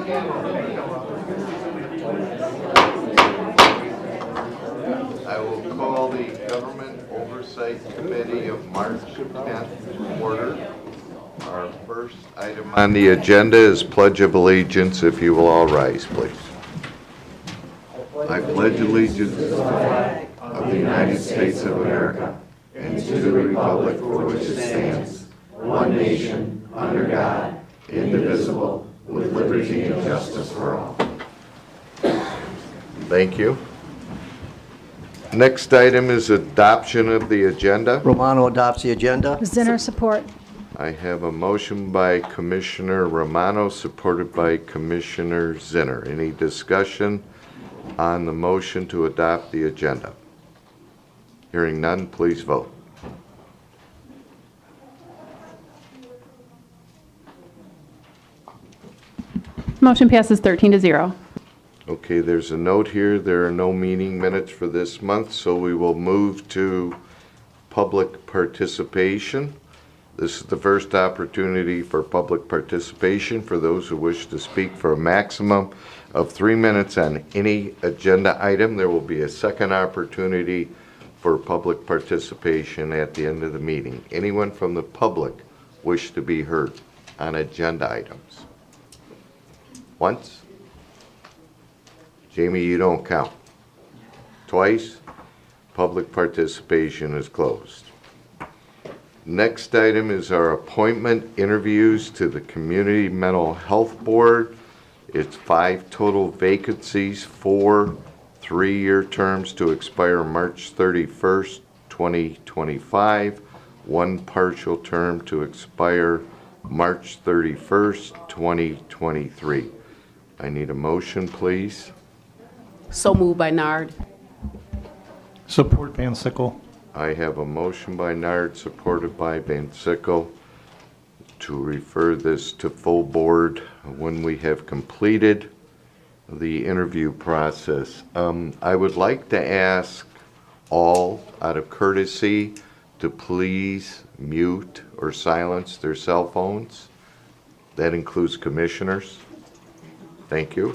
I will call the Government Oversight Committee of March 10th to order. Our first item on the agenda is Pledge of Allegiance. If you will all rise, please. I pledge allegiance to the flag of the United States of America and to the republic for which it stands, one nation, under God, indivisible, with liberty and justice for all. Thank you. Next item is adoption of the agenda. Romano adopts the agenda. Zinner support. I have a motion by Commissioner Romano, supported by Commissioner Zinner. Any discussion on the motion to adopt the agenda? Hearing none, please vote. Motion passes 13-0. Okay, there's a note here. There are no meeting minutes for this month, so we will move to public participation. This is the first opportunity for public participation for those who wish to speak for a maximum of 3 minutes on any agenda item. There will be a second opportunity for public participation at the end of the meeting. Anyone from the public wish to be heard on agenda items? Once? Jamie, you don't count. Twice? Public participation is closed. Next item is our appointment interviews to the Community Mental Health Board. It's 5 total vacancies, 4 3-year terms to expire March 31st, 2025, 1 partial term to expire March 31st, 2023. I need a motion, please. So moved by Nard. Support Van Sickle. I have a motion by Nard, supported by Van Sickle, to refer this to full board when we have completed the interview process. I would like to ask all, out of courtesy, to please mute or silence their cell phones. That includes commissioners. Thank you.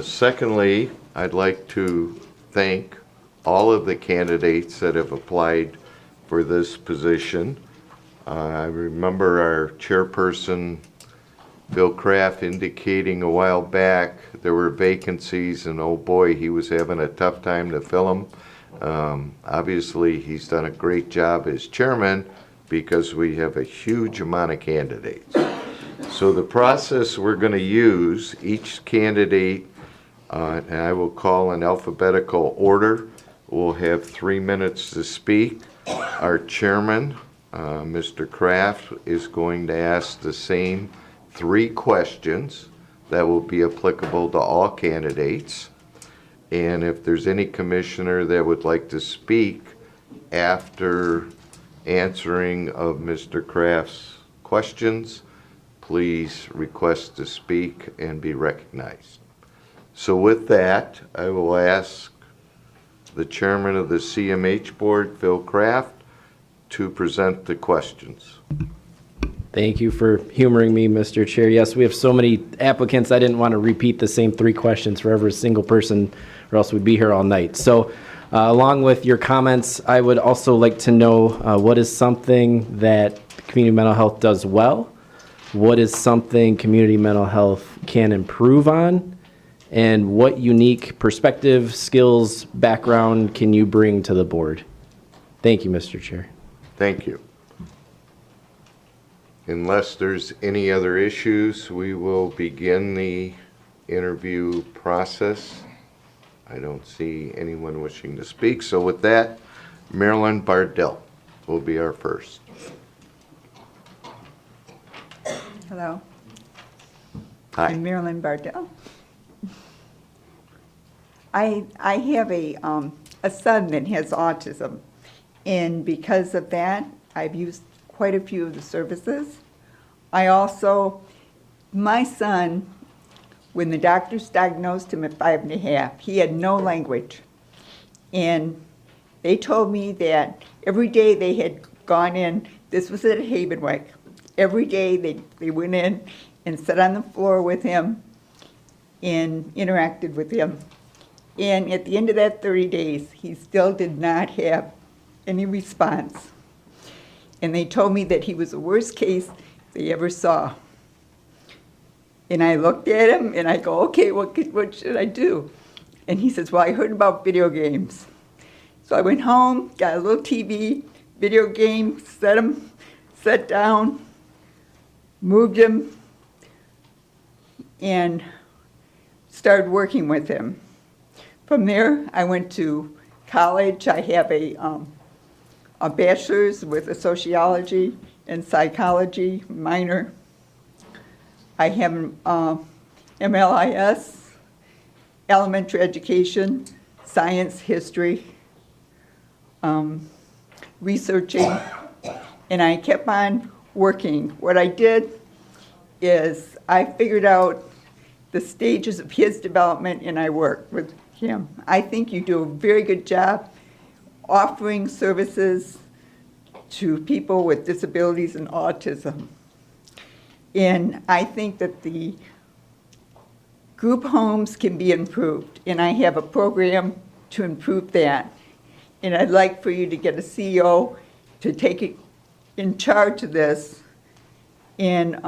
Secondly, I'd like to thank all of the candidates that have applied for this position. I remember our chairperson, Bill Kraft, indicating a while back there were vacancies, and oh boy, he was having a tough time to fill them. Obviously, he's done a great job as chairman because we have a huge amount of candidates. So the process we're going to use, each candidate, and I will call in alphabetical order, will have 3 minutes to speak. Our chairman, Mr. Kraft, is going to ask the same 3 questions that will be applicable to all candidates. And if there's any commissioner that would like to speak after answering of Mr. Kraft's questions, please request to speak and be recognized. So with that, I will ask the chairman of the CMH board, Phil Kraft, to present the questions. Thank you for humoring me, Mr. Chair. Yes, we have so many applicants. I didn't want to repeat the same 3 questions for every single person, or else we'd be here all night. So along with your comments, I would also like to know what is something that community mental health does well, what is something community mental health can improve on, and what unique perspective, skills, background can you bring to the board? Thank you, Mr. Chair. Thank you. Unless there's any other issues, we will begin the interview process. I don't see anyone wishing to speak. So with that, Marilyn Bardill will be our first. Hello. Hi. I'm Marilyn Bardill. I have a son that has autism, and because of that, I've used quite a few of the services. My son, when the doctors diagnosed him at 5.5, he had no language. And they told me that every day they had gone in, this was at Havenwick, every day they went in and sat on the floor with him and interacted with him. And at the end of that 30 days, he still did not have any response. And they told me that he was the worst case they ever saw. And I looked at him and I go, okay, what should I do? And he says, well, I heard about video games. So I went home, got a little TV, video game, sat down, moved him, and started working with him. From there, I went to college. I have a bachelor's with a sociology and psychology minor. I have an MLIS, elementary education, science, history, researching, and I kept on working. What I did is I figured out the stages of his development, and I worked with him. I think you do a very good job offering services to people with disabilities and autism. And I think that the group homes can be improved, and I have a program to improve that. And I'd like for you to get a CEO to take it in charge of this, and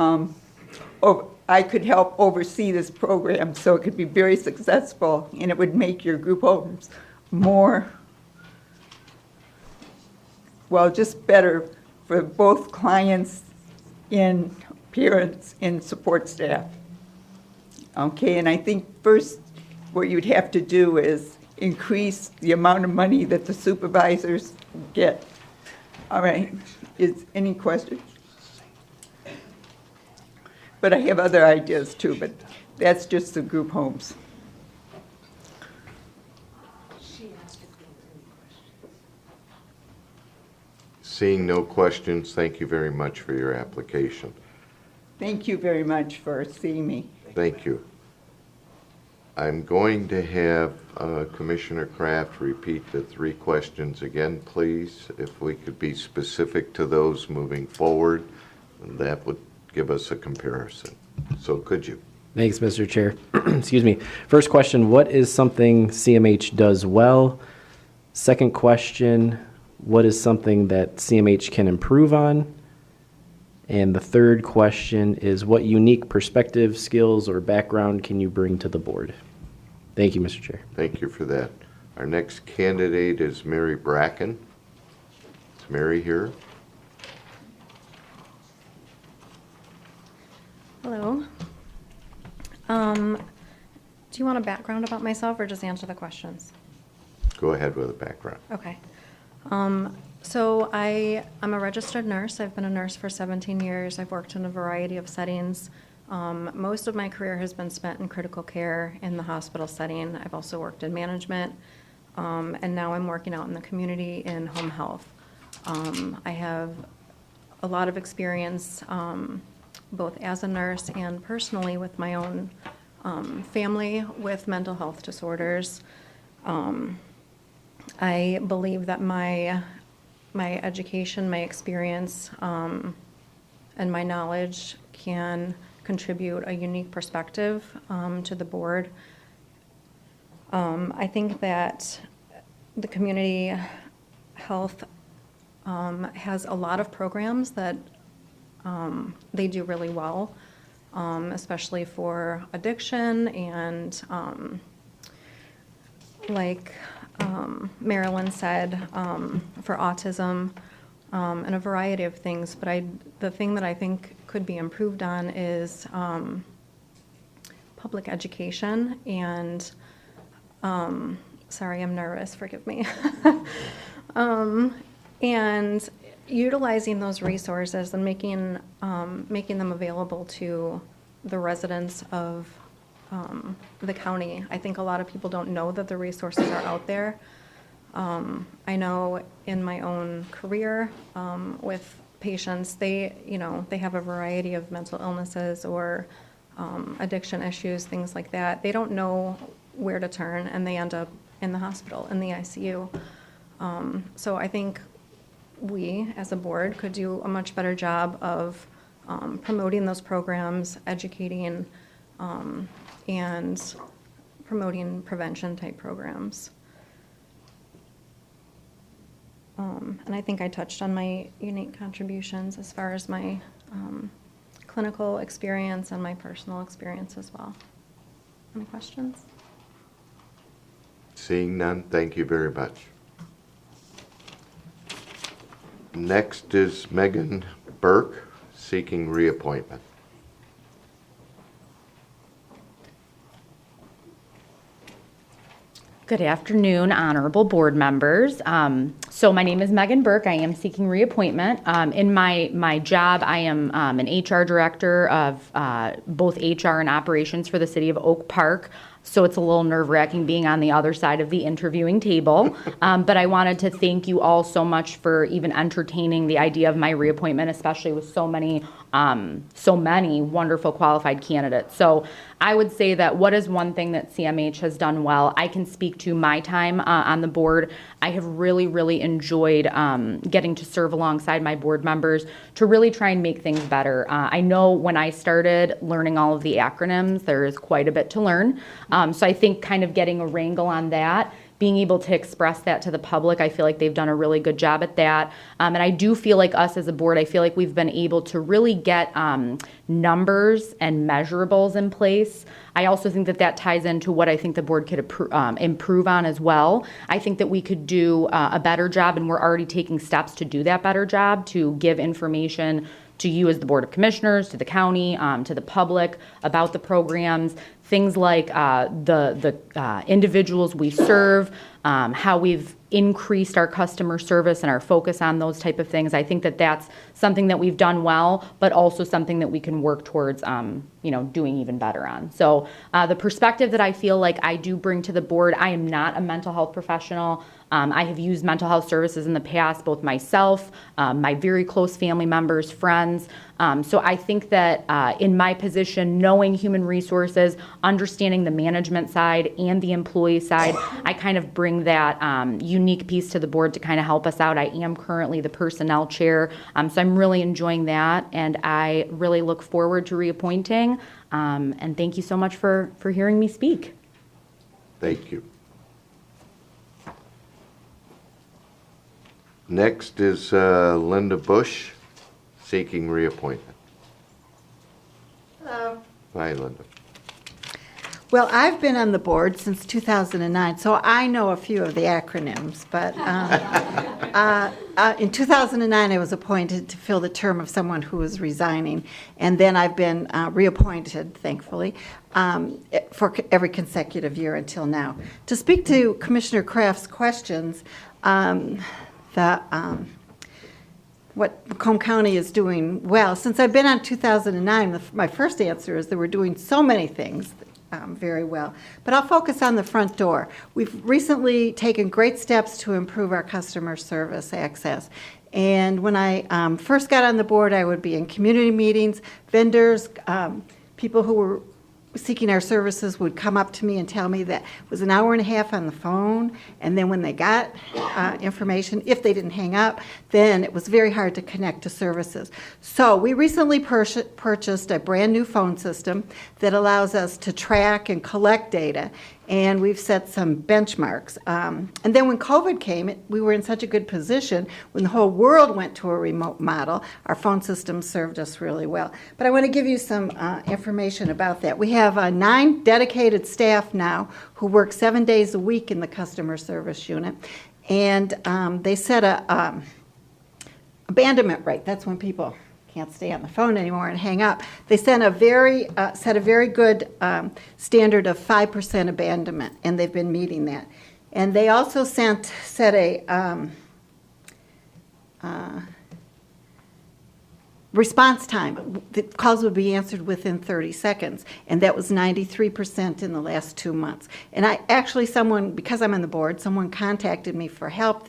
I could help oversee this program so it could be very successful, and it would make your group homes more, well, just better for both clients and parents and support staff. Okay, and I think first what you'd have to do is increase the amount of money that the supervisors get. All right, is any questions? But I have other ideas too, but that's just the group homes. Seeing no questions, thank you very much for your application. Thank you very much for seeing me. Thank you. I'm going to have Commissioner Kraft repeat the 3 questions again, please. If we could be specific to those moving forward, that would give us a comparison. So could you? Thanks, Mr. Chair. Excuse me. First question, what is something CMH does well? Second question, what is something that CMH can improve on? And the third question is, what unique perspective, skills, or background can you bring to the board? Thank you, Mr. Chair. Thank you for that. Our next candidate is Mary Bracken. Is Mary here? Hello. Do you want a background about myself or just answer the questions? Go ahead with a background. Okay. So I'm a registered nurse. I've been a nurse for 17 years. I've worked in a variety of settings. Most of my career has been spent in critical care in the hospital setting. I've also worked in management, and now I'm working out in the community in home health. I have a lot of experience both as a nurse and personally with my own family with mental health disorders. I believe that my education, my experience, and my knowledge can contribute a unique perspective to the board. I think that the community health has a lot of programs that they do really well, especially for addiction and like Marilyn said, for autism and a variety of things. But the thing that I think could be improved on is public education and, sorry, I'm nervous, forgive me. And utilizing those resources and making them available to the residents of the county. I think a lot of people don't know that the resources are out there. I know in my own career with patients, they have a variety of mental illnesses or addiction issues, things like that. They don't know where to turn, and they end up in the hospital, in the ICU. So I think we, as a board, could do a much better job of promoting those programs, educating, and promoting prevention type programs. And I think I touched on my unique contributions as far as my clinical experience and my personal experience as well. Any questions? Seeing none, thank you very much. Next is Megan Burke, seeking reappointment. Good afternoon, honorable board members. So my name is Megan Burke. I am seeking reappointment. In my job, I am an HR director of both HR and operations for the city of Oak Park. So it's a little nerve-wracking being on the other side of the interviewing table. But I wanted to thank you all so much for even entertaining the idea of my reappointment, especially with so many wonderful qualified candidates. So I would say that what is one thing that CMH has done well, I can speak to my time on the board. I have really, really enjoyed getting to serve alongside my board members to really try and make things better. I know when I started learning all of the acronyms, there is quite a bit to learn. So I think kind of getting a wrangle on that, being able to express that to the public, I feel like they've done a really good job at that. And I do feel like us as a board, I feel like we've been able to really get numbers and measurables in place. I also think that that ties into what I think the board could improve on as well. I think that we could do a better job, and we're already taking steps to do that better job, to give information to you as the Board of Commissioners, to the county, to the public about the programs, things like the individuals we serve, how we've increased our customer service and our focus on those type of things. I think that that's something that we've done well, but also something that we can work towards, doing even better on. So the perspective that I feel like I do bring to the board, I am not a mental health professional. I have used mental health services in the past, both myself, my very close family members, friends. So I think that in my position, knowing human resources, understanding the management side and the employee side, I kind of bring that unique piece to the board to kind of help us out. I am currently the personnel chair, so I'm really enjoying that, and I really look forward to reappointing. And thank you so much for hearing me speak. Thank you. Next is Linda Busch, seeking reappointment. Hello. Hi, Linda. Well, I've been on the board since 2009, so I know a few of the acronyms, but in 2009, I was appointed to fill the term of someone who was resigning, and then I've been reappointed, thankfully, for every consecutive year until now. To speak to Commissioner Kraft's questions, what Macomb County is doing well. Since I've been on 2009, my first answer is that we're doing so many things very well. But I'll focus on the front door. We've recently taken great steps to improve our customer service access. And when I first got on the board, I would be in community meetings, vendors, people who were seeking our services would come up to me and tell me that it was an hour and a half on the phone, and then when they got information, if they didn't hang up, then it was very hard to connect to services. So we recently purchased a brand new phone system that allows us to track and collect data, and we've set some benchmarks. And then when COVID came, we were in such a good position. When the whole world went to a remote model, our phone system served us really well. But I want to give you some information about that. We have 9 dedicated staff now who work 7 days a week in the customer service unit. And they set a abandonment rate. That's when people can't stay on the phone anymore and hang up. They set a very good standard of 5% abandonment, and they've been meeting that. And they also set a response time. The calls would be answered within 30 seconds, and that was 93% in the last 2 months. And because I'm on the board, someone contacted me for help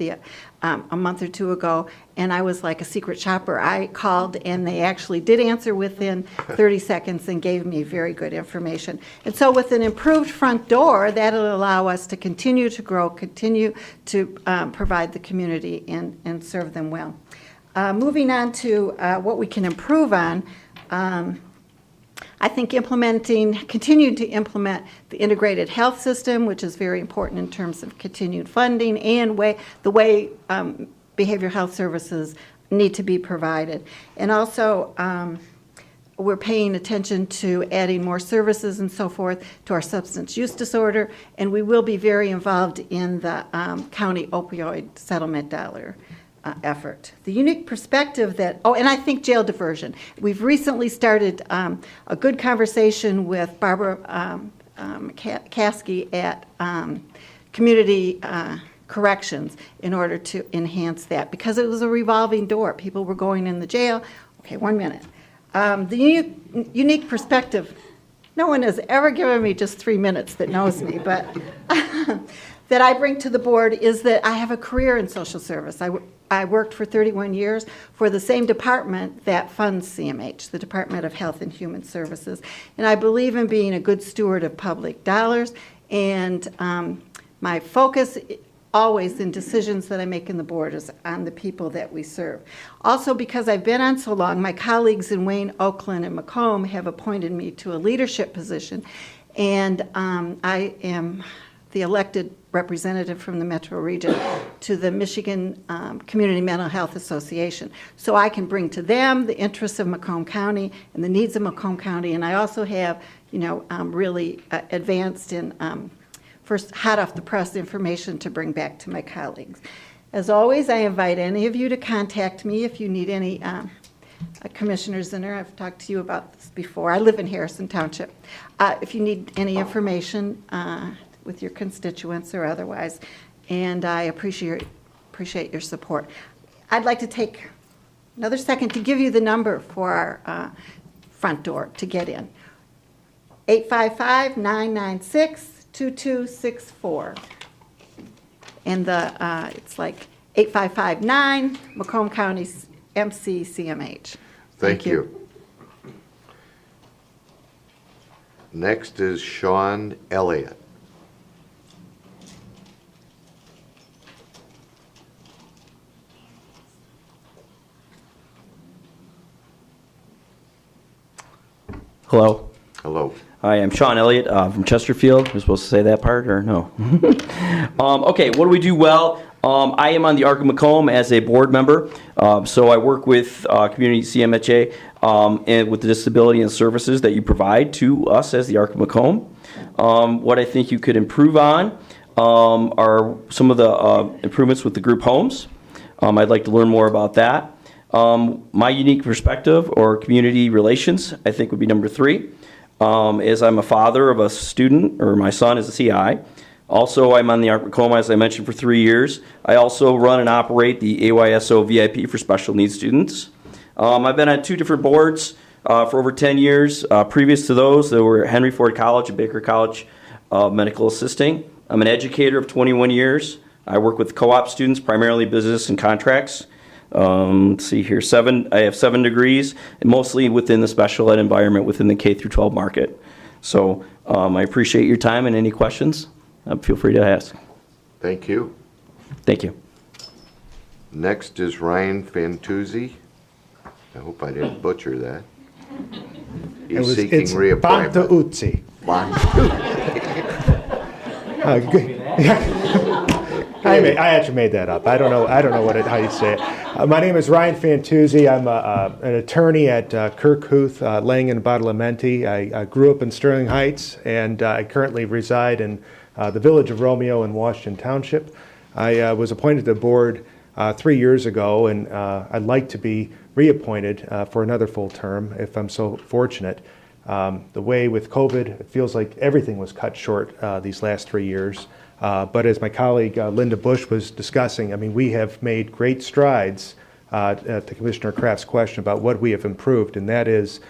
a month or two ago, and I was like a secret shopper. I called, and they actually did answer within 30 seconds and gave me very good information. And so with an improved front door, that'll allow us to continue to grow, continue to provide the community and serve them well. Moving on to what we can improve on, I think continuing to implement the integrated health system, which is very important in terms of continued funding and the way behavioral health services need to be provided. And also, we're paying attention to adding more services and so forth to our substance use disorder, and we will be very involved in the county opioid settlement dollar effort. The unique perspective and I think jail diversion. We've recently started a good conversation with Barbara Caskey at Community Corrections in order to enhance that, because it was a revolving door. People were going in the jail. Okay, 1 minute. The unique perspective, no one has ever given me just 3 minutes that knows me, but that I bring to the board is that I have a career in social service. I worked for 31 years for the same department that funds CMH, the Department of Health and Human Services. And I believe in being a good steward of public dollars, and my focus always in decisions that I make in the board is on the people that we serve. Also, because I've been on so long, my colleagues in Wayne, Oakland, and Macomb have appointed me to a leadership position, and I am the elected representative from the Metro region to the Michigan Community Mental Health Association. So I can bring to them the interests of Macomb County and the needs of Macomb County, and I also have, really advanced in first hot off the press information to bring back to my colleagues. As always, I invite any of you to contact me if you need any commissioners in there. I've talked to you about this before. I live in Harrison Township. If you need any information with your constituents or otherwise, and I appreciate your support. I'd like to take another second to give you the number for our front door to get in. 855-996-2264. And it's like 8559 Macomb County MCCMH. Thank you. Next is Shawn Elliott. Hello. Hello. Hi, I'm Shawn Elliott from Chesterfield. Am I supposed to say that part or no? Okay, what do we do well? I am on the ARC of Macomb as a board member. So I work with Community CMHA and with the disability and services that you provide to us as the ARC of Macomb. What I think you could improve on are some of the improvements with the group homes. I'd like to learn more about that. My unique perspective or community relations, I think, would be number 3. As I'm a father of a student, or my son is a CI. Also, I'm on the ARC Macomb, as I mentioned, for 3 years. I also run and operate the AYSO VIP for special needs students. I've been on 2 different boards for over 10 years. Previous to those, there were Henry Ford College and Baker College medical assisting. I'm an educator of 21 years. I work with co-op students, primarily business and contracts. Let's see here, I have 7 degrees, and mostly within the special ed environment within the K through 12 market. So I appreciate your time, and any questions, feel free to ask. Thank you. Thank you. Next is Ryan Fantuzzi. I hope I didn't butcher that. He's seeking reappointment. Fantuzzi. I actually made that up. I don't know how you say it. My name is Ryan Fantuzzi. I'm an attorney at Kirkhuth, Lang and Badalamenti. I grew up in Sterling Heights, and I currently reside in the village of Romeo in Washington Township. I was appointed to the board 3 years ago, and I'd like to be reappointed for another full term if I'm so fortunate. The way with COVID, it feels like everything was cut short these last 3 years. But as my colleague Linda Busch was discussing, I mean, we have made great strides to Commissioner Kraft's question about what we have improved, and that is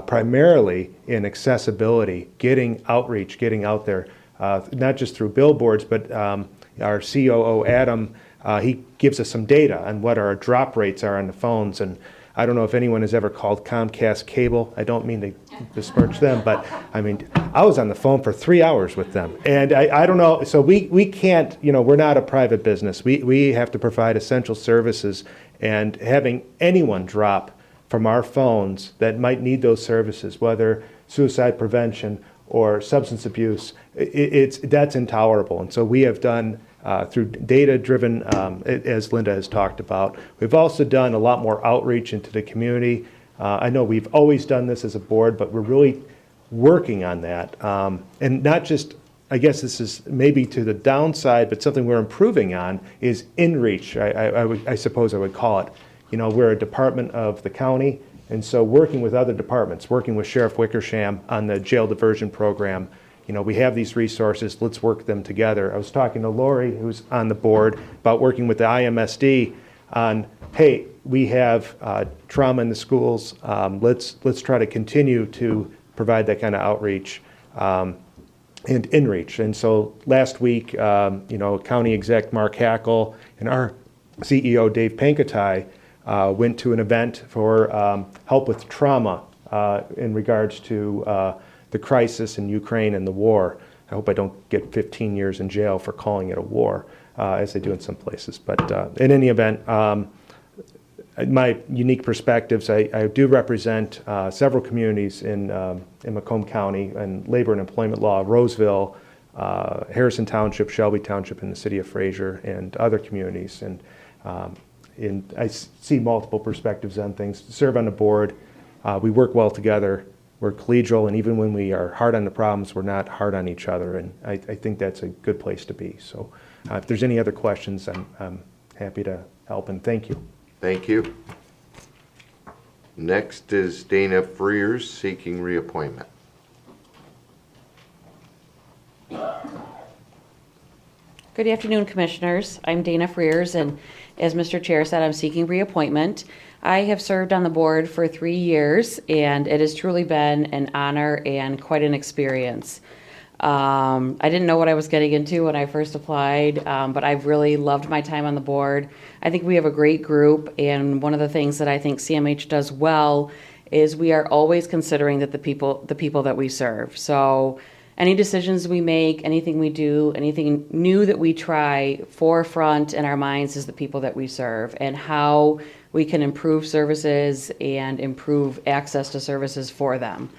primarily in accessibility, getting outreach, getting out there, not just through billboards, but our COO, Adam, he gives us some data on what our drop rates are on the phones. And I don't know if anyone has ever called Comcast Cable. I don't mean to besmirch them, but I mean, I was on the phone for 3 hours with them. And I don't know, so we can't, we're not a private business. We have to provide essential services, and having anyone drop from our phones that might need those services, whether suicide prevention or substance abuse, that's intolerable. And so we have done, through data-driven, as Linda has talked about, we've also done a lot more outreach into the community. I know we've always done this as a board, but we're really working on that. And not just, I guess this is maybe to the downside, but something we're improving on is in-reach, I suppose I would call it. You know, we're a department of the county, and so working with other departments, working with Sheriff Wickersham on the jail diversion program, you know, we have these resources, let's work them together. I was talking to Lori, who's on the board, about working with the IMSD on, hey, we have trauma in the schools, let's try to continue to provide that kind of outreach and in-reach. And so last week, you know, County Exec Mark Hackle and our CEO Dave Pankatai went to an event for help with trauma in regards to the crisis in Ukraine and the war. I hope I don't get 15 years in jail for calling it a war, as they do in some places. But in any event, my unique perspectives, I do represent several communities in Macomb County and labor and employment law, Roseville, Harrison Township, Shelby Township, and the city of Fraser, and other communities. And I see multiple perspectives on things. Serve on the board, we work well together. We're collegial, and even when we are hard on the problems, we're not hard on each other. And I think that's a good place to be. So if there's any other questions, I'm happy to help, and thank you. Thank you. Next is Dana Freers seeking reappointment. Good afternoon, Commissioners. I'm Dana Freers, and as Mr. Chair said, I'm seeking reappointment. I have served on the board for 3 years, and it has truly been an honor and quite an experience. I didn't know what I was getting into when I first applied, but I've really loved my time on the board. I think we have a great group, and one of the things that I think CMH does well is we are always considering that the people that we serve. So any decisions we make, anything we do, anything new that we try, forefront in our minds is the people that we serve and how we can improve services and improve access to services for them.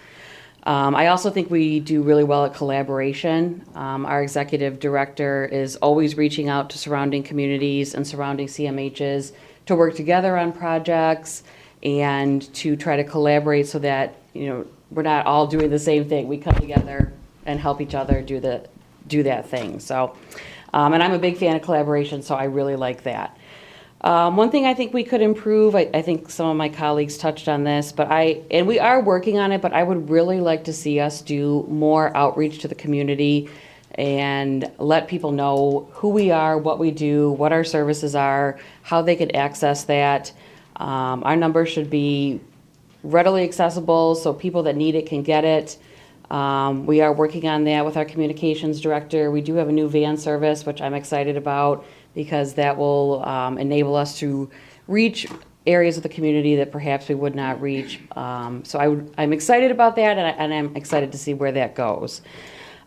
I also think we do really well at collaboration. Our executive director is always reaching out to surrounding communities and surrounding CMHs to work together on projects and to try to collaborate so that, you know, we're not all doing the same thing. We come together and help each other do that thing. So, and I'm a big fan of collaboration, so I really like that. One thing I think we could improve, I think some of my colleagues touched on this, and we are working on it, but I would really like to see us do more outreach to the community and let people know who we are, what we do, what our services are, how they could access that. Our numbers should be readily accessible so people that need it can get it. We are working on that with our communications director. We do have a new van service, which I'm excited about, because that will enable us to reach areas of the community that perhaps we would not reach. So I'm excited about that, and I'm excited to see where that goes.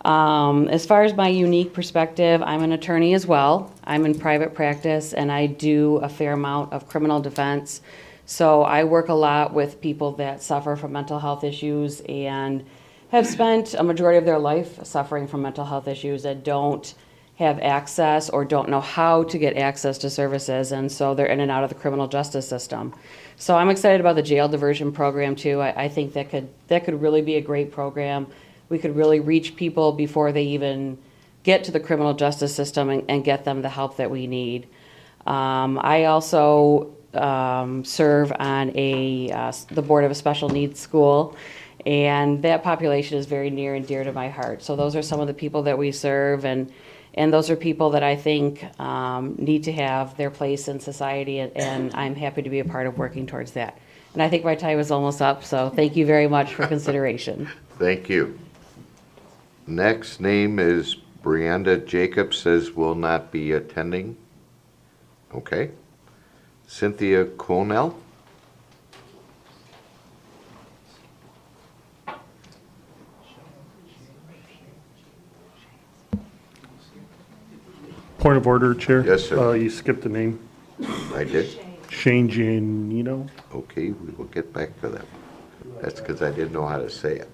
As far as my unique perspective, I'm an attorney as well. I'm in private practice, and I do a fair amount of criminal defense. So I work a lot with people that suffer from mental health issues and have spent a majority of their life suffering from mental health issues that don't have access or don't know how to get access to services, and so they're in and out of the criminal justice system. So I'm excited about the jail diversion program too. I think that could really be a great program. We could really reach people before they even get to the criminal justice system and get them the help that we need. I also serve on the board of a special needs school, and that population is very near and dear to my heart. So those are some of the people that we serve, and those are people that I think need to have their place in society, and I'm happy to be a part of working towards that. And I think my time is almost up, so thank you very much for consideration. Thank you. Next name is Briana Jacob, says will not be attending. Okay. Cynthia Konal. Point of order, Chair. Yes, sir. You skipped the name. I did. change in, you know? Okay, we will get back to that. That's because I didn't know how to say it.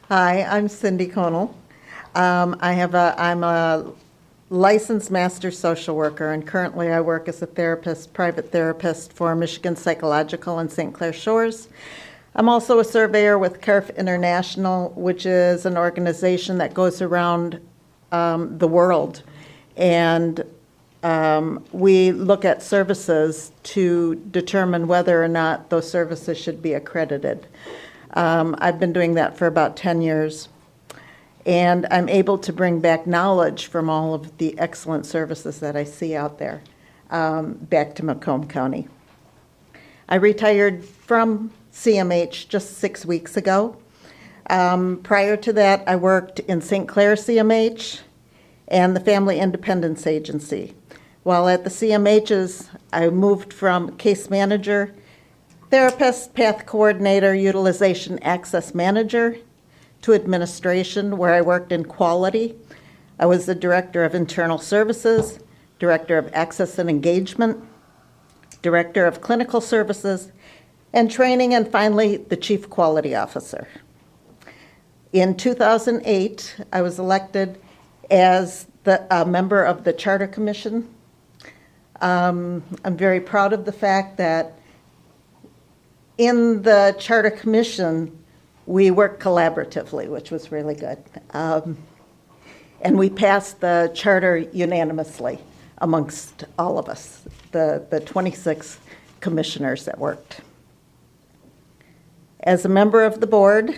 Hi, I'm Cindy Konal. I'm a licensed master social worker, and currently I work as a therapist, private therapist for Michigan Psychological in St. Clair Shores. I'm also a surveyor with CARF International, which is an organization that goes around the world, and we look at services to determine whether or not those services should be accredited. I've been doing that for about 10 years, and I'm able to bring back knowledge from all of the excellent services that I see out there back to Macomb County. I retired from CMH just 6 weeks ago. Prior to that, I worked in St. Clair CMH and the Family Independence Agency. While at the CMHs, I moved from case manager, therapist, path coordinator, utilization access manager, to administration, where I worked in quality. I was the director of internal services, director of access and engagement, director of clinical services and training, and finally, the chief quality officer. In 2008, I was elected as a member of the Charter Commission. I'm very proud of the fact that in the Charter Commission, we worked collaboratively, which was really good. And we passed the charter unanimously amongst all of us, the 26 commissioners that worked. As a member of the board,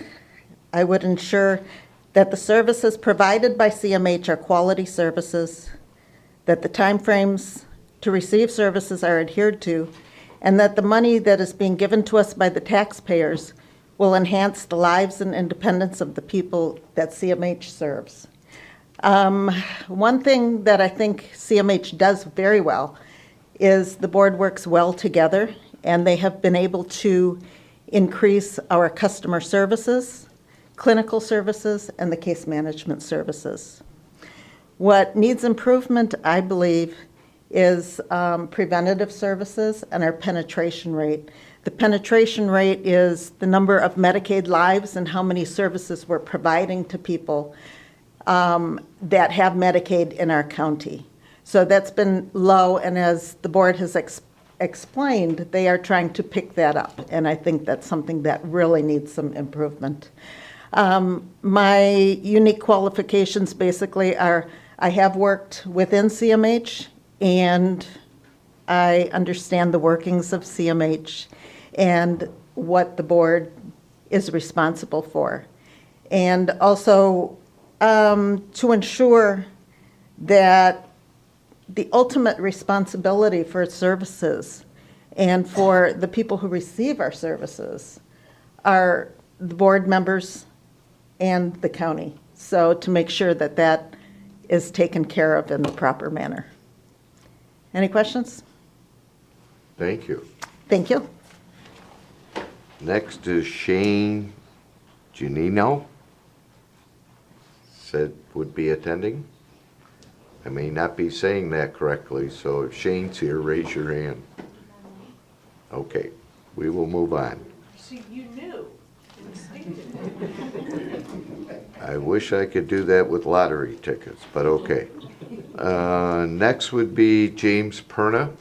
I would ensure that the services provided by CMH are quality services, that the timeframes to receive services are adhered to, and that the money that is being given to us by the taxpayers will enhance the lives and independence of the people that CMH serves. One thing that I think CMH does very well is the board works well together, and they have been able to increase our customer services, clinical services, and the case management services. What needs improvement, I believe, is preventative services and our penetration rate. The penetration rate is the number of Medicaid lives and how many services we're providing to people that have Medicaid in our county. So that's been low, and as the board has explained, they are trying to pick that up, and I think that's something that really needs some improvement. My unique qualifications basically are I have worked within CMH, and I understand the workings of CMH and what the board is responsible for. And also to ensure that the ultimate responsibility for services and for the people who receive our services are the board members and the county. So to make sure that that is taken care of in the proper manner. Any questions? Thank you. Thank you. Next is Shane Gianino. Said would be attending. I may not be saying that correctly, so if Shane's here, raise your hand. Okay, we will move on. See, you knew. I wish I could do that with lottery tickets, but okay. Next would be James Perna.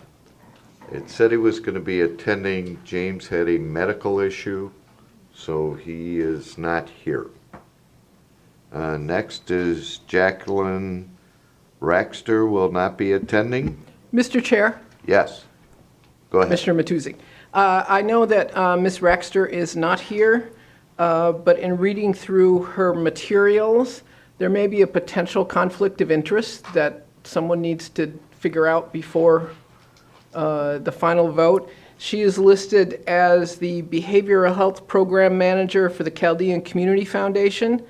It said he was going to be attending. James had a medical issue, so he is not here. Next is Jacqueline Raxter will not be attending. Mr. Chair? Yes. Go ahead. Mr. Fantuzzi. I know that Ms. Raxter is not here, but in reading through her materials, there may be a potential conflict of interest that someone needs to figure out before the final vote. She is listed as the Behavioral Health Program Manager for the Chaldean Community Foundation,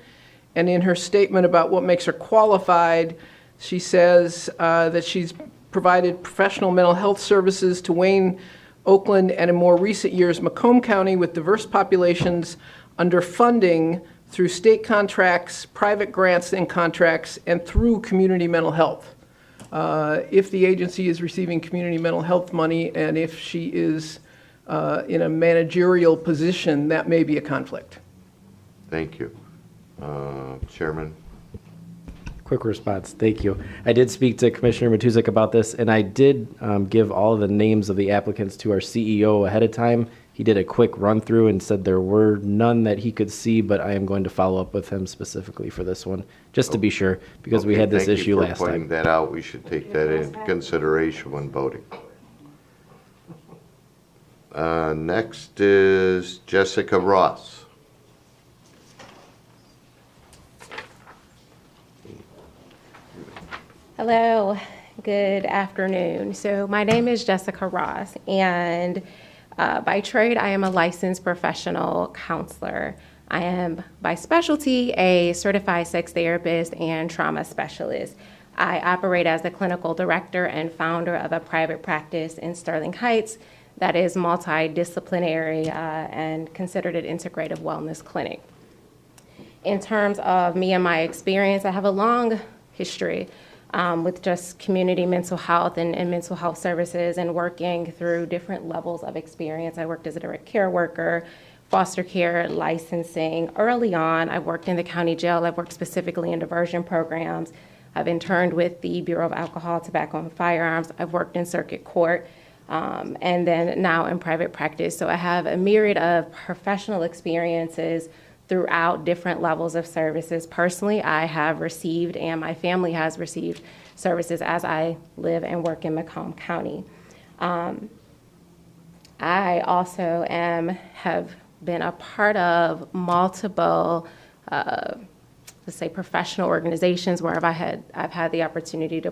and in her statement about what makes her qualified, she says that she's provided professional mental health services to Wayne, Oakland, and in more recent years, Macomb County with diverse populations under funding through state contracts, private grants and contracts, and through community mental health. if the agency is receiving community mental health money and if she is in a managerial position, that may be a conflict. Thank you. Chairman? Quick response, thank you. I did speak to Commissioner Matuzik about this, and I did give all of the names of the applicants to our CEO ahead of time. He did a quick run through and said there were none that he could see, but I am going to follow up with him specifically for this one, just to be sure, because we had this issue last Thank you for pointing time. that out. We should take that into consideration when voting. Next is Jessica Ross. Hello, good afternoon. So my name is Jessica Ross, and by trade, I am a licensed professional counselor. I am by specialty a certified sex therapist and trauma specialist. I operate as the clinical director and founder of a private practice in Sterling Heights that is multidisciplinary and considered an integrative wellness clinic. In terms of me and my experience, I have a long history with just community mental health and mental health services and working through different levels of experience. I worked as a direct care worker, foster care, licensing. Early on, I worked in the county jail. I've worked specifically in diversion programs. I've interned with the Bureau of Alcohol, Tobacco, and Firearms. I've worked in circuit court, and then now in private practice. So I have a myriad of professional experiences throughout different levels of services. Personally, I have received, and my family has received, services as I live and work in Macomb County. I also have been a part of multiple, let's say, professional organizations where I've had the opportunity to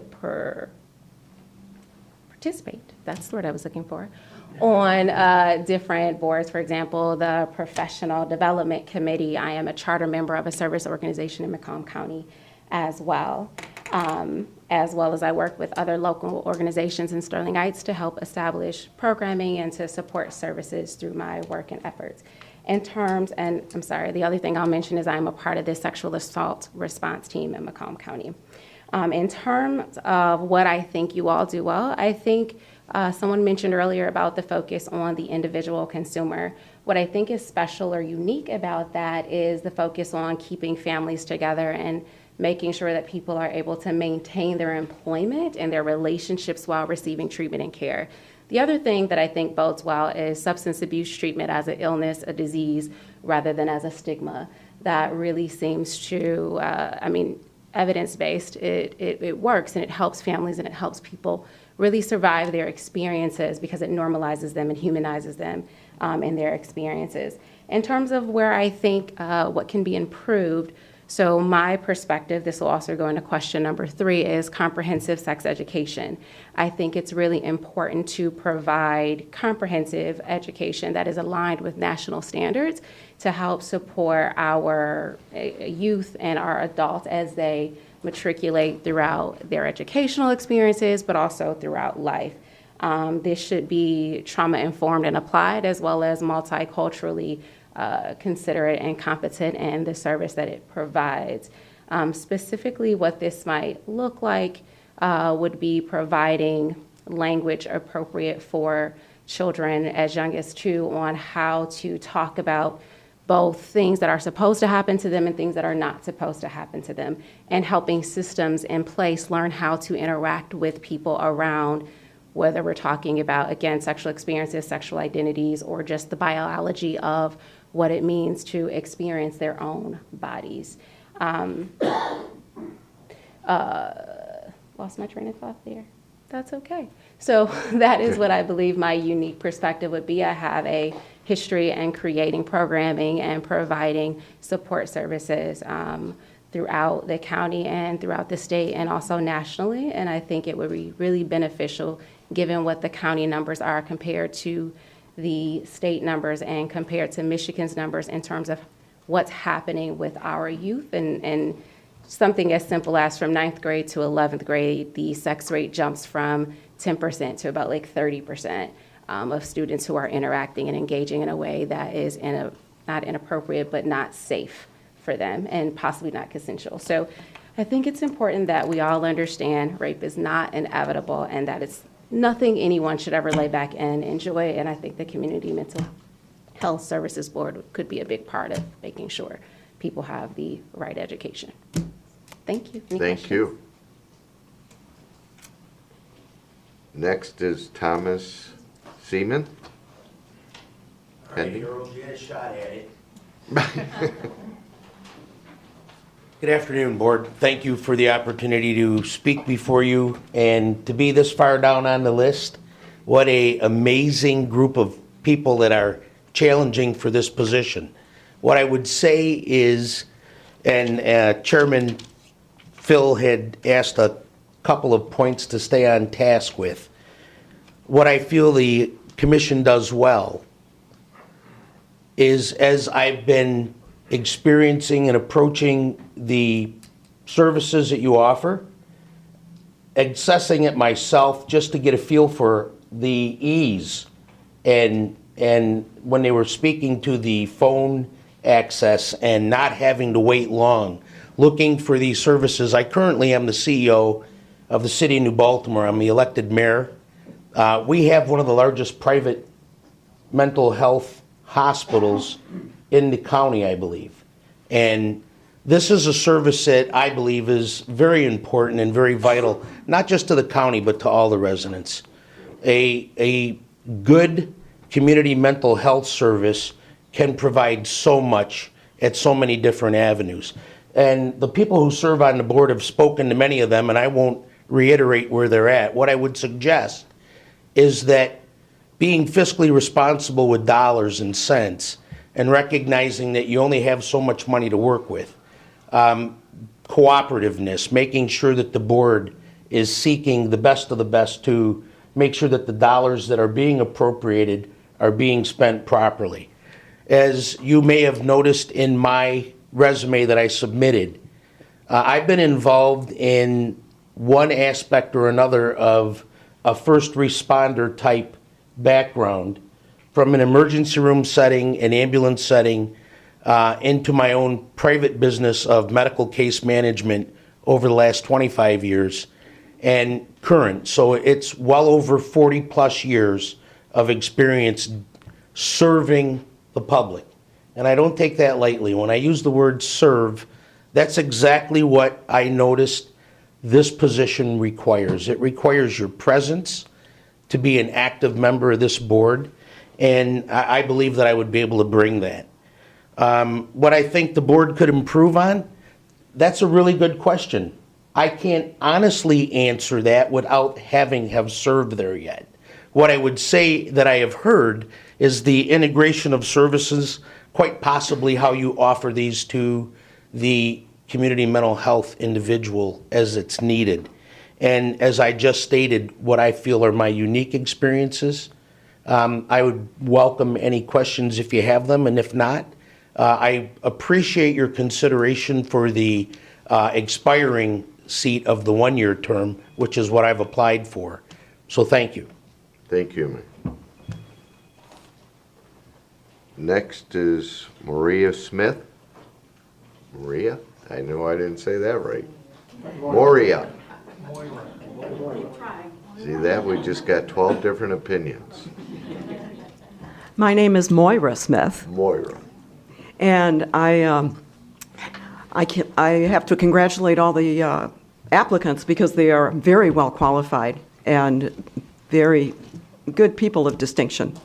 participate. That's the word I was looking for. On different boards. For example, the Professional Development Committee. I am a charter member of a service organization in Macomb County as well as I work with other local organizations in Sterling Heights to help establish programming and to support services through my work and efforts. In terms, and I'm sorry, the other thing I'll mention is I'm a part of this sexual assault response team in Macomb County. In terms of what I think you all do well, I think someone mentioned earlier about the focus on the individual consumer. What I think is special or unique about that is the focus on keeping families together and making sure that people are able to maintain their employment and their relationships while receiving treatment and care. The other thing that I think bodes well is substance abuse treatment as an illness, a disease, rather than as a stigma. That really seems to, evidence-based, it works and it helps families and it helps people really survive their experiences because it normalizes them and humanizes them in their experiences. In terms of where I think what can be improved, so my perspective, this will also go into question number 3, is comprehensive sex education. I think it's really important to provide comprehensive education that is aligned with national standards to help support our youth and our adults as they matriculate throughout their educational experiences, but also throughout life. This should be trauma-informed and applied, as well as multiculturally considerate and competent in the service that it provides. Specifically, what this might look like would be providing language appropriate for children as young as 2 on how to talk about both things that are supposed to happen to them and things that are not supposed to happen to them, and helping systems in place learn how to interact with people around, whether we're talking about, again, sexual experiences, sexual identities, or just the biology of what it means to experience their own bodies. Lost my train of thought there. That's okay. So that is what I believe my unique perspective would be. I have a history in creating programming and providing support services throughout the county and throughout the state and also nationally. And I think it would be really beneficial given what the county numbers are compared to the state numbers and compared to Michigan's numbers in terms of what's happening with our youth and something as simple as from 9th grade to 11th grade, the sex rate jumps from 10% to about like 30% of students who are interacting and engaging in a way that is not inappropriate, but not safe for them and possibly not consensual. So I think it's important that we all understand rape is not inevitable and that it's nothing anyone should ever lay back and enjoy. And I think the Community Mental Health Services Board could be a big part of making sure people have the right education. Thank you. Any Thank questions? you. Next is Thomas Semaan. Pending. Good afternoon, Board. Thank you for the opportunity to speak before you and to be this far down on the list. What an amazing group of people that are challenging for this position. What I would say is, and Chairman Phil had asked a couple of points to stay on task with. What I feel the Commission does well is, as I've been experiencing and approaching the services that you offer, accessing it myself just to get a feel for the ease, and when they were speaking to the phone access and not having to wait long, looking for these services. I currently am the CEO of the City of New Baltimore. I'm the elected mayor. We have one of the largest private mental health hospitals in the county, I believe. And this is a service that I believe is very important and very vital, not just to the county, but to all the residents. A good community mental health service can provide so much at so many different avenues. And the people who serve on the board have spoken to many of them, and I won't reiterate where they're at. What I would suggest is that being fiscally responsible with dollars and cents and recognizing that you only have so much money to work with, cooperativeness, making sure that the board is seeking the best of the best to make sure that the dollars that are being appropriated are being spent properly. As you may have noticed in my resume that I submitted, I've been involved in one aspect or another of a first responder type background, from an emergency room setting, an ambulance setting, into my own private business of medical case management over the last 25 years and current. So it's well over 40 plus years of experience serving the public. And I don't take that lightly. When I use the word serve, that's exactly what I noticed this position requires. It requires your presence to be an active member of this board, and I believe that I would be able to bring that. What I think the board could improve on, that's a really good question. I can't honestly answer that without have served there yet. What I would say that I have heard is the integration of services, quite possibly how you offer these to the community mental health individual as it's needed. And as I just stated, what I feel are my unique experiences. I would welcome any questions if you have them, and if not, I appreciate your consideration for the expiring seat of the one-year term, which is what I've applied for. So thank you. Thank you, man. Next is Moira Smith. Maria? I know I didn't say that right. Moira. See that? We just got 12 different opinions. My name is Moira Smith. Moira. And I have to congratulate all the applicants because they are very well qualified and very good people of distinction.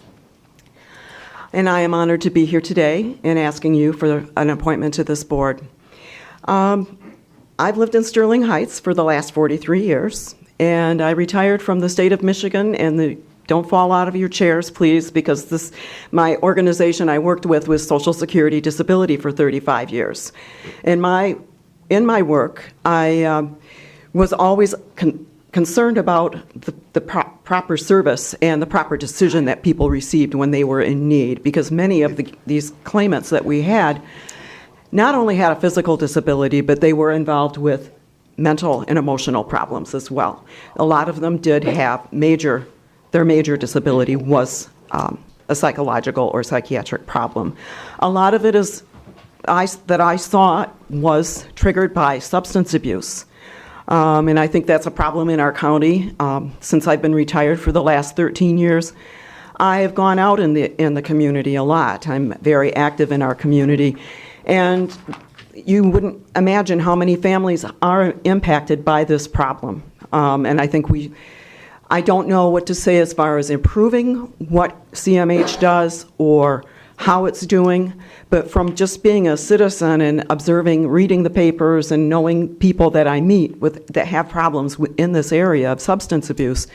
And I am honored to be here today and asking you for an appointment to this board. I've lived in Sterling Heights for the last 43 years, and I retired from the state of Michigan, and don't fall out of your chairs, please, because my organization I worked with was Social Security Disability for 35 years. In my work, I was always concerned about the proper service and the proper decision that people received when they were in need, because many of these claimants that we had not only had a physical disability, but they were involved with mental and emotional problems as well. A lot of them did have their major disability was a psychological or psychiatric problem. A lot of it is I saw was triggered by substance abuse. And I think that's a problem in our county. Since I've been retired for the last 13 years, I have gone out in the community a lot. I'm very active in our community. And you wouldn't imagine how many families are impacted by this problem. And I think I don't know what to say as far as improving what CMH does or how it's doing, but from just being a citizen and observing, reading the papers and knowing people that I meet that have problems in this area of substance abuse,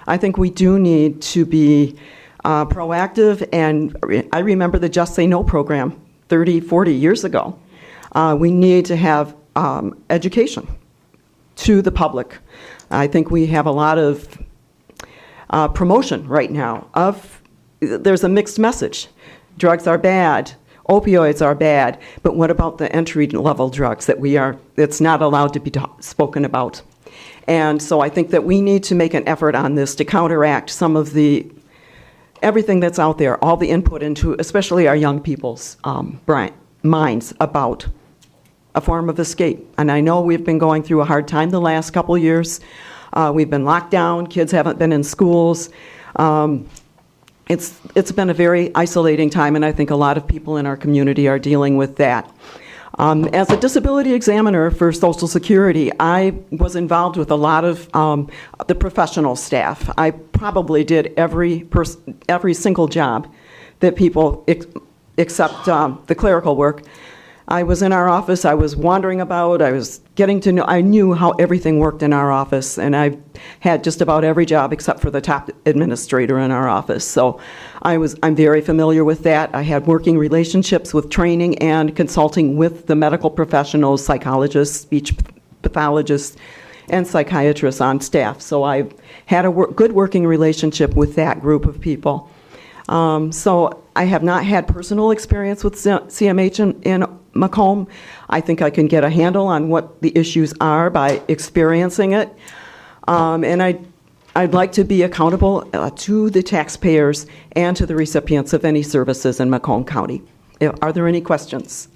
I think we do need to be proactive. And I remember the Just Say No program 30, 40 years ago. We need to have education to the public. I think we have a lot of promotion right now there's a mixed message. Drugs are bad, opioids are bad, but what about the entry-level drugs that's not allowed to be spoken about? And so I think that we need to make an effort on this to counteract some of everything that's out there, all the input into, especially our young people's minds about a form of escape. And I know we've been going through a hard time the last couple years. We've been locked down, kids haven't been in schools. It's been a very isolating time, and I think a lot of people in our community are dealing with that. As a disability examiner for Social Security, I was involved with a lot of the professional staff. I probably did every single job that people except the clerical work. I was in our office, I was wandering about, I was getting to know, I knew how everything worked in our office, and I had just about every job except for the top administrator in our office. So I'm very familiar with that. I had working relationships with training and consulting with the medical professionals, psychologists, speech pathologists, and psychiatrists on staff. So I had a good working relationship with that group of people. So I have not had personal experience with CMH in Macomb. I think I can get a handle on what the issues are by experiencing it. And I'd like to be accountable to the taxpayers and to the recipients of any services in Macomb County. Are there any questions?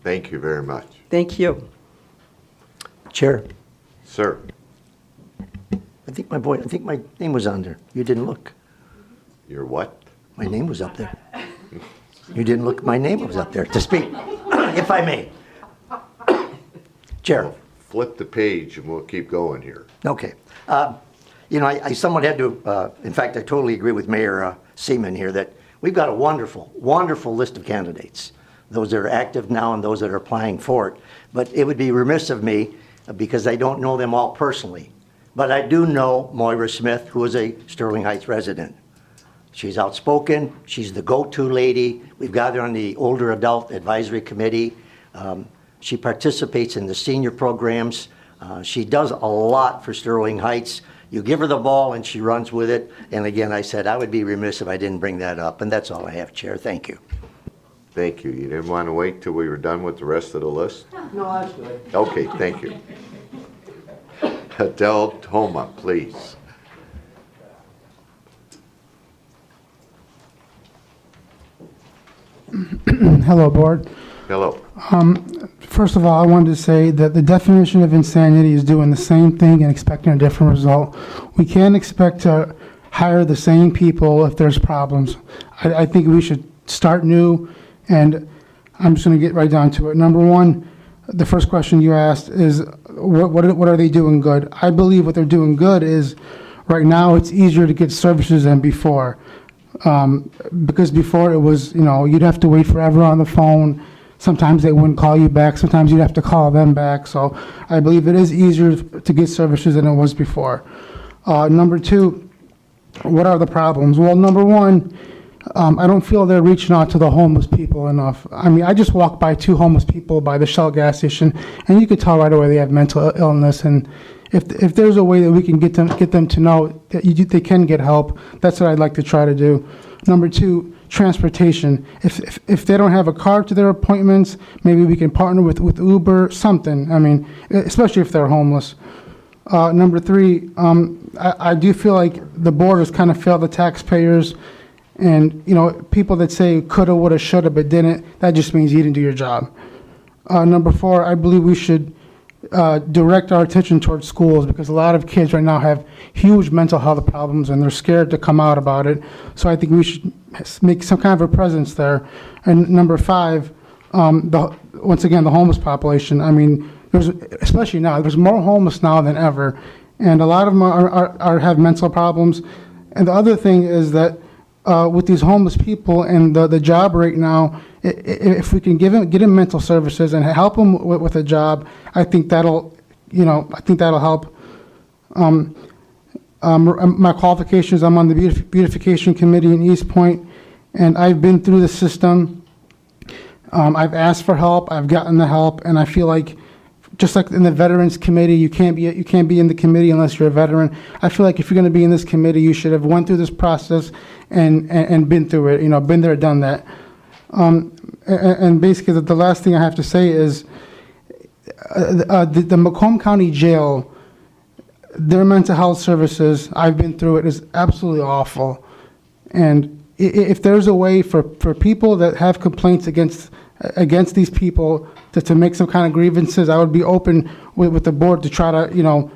Thank you very much. Thank you. Chair. Sir. I think my name was on there. You didn't look. Your what? My name was up there. You didn't look. My name was up there to speak, if I may. Chair. Well, flip the page and we'll keep going here. Okay. I somewhat had to, in fact, I totally agree with Mayor Semaan here that we've got a wonderful, wonderful list of candidates, those that are active now and those that are applying for it. But it would be remiss of me, because I don't know them all personally, but I do know Moira Smith, who is a Sterling Heights resident. She's outspoken. She's the go-to lady. We've got her on the Older Adult Advisory Committee. She participates in the senior programs. She does a lot for Sterling Heights. You give her the ball and she runs with it. And again, I said I would be remiss if I didn't bring that up. And that's all I have, Chair. Thank you. Thank you. You didn't want to wait till we were done with the rest of the list? No, that's good. Okay, thank you. Hadel Toma, please. Hello, Board. Hello. First of all, I wanted to say that the definition of insanity is doing the same thing and expecting a different result. We can't expect to hire the same people if there's problems. I think we should start new, and I'm just going to get right down to it. Number one, the first question you asked is, what are they doing good? I believe what they're doing good is, right now, it's easier to get services than before. Because before it was, you'd have to wait forever on the phone. Sometimes they wouldn't call you back. Sometimes you'd have to call them back. So I believe it is easier to get services than it was before. Number two, what are the problems? Well, number one, I don't feel they're reaching out to the homeless people enough. I mean, I just walked by 2 homeless people by the Shell gas station, and you could tell right away they have mental illness. And if there's a way that we can get them to know that they can get help, that's what I'd like to try to do. Number two, transportation. If they don't have a car to their appointments, maybe we can partner with Uber, something. I mean, especially if they're homeless. Number three, I do feel like the board has kind of failed the taxpayers And, you know, people that say coulda, woulda, shoulda, but didn't, that just means you didn't do your job. Number 4, I believe we should direct our attention towards schools, because a lot of kids right now have huge mental health problems and they're scared to come out about it. So I think we should make some kind of a presence there. And number 5, once again, the homeless population. I mean, especially now, there's more homeless now than ever, and a lot of them have mental problems. And the other thing is that with these homeless people and the job right now, if we can get them mental services and help them with a job, I think that'll help. My qualifications: I'm on the beautification committee in East Point, and I've been through the system. I've asked for help, I've gotten the help, and I feel like, just like in the Veterans Committee, you can't be in the committee unless you're a veteran. I feel like if you're going to be in this committee, you should have went through this process and been through it. You know, been there, done that. And basically, the last thing I have to say is the Macomb County Jail, their mental health services, I've been through it, is absolutely awful. And if there's a way for people that have complaints against these people to make some kind of grievances, I would be open with the board to try to, you know,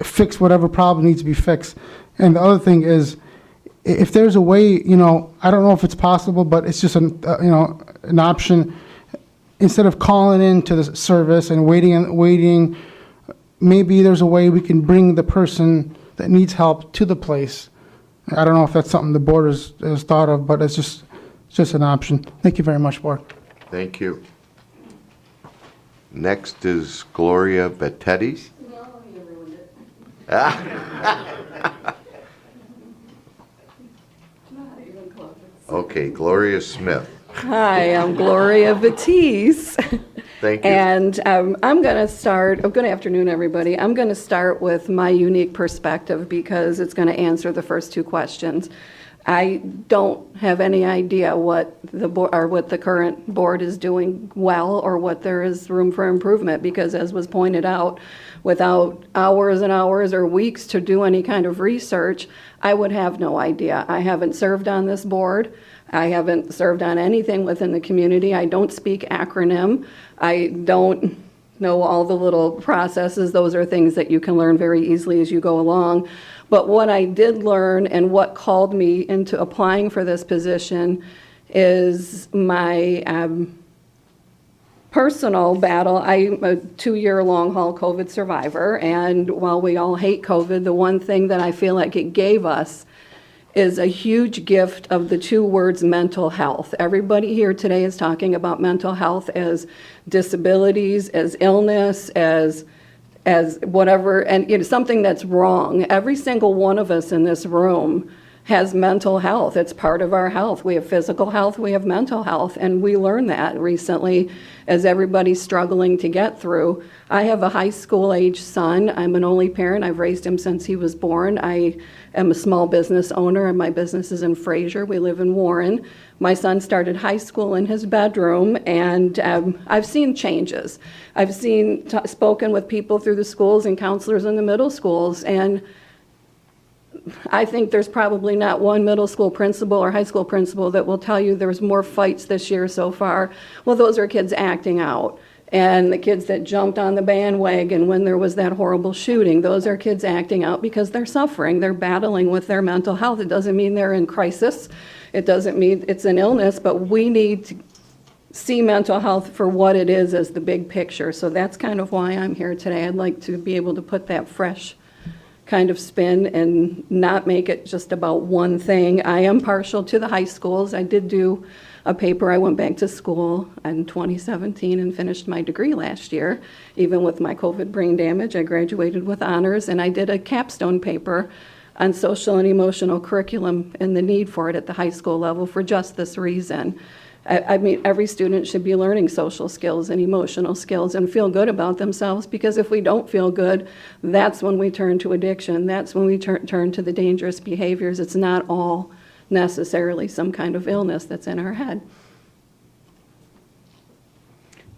fix whatever problem needs to be fixed. And the other thing is, if there's a way, you know, I don't know if it's possible, but it's just an option. Instead of calling into the service and waiting, maybe there's a way we can bring the person that needs help to the place. I don't know if that's something the board has thought of, but it's just an option. Thank you very much, board. Thank you. Next is Gloria Vettese. No, you ruined it. Okay, Gloria Smith. Hi, I'm Gloria Vettese. Thank you. And I'm going to start, good afternoon, everybody. I'm going to start with my unique perspective because it's going to answer the first 2 questions. I don't have any idea what the current board is doing well or what there is room for improvement, because as was pointed out, without hours and hours or weeks to do any kind of research, I would have no idea. I haven't served on this board. I haven't served on anything within the community. I don't speak acronym. I don't know all the little processes. Those are things that you can learn very easily as you go along. But what I did learn and what called me into applying for this position is my personal battle. I'm a 2-year long-haul COVID survivor, and while we all hate COVID, the one thing that I feel like it gave us is a huge gift of the 2 words mental health. Everybody here today is talking about mental health as disabilities, as illness, as whatever, and something that's wrong. Every single one of us in this room has mental health. It's part of our health. We have physical health, we have mental health, and we learned that recently as everybody's struggling to get through. I have a high school age son. I'm an only parent. I've raised him since he was born. I am a small business owner, and my business is in Fraser. We live in Warren. My son started high school in his bedroom, and I've seen changes. I've spoken with people through the schools and counselors in the middle schools, and I think there's probably not one middle school principal or high school principal that will tell you there's more fights this year so far. Well, those are kids acting out. And the kids that jumped on the bandwagon when there was that horrible shooting, those are kids acting out because they're suffering. They're battling with their mental health. It doesn't mean they're in crisis. It doesn't mean it's an illness, but we need to see mental health for what it is as the big picture. So that's kind of why I'm here today. I'd like to be able to put that fresh kind of spin and not make it just about one thing. I am partial to the high schools. I did do a paper. I went back to school in 2017 and finished my degree last year. Even with my COVID brain damage, I graduated with honors, and I did a capstone paper on social and emotional curriculum and the need for it at the high school level for just this reason. I mean, every student should be learning social skills and emotional skills and feel good about themselves, because if we don't feel good, that's when we turn to addiction. That's when we turn to the dangerous behaviors. It's not all necessarily some kind of illness that's in our head.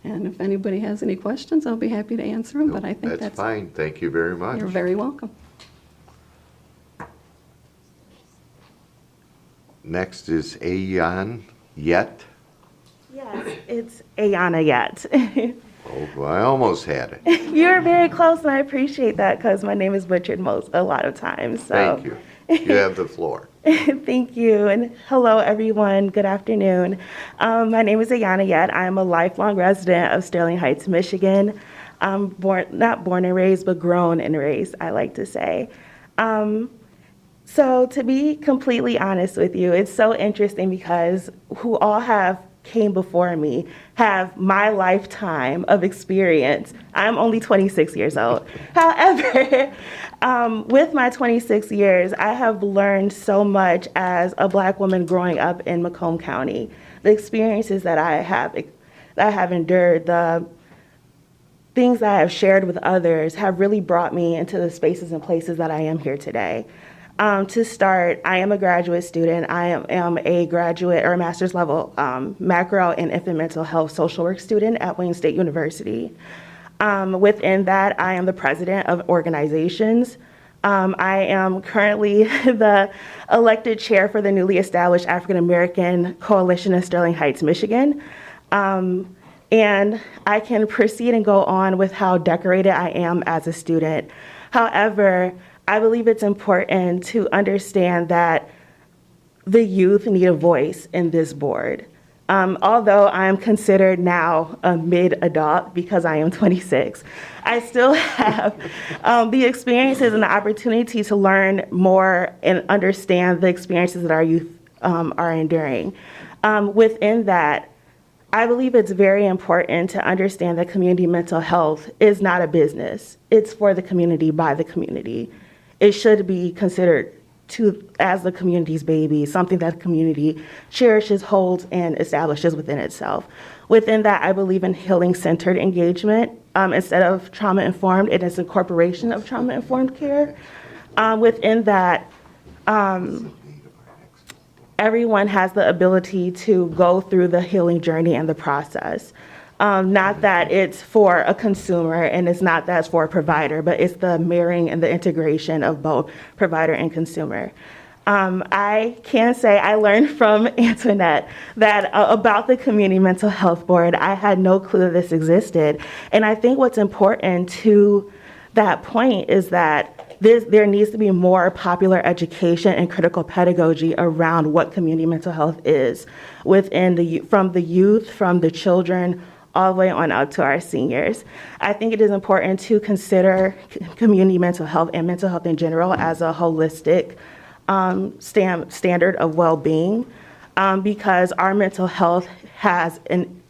And if anybody has any questions, I'll be happy to answer them, but I think that's fine. Thank you very much. You're very welcome. Next is Ayan Yet. Yes, it's Ayana Yet. Oh, well, I almost had it. You're very close, and I appreciate that because my name is butchered a lot of times. So. Thank you. You have the floor. Thank you, and hello, everyone. Good afternoon. My name is Ayana Yet. I'm a lifelong resident of Sterling Heights, Michigan. I'm not born and raised, but grown and raised, I like to say. So to be completely honest with you, it's so interesting because who all have came before me have my lifetime of experience. I'm only 26 years old. However, with my 26 years, I have learned so much as a Black woman growing up in Macomb County. The experiences that I have endured, the things that I have shared with others have really brought me into the spaces and places that I am here today. To start, I am a graduate student. I am a graduate or a master's level macro and infant mental health social work student at Wayne State University. Within that, I am the president of Organizations. I am currently the elected chair for the newly established African American Coalition in Sterling Heights, Michigan. And I can proceed and go on with how decorated I am as a student. However, I believe it's important to understand that the youth need a voice in this board. Although I am considered now a mid-adult because I am 26, I still have the experiences and the opportunity to learn more and understand the experiences that our youth are enduring. Within that, I believe it's very important to understand that community mental health is not a business. It's for the community, by the community. It should be considered as the community's baby, something that the community cherishes, holds, and establishes within itself. Within that, I believe in healing-centered engagement. Instead of trauma-informed, it is incorporation of trauma-informed care. Within that, everyone has the ability to go through the healing journey and the process. Not that it's for a consumer and it's not that it's for a provider, but it's the marrying and the integration of both provider and consumer. I can say I learned from Antoinette that about the Community Mental Health Board. I had no clue that this existed. And I think what's important to that point is that there needs to be more popular education and critical pedagogy around what community mental health is from the youth, from the children, all the way on up to our seniors. I think it is important to consider community mental health and mental health in general as a holistic standard of well-being because our mental health has an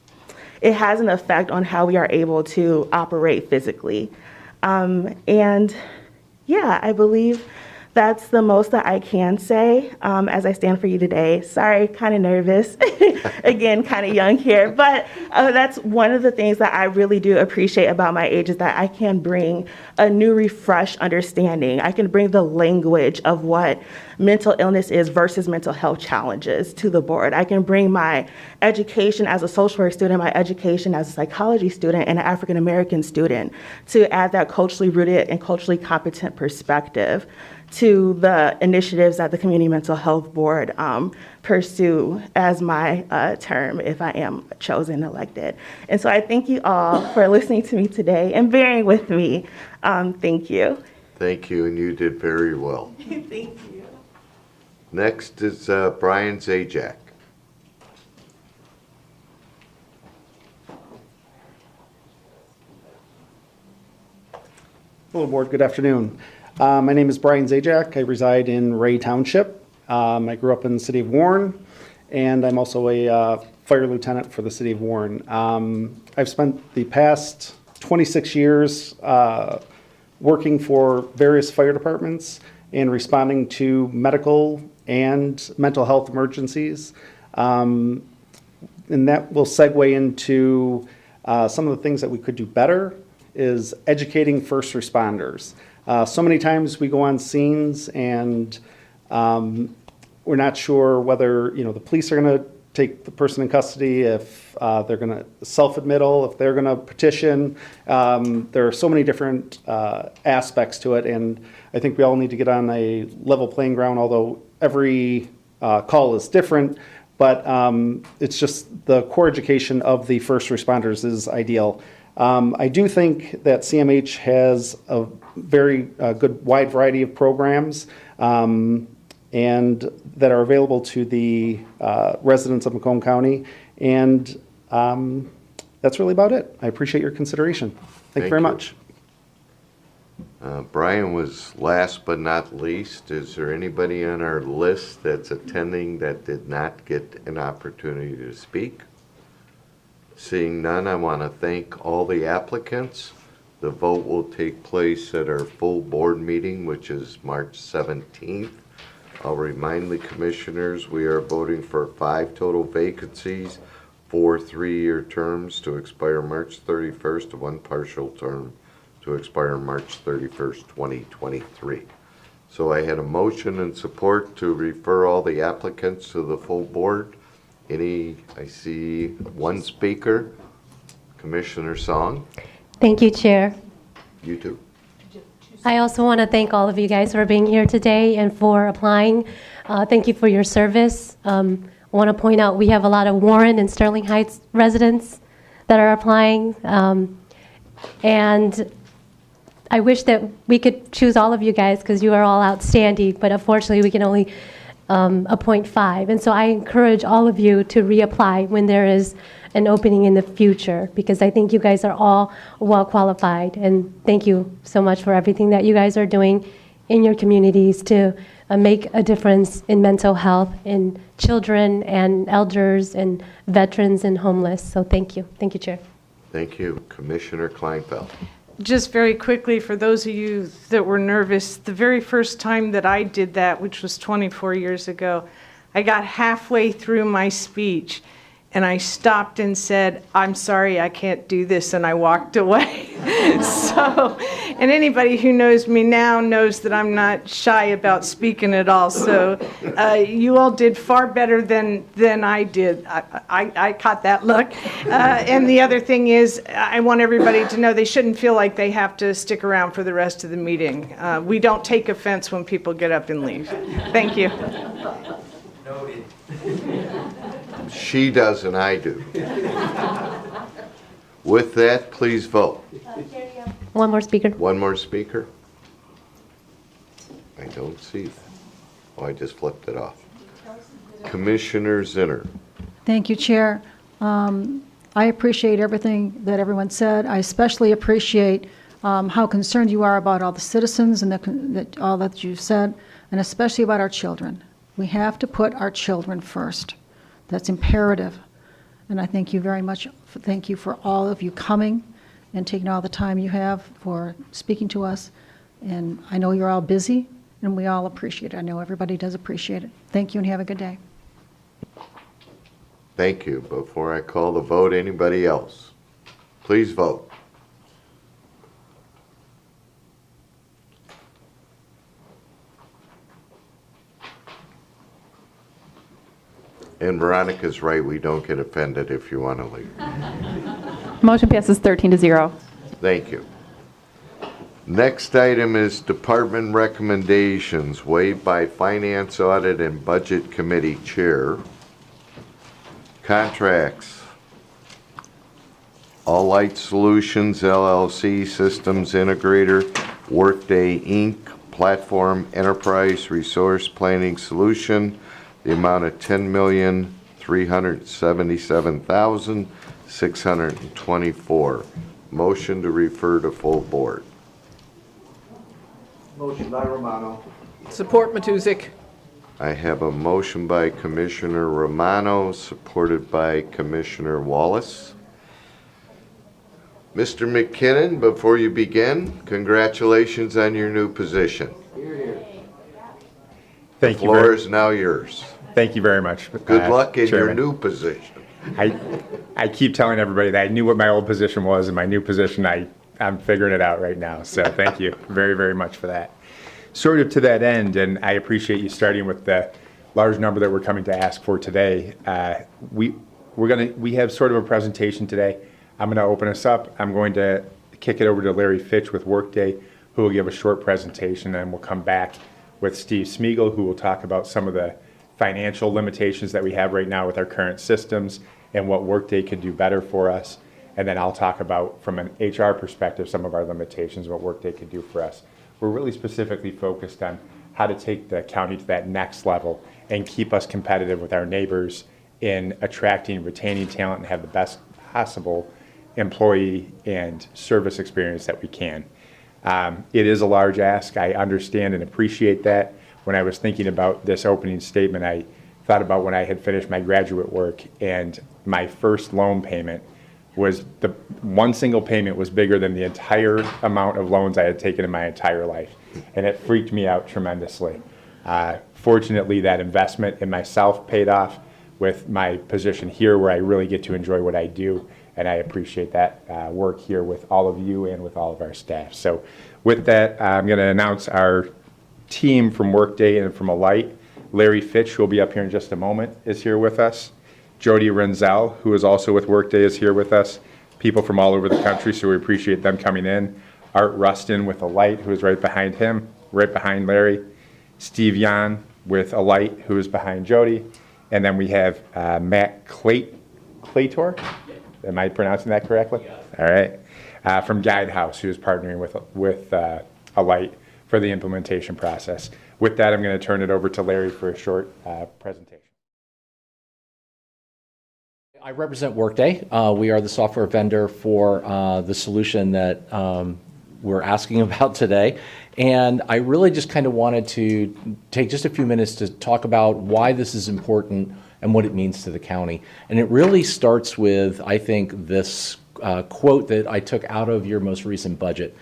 effect on how we are able to operate physically. And yeah, I believe that's the most that I can say as I stand for you today. Sorry, kind of nervous. Again, kind of young here. But that's one of the things that I really do appreciate about my age is that I can bring a new, refreshed understanding. I can bring the language of what mental illness is versus mental health challenges to the board. I can bring my education as a social work student, my education as a psychology student, and an African American student to add that culturally rooted and culturally competent perspective to the initiatives that the Community Mental Health Board pursue as my term if I am chosen elected. And so I thank you all for listening to me today and bearing with me. Thank you. Thank you, and you did very well. Thank you. Next is Brian Zajac. Hello, Board. Good afternoon. My name is Brian Zajac. I reside in Ray Township. I grew up in the city of Warren, and I'm also a fire lieutenant for the city of Warren. I've spent the past 26 years working for various fire departments and responding to medical and mental health emergencies. And that will segue into some of the things that we could do better is educating first responders. So many times we go on scenes and we're not sure whether the police are going to take the person in custody, if they're going to self-admittal, if they're going to petition. There are so many different aspects to it, and I think we all need to get on a level playing ground, although every call is different, but it's just the core education of the first responders is ideal. I do think that CMH has a very good wide variety of programs and that are available to the residents of Macomb County, and that's really about it. I appreciate your consideration. Thank you very much. Brian was last but not least. Is there anybody on our list that's attending that did not get an opportunity to speak? Seeing none, I want to thank all the applicants. The vote will take place at our full board meeting, which is March 17th. I'll remind the commissioners we are voting for 5 total vacancies, 4 3-year terms to expire March 31st, 1 partial term to expire March 31st, 2023. So I had a motion and support to refer all the applicants to the full board. I see one speaker, Commissioner Song. Thank you, Chair. You too. I also want to thank all of you guys for being here today and for applying. Thank you for your service. I want to point out we have a lot of Warren and Sterling Heights residents that are applying. And I wish that we could choose all of you guys because you are all outstanding, but unfortunately we can only appoint 5. And so I encourage all of you to reapply when there is an opening in the future, because I think you guys are all well qualified. And thank you so much for everything that you guys are doing in your communities to make a difference in mental health in children and elders and veterans and homeless. So thank you. Thank you, Chair. Thank you. Commissioner Kleinfeld. Just very quickly, for those of you that were nervous, the very first time that I did that, which was 24 years ago, I got halfway through my speech and I stopped and said, "I'm sorry, I can't do this," and I walked away. So, and anybody who knows me now knows that I'm not shy about speaking at all. So you all did far better than I did. I caught that look. And the other thing is, I want everybody to know they shouldn't feel like they have to stick around for the rest of the meeting. We don't take offense when people get up and leave. Thank you. Noted. She does and I do. With that, please vote. One more speaker. One more speaker? I don't see that. Oh, I just flipped it off. Commissioner Zinner. Thank you, Chair. I appreciate everything that everyone said. I especially appreciate how concerned you are about all the citizens and all that you've said, and especially about our children. We have to put our children first. That's imperative. And I thank you very much. Thank you for all of you coming and taking all the time you have for speaking to us. And I know you're all busy, and we all appreciate it. I know everybody does appreciate it. Thank you, and have a good day. Thank you. Before I call the vote, anybody else? Please vote. And Veronica's right, we don't get offended if you want to leave. Motion passes 13-0. Thank you. Next item is department recommendations waived by Finance, Audit, and Budget Committee Chair. Contracts. All Light Solutions, LLC, Systems Integrator, Workday, Inc., Platform Enterprise Resource Planning Solution, the amount of $10,377,624. Motion to refer to full board. Motion by Romano. Support Matuzik. I have a motion by Commissioner Romano, supported by Commissioner Wallace. Mr. McKinnon, before you begin, congratulations on your new position. Thank the you. floor Very, is now yours. Thank you very much. Good luck in Chairman. your new position. I keep telling everybody that I knew what my old position was, and my new position, I'm figuring it out right now. So thank you very, very much for that. Sort of to that end, and I appreciate you starting with the large number that we're coming to ask for today. We have sort of a presentation today. I'm going to open us up. I'm going to kick it over to Larry Fitch with Workday, who will give a short presentation, and we'll come back with Steve Smeagol, who will talk about some of the financial limitations that we have right now with our current systems and what Workday can do better for us. And then I'll talk about, from an HR perspective, some of our limitations, what Workday can do for us. We're really specifically focused on how to take the county to that next level and keep us competitive with our neighbors in attracting, retaining talent, and have the best possible employee and service experience that we can. It is a large ask. I understand and appreciate that. When I was thinking about this opening statement, I thought about when I had finished my graduate work, and my first loan payment was one single payment was bigger than the entire amount of loans I had taken in my entire life, and it freaked me out tremendously. Fortunately, that investment in myself paid off with my position here, where I really get to enjoy what I do, and I appreciate that work here with all of you and with all of our staff. So with that, I'm going to announce our team from Workday and from Alight. Larry Fitch, who will be up here in just a moment, is here with us. Jody Renzel, who is also with Workday, is here with us. People from all over the country, so we appreciate them coming in. Art Rustin with Alight, who is right behind him, right behind Larry. Steve Yan with Alight, who is behind Jody. And then we have Matt Claytor. Am I pronouncing that correctly? Yes. All right. From Guidehouse, who is partnering with Alight for the implementation process. With that, I'm going to turn it over to Larry for a short presentation. I represent Workday. We are the software vendor for the solution that we're asking about today. And I really just kind of wanted to take just a few minutes to talk about why this is important and what it means to the county. And it really starts with, I think, this quote that I took out of your most recent budget.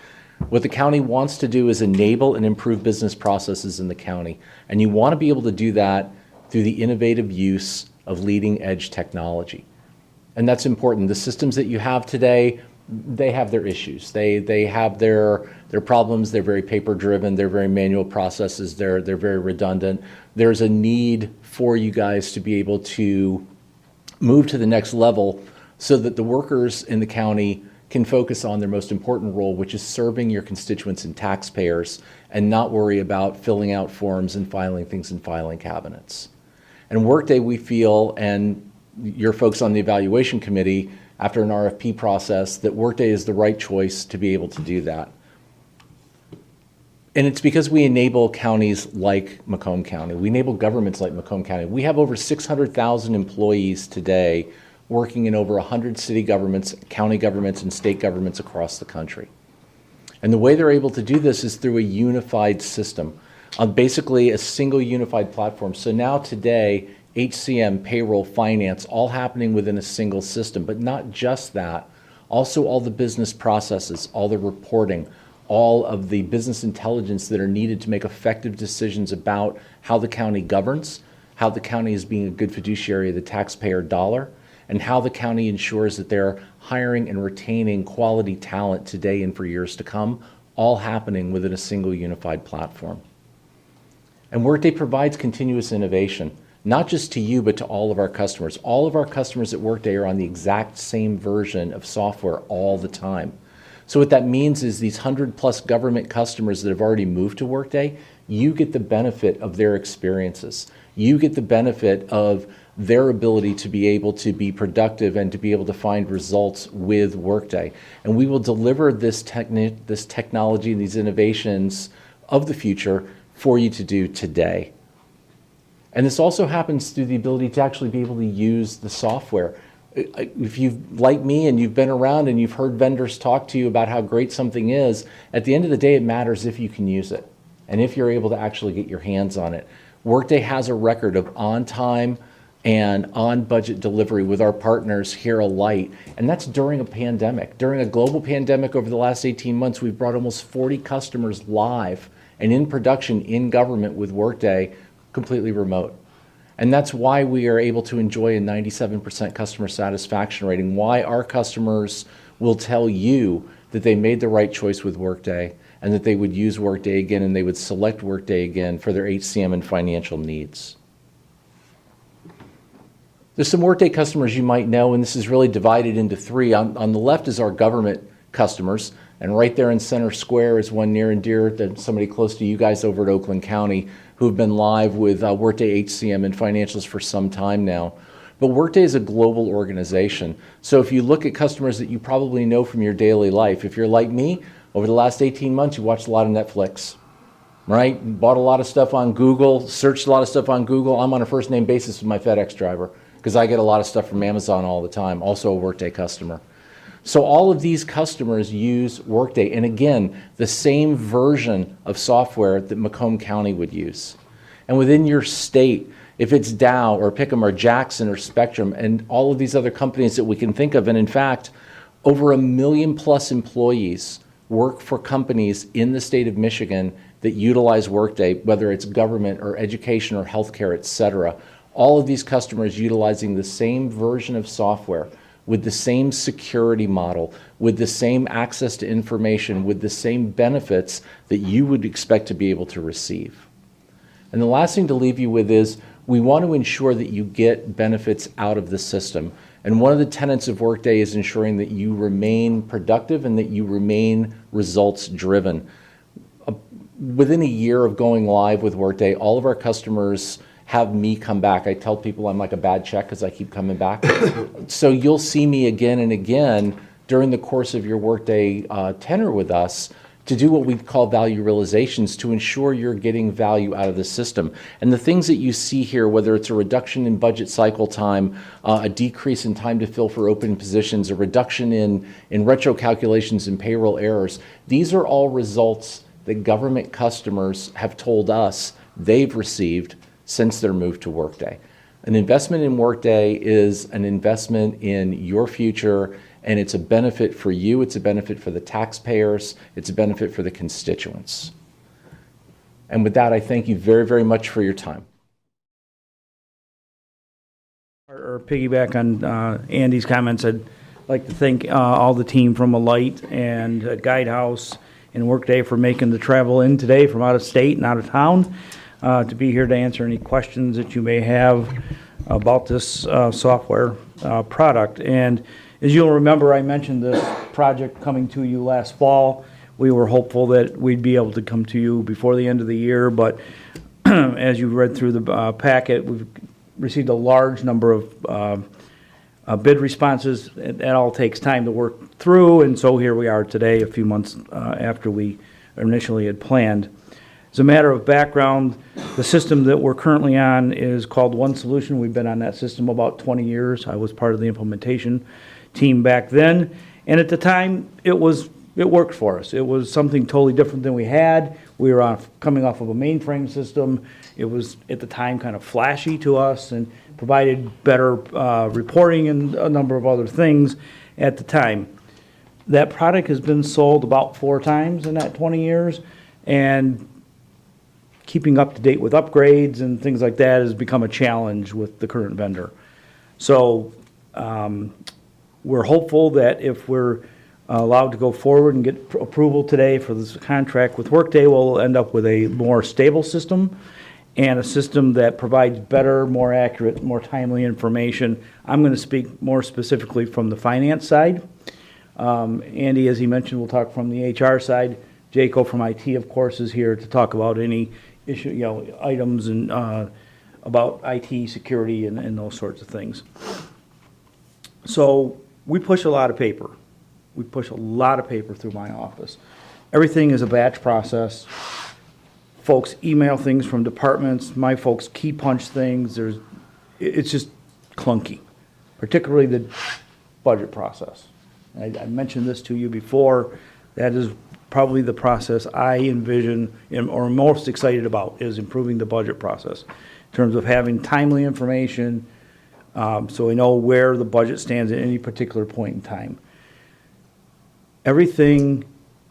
What the county wants to do is enable and improve business processes in the county. And you want to be able to do that through the innovative use of leading edge technology. And that's important. The systems that you have today, they have their issues. They have their problems. They're very paper driven. They're very manual processes. They're very redundant. There's a need for you guys to be able to move to the next level so that the workers in the county can focus on their most important role, which is serving your constituents and taxpayers, and not worry about filling out forms and filing things in filing cabinets. And Workday, we feel, and your folks on the evaluation committee, after an RFP process, that Workday is the right choice to be able to do that. And it's because we enable counties like Macomb County. We enable governments like Macomb County. We have over 600,000 employees today working in over 100 city governments, county governments, and state governments across the country. And the way they're able to do this is through a unified system, basically a single unified platform. So now today, HCM, payroll, finance, all happening within a single system. But not just that, also all the business processes, all the reporting, all of the business intelligence that are needed to make effective decisions about how the county governs, how the county is being a good fiduciary of the taxpayer dollar, and how the county ensures that they're hiring and retaining quality talent today and for years to come, all happening within a single unified platform. And Workday provides continuous innovation, not just to you, but to all of our customers. All of our customers at Workday are on the exact same version of software all the time. So what that means is these 100+ government customers that have already moved to Workday, you get the benefit of their experiences. You get the benefit of their ability to be able to be productive and to be able to find results with Workday. And we will deliver this technology and these innovations of the future for you to do today. And this also happens through the ability to actually be able to use the software. If you've, like me, and you've been around and you've heard vendors talk to you about how great something is, at the end of the day, it matters if you can use it and if you're able to actually get your hands on it. Workday has a record of on-time and on-budget delivery with our partners here at Alight, and that's during a pandemic. During a global pandemic over the last 18 months, we've brought almost 40 customers live and in production in government with Workday, completely remote. And that's why we are able to enjoy a 97% customer satisfaction rating, why our customers will tell you that they made the right choice with Workday and that they would use Workday again and they would select Workday again for their HCM and financial needs. There's some Workday customers you might know, and this is really divided into three. On the left is our government customers, and right there in center square is one near and dear to somebody close to you guys over at Oakland County, who have been live with Workday HCM and financials for some time now. But Workday is a global organization. So if you look at customers that you probably know from your daily life, if you're like me, over the last 18 months, you watched a lot of Netflix, right? Bought a lot of stuff on Google, searched a lot of stuff on Google. I'm on a first name basis with my FedEx driver because I get a lot of stuff from Amazon all the time, also a Workday customer. So all of these customers use Workday, and again, the same version of software that Macomb County would use. And within your state, if it's Dow or Pick'em or Jackson or Spectrum and all of these other companies that we can think of, and in fact, over 1 million plus employees work for companies in the state of Michigan that utilize Workday, whether it's government or education or healthcare, et cetera. All of these customers utilizing the same version of software with the same security model, with the same access to information, with the same benefits that you would expect to be able to receive. And the last thing to leave you with is we want to ensure that you get benefits out of the system. And one of the tenets of Workday is ensuring that you remain productive and that you remain results driven. Within a year of going live with Workday, all of our customers have me come back. I tell people I'm like a bad check because I keep coming back. So you'll see me again and again during the course of your Workday tenure with us to do what we call value realizations to ensure you're getting value out of the system. And the things that you see here, whether it's a reduction in budget cycle time, a decrease in time to fill for open positions, a reduction in retro calculations and payroll errors, these are all results that government customers have told us they've received since their move to Workday. An investment in Workday is an investment in your future, and it's a benefit for you, it's a benefit for the taxpayers, it's a benefit for the constituents. And with that, I thank you very, very much for your time. Or piggyback on Andy's comments, I'd like to thank all the team from Alight and Guidehouse and Workday for making the travel in today from out of state and out of town to be here to answer any questions that you may have about this software product. And as you'll remember, I mentioned this project coming to you last fall. We were hopeful that we'd be able to come to you before the end of the year, but as you read through the packet, we've received a large number of bid responses. That all takes time to work through, and so here we are today, a few months after we initially had planned. As a matter of background, the system that we're currently on is called One Solution. We've been on that system about 20 years. I was part of the implementation team back then, and at the time, it worked for us. It was something totally different than we had. We were coming off of a mainframe system. It was, at the time, kind of flashy to us and provided better reporting and a number of other things at the time. That product has been sold about 4 times in that 20 years, and keeping up to date with upgrades and things like that has become a challenge with the current vendor. So we're hopeful that if we're allowed to go forward and get approval today for this contract with Workday, we'll end up with a more stable system and a system that provides better, more accurate, more timely information. I'm going to speak more specifically from the finance side. Andy, as he mentioned, will talk from the HR side. Jaco from IT, of course, is here to talk about any issue, items and about IT security and those sorts of things. So we push a lot of paper. We push a lot of paper through my office. Everything is a batch process. Folks email things from departments. My folks key punch things. It's just clunky, particularly the budget process. I mentioned this to you before. That is probably the process I envision or am most excited about, is improving the budget process in terms of having timely information so we know where the budget stands at any particular point in time. Everything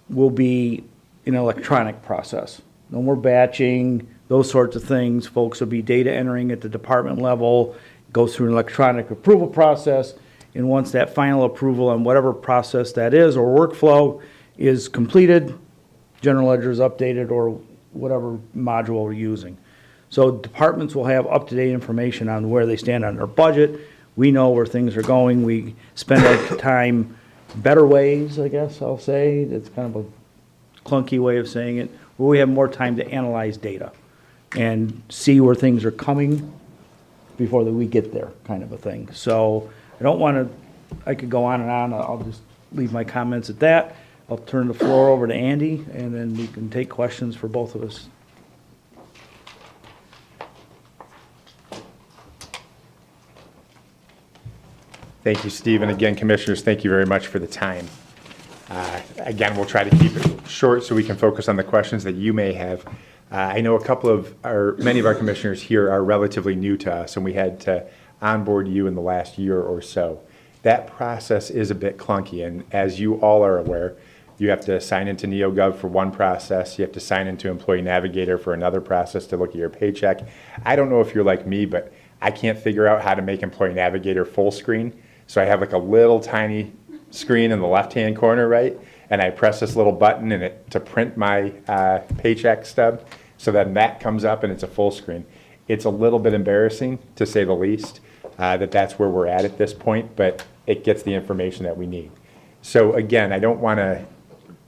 will be an electronic process. No more batching, those sorts of things. Folks will be data entering at the department level, goes through an electronic approval process, and once that final approval on whatever process that is or workflow is completed, general ledger is updated or whatever module we're using. So departments will have up-to-date information on where they stand on their budget. We know where things are going. We spend our time better ways, I guess I'll say. It's kind of a clunky way of saying it, where we have more time to analyze data. and see where things are coming before we get there, kind of a thing. So I don't want to, I could go on and on. I'll just leave my comments at that. I'll turn the floor over to Andy, and then we can take questions for both of us. Thank you, Steve. And again, commissioners, thank you very much for the time. Again, we'll try to keep it short so we can focus on the questions that you may have. I know many of our commissioners here are relatively new to us, and we had to onboard you in the last year or so. That process is a bit clunky, and as you all are aware, you have to sign into NeoGov for one process. You have to sign into Employee Navigator for another process to look at your paycheck. I don't know if you're like me, but I can't figure out how to make Employee Navigator full screen. So I have like a little tiny screen in the left-hand corner, right? And I press this little button to print my paycheck stub. So then that comes up and it's a full screen. It's a little bit embarrassing, to say the least, that's where we're at this point, but it gets the information that we need. So again, I don't want to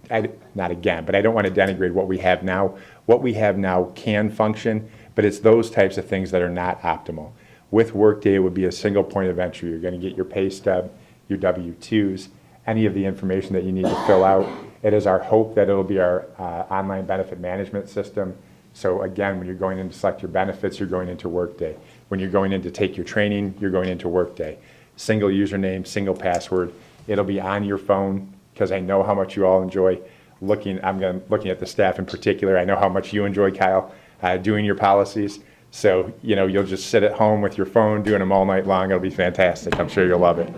denigrate what we have now. What we have now can function, but it's those types of things that are not optimal. With Workday, it would be a single point of entry. You're going to get your pay stub, your W-2s, any of the information that you need to fill out. It is our hope that it'll be our online benefit management system. So again, when you're going in to select your benefits, you're going into Workday. When you're going in to take your training, you're going into Workday. Single username, single password. It'll be on your phone, because I know how much you all enjoy looking at the staff in particular. I know how much you enjoy, Kyle, doing your policies. So, you'll just sit at home with your phone doing them all night long. It'll be fantastic. I'm sure you'll love it.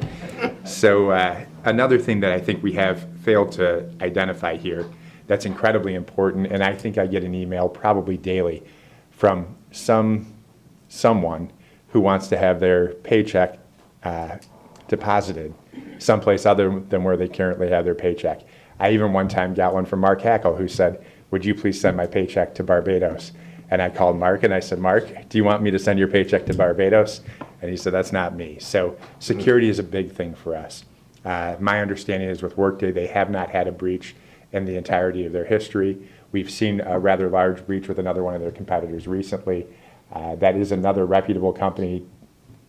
So another thing that I think we have failed to identify here that's incredibly important, and I think I get an email probably daily from someone who wants to have their paycheck deposited someplace other than where they currently have their paycheck. I even one time got one from Mark Hackle, who said, "Would you please send my paycheck to Barbados?" And I called Mark and I said, "Mark, do you want me to send your paycheck to Barbados?" And he said, "That's not me." So security is a big thing for us. My understanding is with Workday, they have not had a breach in the entirety of their history. We've seen a rather large breach with another one of their competitors recently. That is another reputable company.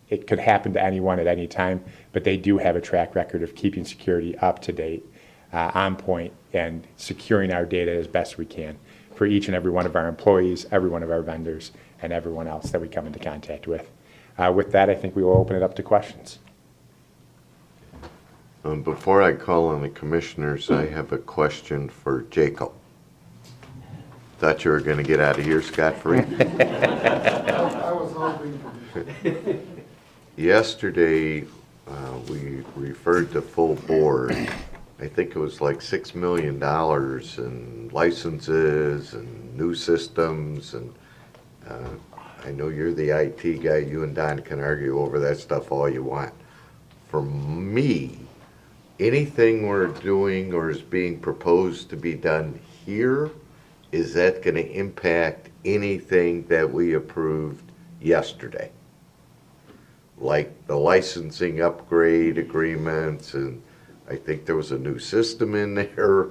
It could happen to anyone at any time, but they do have a track record of keeping security up to date, on point, and securing our data as best we can for each and every one of our employees, every one of our vendors, and everyone else that we come into contact with. With that, I think we will open it up to questions. Before I call on the commissioners, I have a question for Jacob. Thought you were going to get out of here scot-free. I was hoping. Yesterday, we referred to full board. I think it was like $6 million in licenses and new systems, and I know you're the IT guy. You and Don can argue over that stuff all you want. For me, anything we're doing or is being proposed to be done here, is that going to impact anything that we approved yesterday? Like the licensing upgrade agreements, and I think there was a new system in there.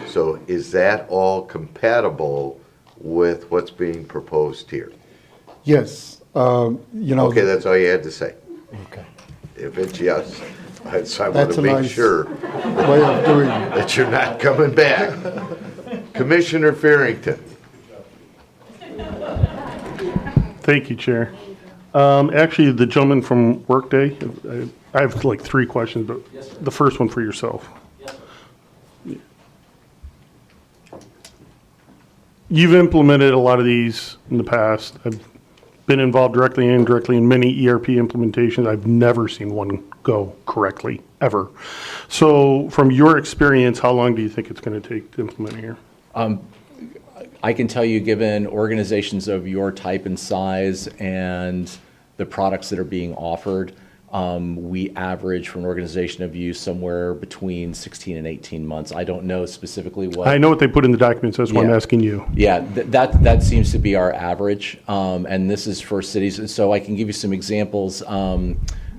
So is that all compatible with what's being proposed here? Yes, Okay, that's all you had to say. Okay. If it's yes, I want That's to a make nice sure way of doing it. that you're not coming back. Commissioner Farrington. Thank you, Chair. Actually, the gentleman from Workday, I have like 3 questions, but the first one for yourself. You've implemented a lot of these in the past. I've been involved directly and indirectly in many ERP implementations. I've never seen one go correctly, ever. So from your experience, how long do you think it's going to take to implement here? I can tell you, given organizations of your type and size and the products that are being offered, we average for an organization of you somewhere between 16 and 18 months. I don't know specifically what. I know what they put in the documents, that's why I'm asking you. Yeah, that seems to be our average, and this is for cities. And so I can give you some examples.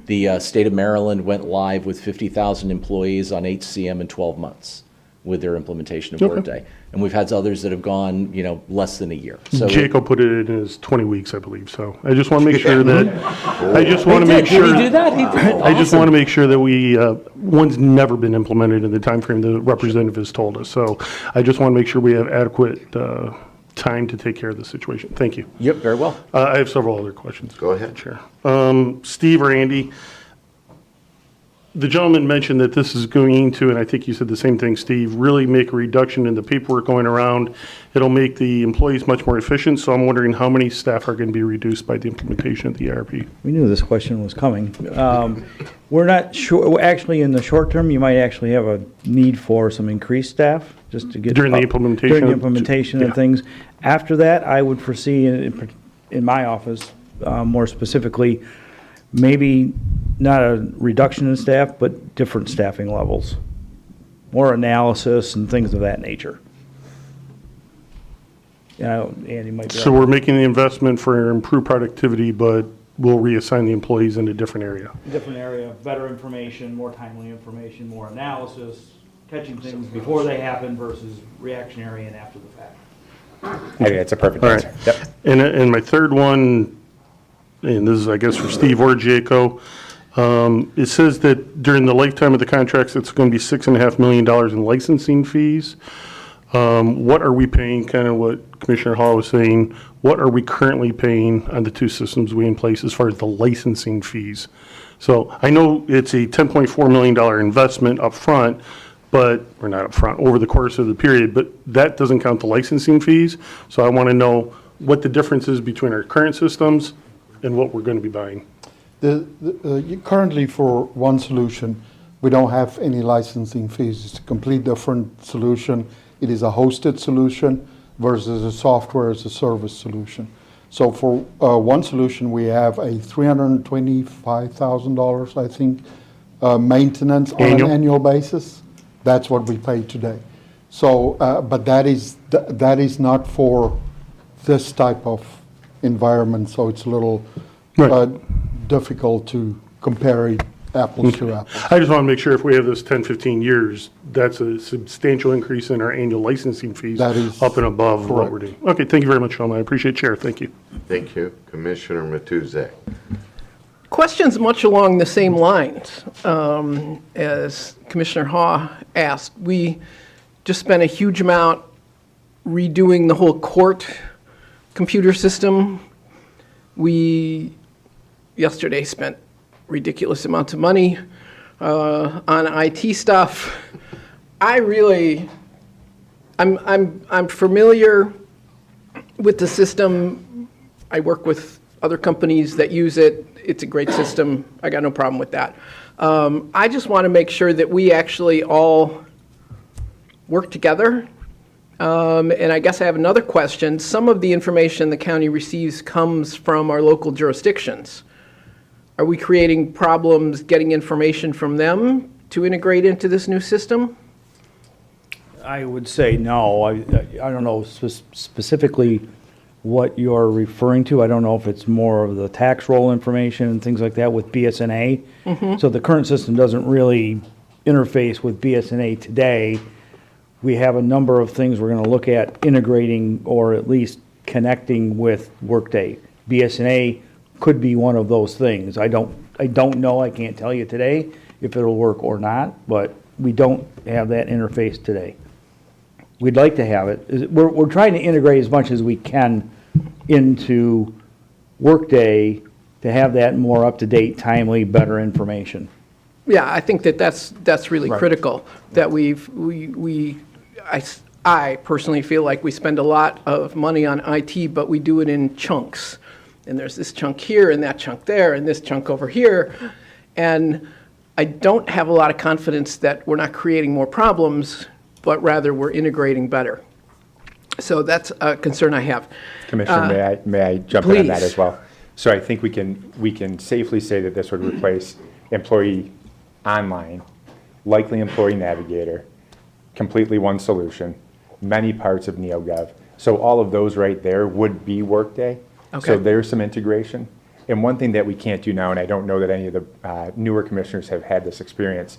The state of Maryland went live with 50,000 employees on HCM in 12 months with their implementation of Workday. and we've had others that have gone, less than a year. So Jacob put it in as 20 weeks, I believe, so I just want to make sure that, I just want to make sure. Did he do that? He did. I just want to make sure that one's never been implemented in the timeframe the representative has told us, so I just want to make sure we have adequate time to take care of the situation. Thank you. Yep, very well. I have several other questions. Go ahead. Chair. Steve or Andy, the gentleman mentioned that this is going to, and I think you said the same thing, Steve, really make a reduction in the paperwork going around. It'll make the employees much more efficient, so I'm wondering how many staff are going to be reduced by the implementation of the ERP? We knew this question was coming. We're not sure, actually, in the short term, you might actually have a need for some increased staff, just to get. During the implementation? During the implementation Yeah. and things. After that, I would foresee in my office, more specifically, maybe not a reduction in staff, but different staffing levels. More analysis and things of that nature. Andy might be. So we're making the investment for improved productivity, but we'll reassign the employees in a different area. Different area, better information, more timely information, more analysis, catching things before they happen versus reactionary and after the fact. I think that's a perfect All right. answer. Yep. And my third one, and this is, I guess, for Steve or Jaco, it says that during the lifetime of the contracts, it's going to be $6.5 million in licensing fees. What are we paying, kind of what Commissioner Hall was saying, what are we currently paying on the two systems we in place as far as the licensing fees? So I know it's a $10.4 million investment up front, or not up front, over the course of the period, but that doesn't count the licensing fees. So I want to know what the difference is between our current systems and what we're going to be buying. Currently, for one solution, we don't have any licensing fees. It's a complete different solution. It is a hosted solution versus a software as a service solution. So for one solution, we have a $325,000, I think, maintenance on an annual basis. That's what we pay today. So, but that is not for this type of environment. So it's a little difficult to compare apples to apples. I just want to make sure if we have this 10, 15 years, that's a substantial increase in our annual licensing fees up and above what we're doing. Okay, thank you very much, Shawn. I appreciate it, Chair. Thank you. Thank you. Commissioner Matuzak. Questions much along the same lines as Commissioner Haw asked. We just spent a huge amount redoing the whole court computer system. We yesterday spent ridiculous amounts of money on IT stuff. I'm familiar with the system. I work with other companies that use it. It's a great system. I got no problem with that. I just want to make sure that we actually all work together. And I guess I have another question. Some of the information the county receives comes from our local jurisdictions. Are we creating problems getting information from them to integrate into this new system? I would say no. I don't know specifically what you're referring to. I don't know if it's more of the tax roll information and things like that with BSNA. Mhm. So the current system doesn't really interface with BSNA today. We have a number of things we're going to look at integrating or at least connecting with Workday. BSNA could be one of those things. I don't know. I can't tell you today if it'll work or not, but we don't have that interface today. We'd like to have it. We're trying to integrate as much as we can into Workday to have that more up-to-date, timely, better information. Yeah, I think that's really critical, that I personally feel like we spend a lot of money on IT, but we do it in chunks. And there's this chunk here and that chunk there and this chunk over here. And I don't have a lot of confidence that we're not creating more problems, but rather we're integrating better. So that's a concern I have. Commissioner, may I jump in on that please. as well? So I think we can safely say that this would replace employee online, likely employee navigator, completely one solution, many parts of NeoGov. So all of those right there would be Workday. Okay. So there's some integration. And one thing that we can't do now, and I don't know that any of the newer commissioners have had this experience,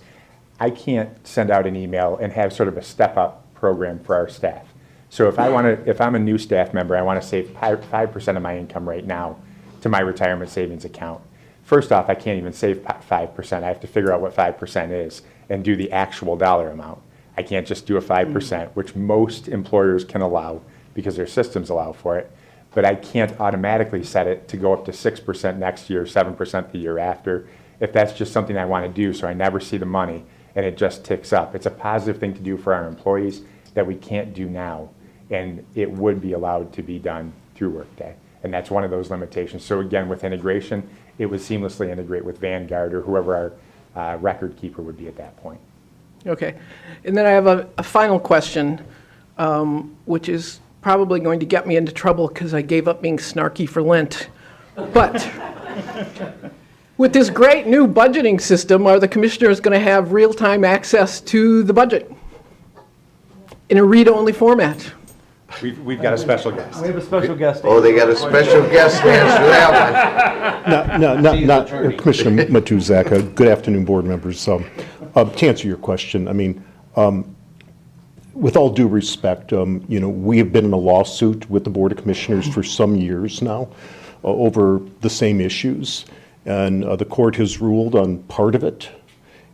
I can't send out an email and have sort of a step-up program for our staff. So if I'm a new staff member, I want to save 5% of my income right now to my retirement savings account. First off, I can't even save 5%. I have to figure out what 5% is and do the actual dollar amount. I can't just do a 5%, which most employers can allow because their systems allow for it. But I can't automatically set it to go up to 6% next year, 7% the year after, if that's just something I want to do, so I never see the money and it just ticks up. It's a positive thing to do for our employees that we can't do now, and it would be allowed to be done through Workday. And that's one of those limitations. So again, with integration, it would seamlessly integrate with Vanguard or whoever our record keeper would be at that point. Okay. And then I have a final question, which is probably going to get me into trouble because I gave up being snarky for Lent. But with this great new budgeting system, are the commissioners going to have real-time access to the budget in a read-only format? We've got a special guest. We have a special guest. Oh, they got a special guest to answer that one. Not Commissioner Matuzak. Good afternoon, board members. To answer your question, I mean, with all due respect, we have been in a lawsuit with the Board of Commissioners for some years now over the same issues, and the court has ruled on part of it.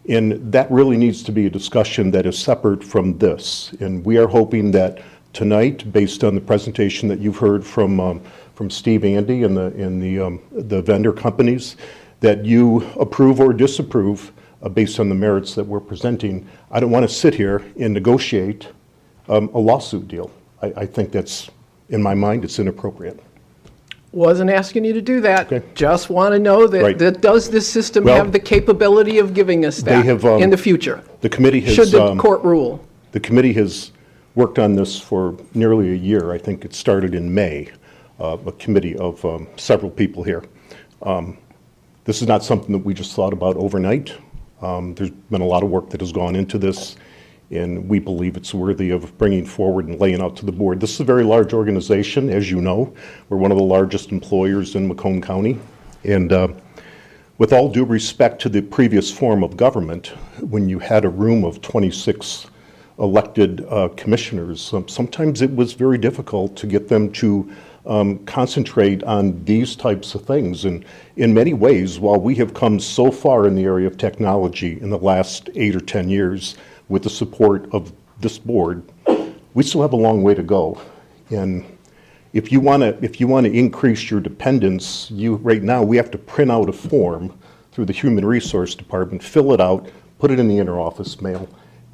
And that really needs to be a discussion that is separate from this. And we are hoping that tonight, based on the presentation that you've heard from Steve, Andy, and the vendor companies, that you approve or disapprove based on the merits that we're presenting. I don't want to sit here and negotiate a lawsuit deal. I think that's, in my mind, it's inappropriate. Wasn't asking you to do that. Okay. Just want to know that, Right. does this system Well, have the capability of giving us that They have, in the future? The committee has. Should the court rule? The committee has worked on this for nearly a year. I think it started in May, a committee of several people here. This is not something that we just thought about overnight. There's been a lot of work that has gone into this, and we believe it's worthy of bringing forward and laying out to the board. This is a very large organization, as you know. We're one of the largest employers in Macomb County. And with all due respect to the previous form of government, when you had a room of 26 elected commissioners, sometimes it was very difficult to get them to concentrate on these types of things. And in many ways, while we have come so far in the area of technology in the last 8 or 10 years with the support of this board, we still have a long way to go. And if you want to increase your dependence, right now we have to print out a form through the Human Resource Department, fill it out, put it in the interoffice mail.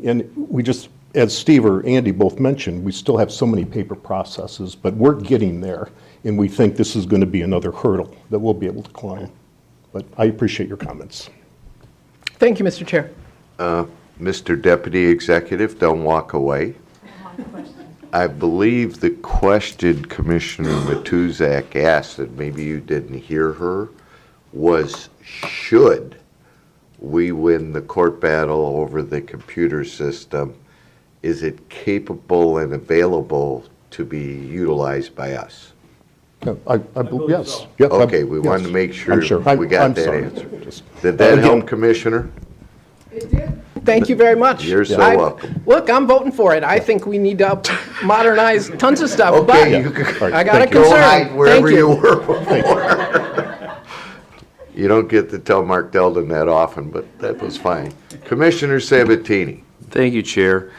And we just, as Steve or Andy both mentioned, we still have so many paper processes, but we're getting there, and we think this is going to be another hurdle that we'll be able to climb. But I appreciate your comments. Thank you, Mr. Chair. Mr. Deputy Executive, don't walk away. I believe the question Commissioner Matuzak asked, and maybe you didn't hear her, was should we win the court battle over the computer system, is it capable and available to be utilized by us? I believe, yes. Yes, Okay, we wanted to make sure I'm sure. we got I'm that sorry. answer. Did that help, Commissioner? Thank you very much. You're so welcome. Look, I'm voting for it. I think we need to modernize tons of stuff, Okay, but I got a Go hide concern. wherever Thank you you. were before. You don't get to tell Mark Delden that often, but that was fine. Commissioner Sabatini. Thank you, Chair.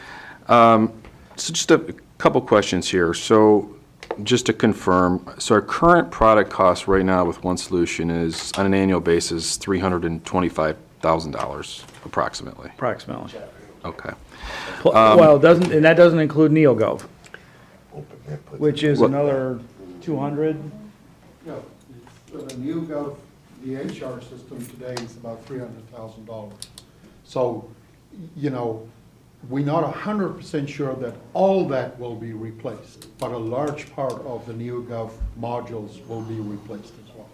So just a couple questions here. So just to confirm, so our current product cost right now with one solution is, on an annual basis, $325,000 approximately. Approximately. Okay. Well, that doesn't include NeoGov, which is another 200. No, the new gov, the HR system today is about $300,000. So, we're not 100% sure that all that will be replaced, but a large part of the NeoGov modules will be replaced as well.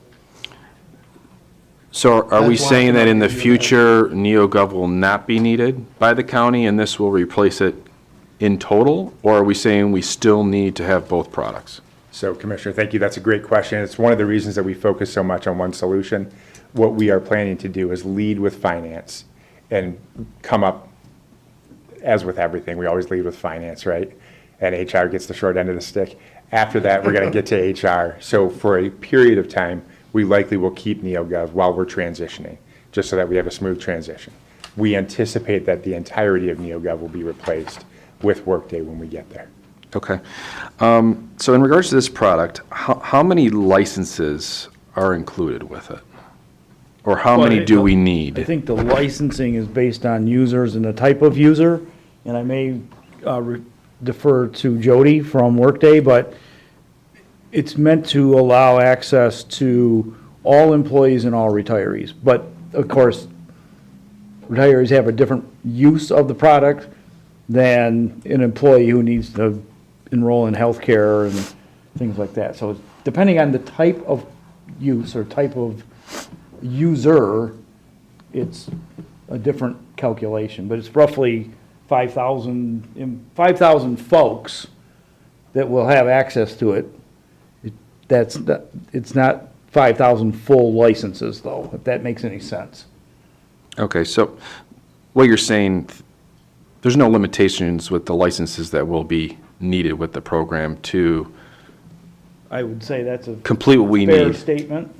So are we That's why saying I that in the cannot give you future, NeoGov will not be needed by the county and this will replace it in total? Or are we saying we still need to have both products? So Commissioner, thank you. That's a great question. It's one of the reasons that we focus so much on one solution. What we are planning to do is lead with finance and come up, as with everything, we always lead with finance, right? and HR gets the short end of the stick. After that, we're going to get to HR. So for a period of time, we likely will keep NeoGov while we're transitioning, just so that we have a smooth transition. We anticipate that the entirety of NeoGov will be replaced with Workday when we get there. Okay. So in regards to this product, how many licenses are included with it? Or how many do we need? I think the licensing is based on users and the type of user, and I may defer to Jody from Workday, but it's meant to allow access to all employees and all retirees. But of course, retirees have a different use of the product than an employee who needs to enroll in healthcare and things like that. So depending on the type of use or type of user, it's a different calculation, but it's roughly 5,000 folks that will have access to it. It's not 5,000 full licenses, though, if that makes any sense. Okay, so what you're saying, there's no limitations with the licenses that will be needed with the program to I would say that's a complete what we fair need. statement.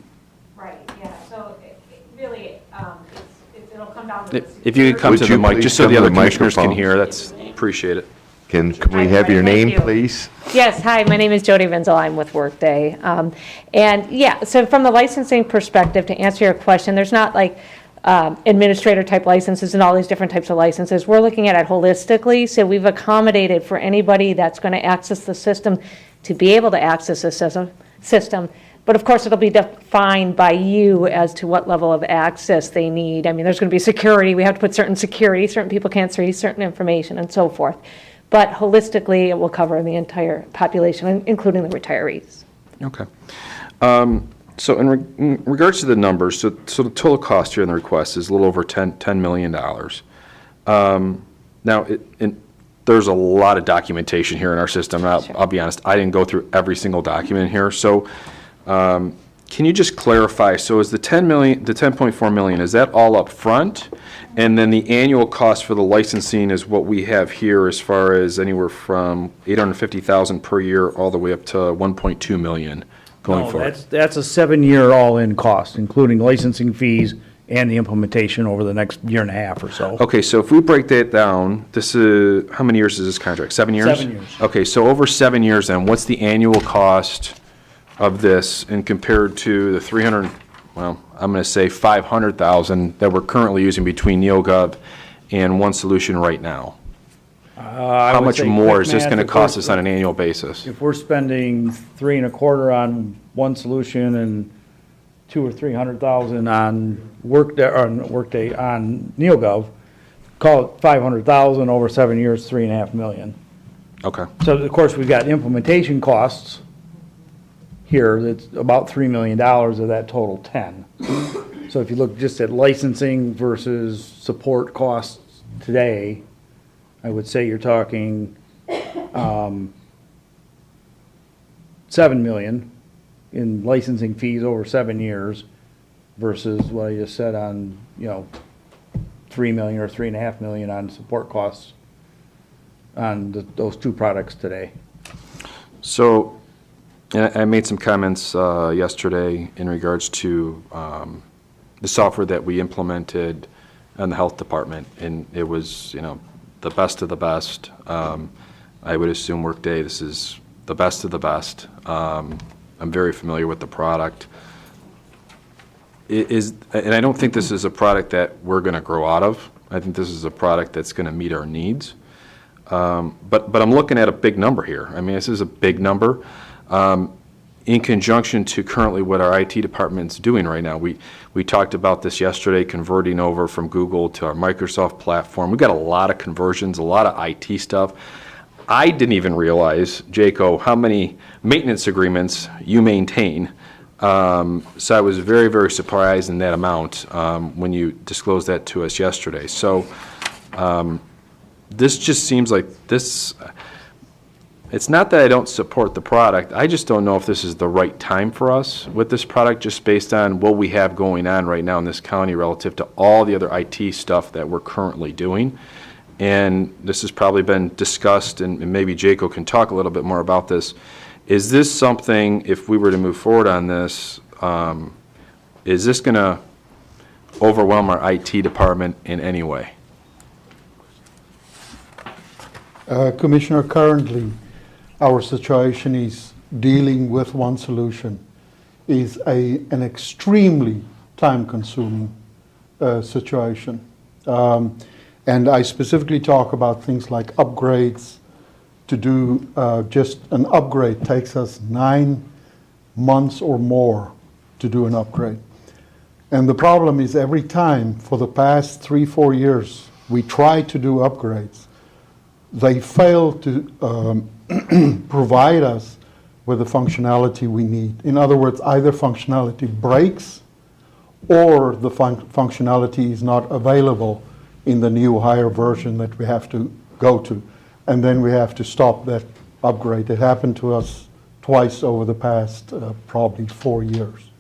Right, yeah, so really, it'll come down to. If you could come to the mic, just so the other commissioners can hear, that's, appreciate it. Can we have your name, you. please? Yes, hi, my name is Jody Vinzel, I'm with Workday. And yeah, so from the licensing perspective, to answer your question, there's not like administrator type licenses and all these different types of licenses. We're looking at it holistically, so we've accommodated for anybody that's going to access the system to be able to access the system. But of course, it'll be defined by you as to what level of access they need. I mean, there's going to be security. We have to put certain security. Certain people can't see certain information and so forth. But holistically, it will cover the entire population, including the retirees. Okay. So in regards to the numbers, so the total cost here in the request is a little over $10 million. Now, there's a lot of documentation here in our system. I'll be honest, I didn't go through every single document here. So can you just clarify, so is the $10.4 million, is that all up front? And then the annual cost for the licensing is what we have here as far as anywhere from $850,000 per year all the way up to $1.2 million going forward? That's a 7-year all-in cost, including licensing fees and the implementation over the next year and a half or so. Okay, so if we break that down, this is, how many years is this contract? 7 years? 7 years. Okay, so over 7 years then, what's the annual cost of this and compared to the 300, well, I'm going to say 500,000 that we're currently using between NeoGov and One Solution right now? How much more is this going to cost us on an annual basis? If we're spending $3.25 on One Solution and $200,000 or $300,000 on Workday on NeoGov, call it $500,000 over 7 years, $3.5 million. Okay. So of course we've got implementation costs here. That's about $3 million of that total 10. So if you look just at licensing versus support costs today, I would say you're talking $7 million in licensing fees over 7 years versus what I just said on, $3 million or $3.5 million on support costs on those two products today. So I made some comments yesterday in regards to the software that we implemented in the health department, and it was, the best of the best. I would assume Workday, this is the best of the best. I'm very familiar with the product. And I don't think this is a product that we're going to grow out of. I think this is a product that's going to meet our needs. But I'm looking at a big number here. I mean, this is a big number. In conjunction to currently what our IT department's doing right now. We talked about this yesterday, converting over from Google to our Microsoft platform. We've got a lot of conversions, a lot of IT stuff. I didn't even realize, Jaco, how many maintenance agreements you maintain. So I was very, very surprised in that amount when you disclosed that to us yesterday. So this just seems like this. It's not that I don't support the product. I just don't know if this is the right time for us with this product, just based on what we have going on right now in this county relative to all the other IT stuff that we're currently doing. and this has probably been discussed, and maybe Jacob can talk a little bit more about this. Is this something, if we were to move forward on this, is this going to overwhelm our IT department in any way? Commissioner, currently, our situation is dealing with one solution is an extremely time-consuming situation. And I specifically talk about things like upgrades. To do just an upgrade takes us 9 months or more to do an upgrade. And the problem is every time for the past 3-4 years we try to do upgrades, they fail to provide us with the functionality we need. In other words, either functionality breaks or the functionality is not available in the new higher version that we have to go to. And then we have to stop that upgrade. It happened to us twice over the past probably 4 years.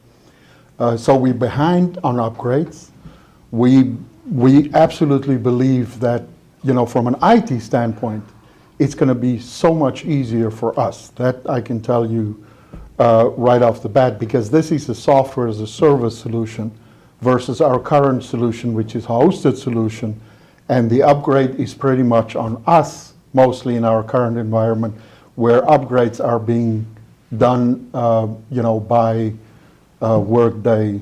So we're behind on upgrades. We absolutely believe that, you know, from an IT standpoint, it's going to be so much easier for us. That I can tell you right off the bat, because this is a software as a service solution versus our current solution, which is a hosted solution, and the upgrade is pretty much on us, mostly in our current environment, where upgrades are being done, you know, by Workday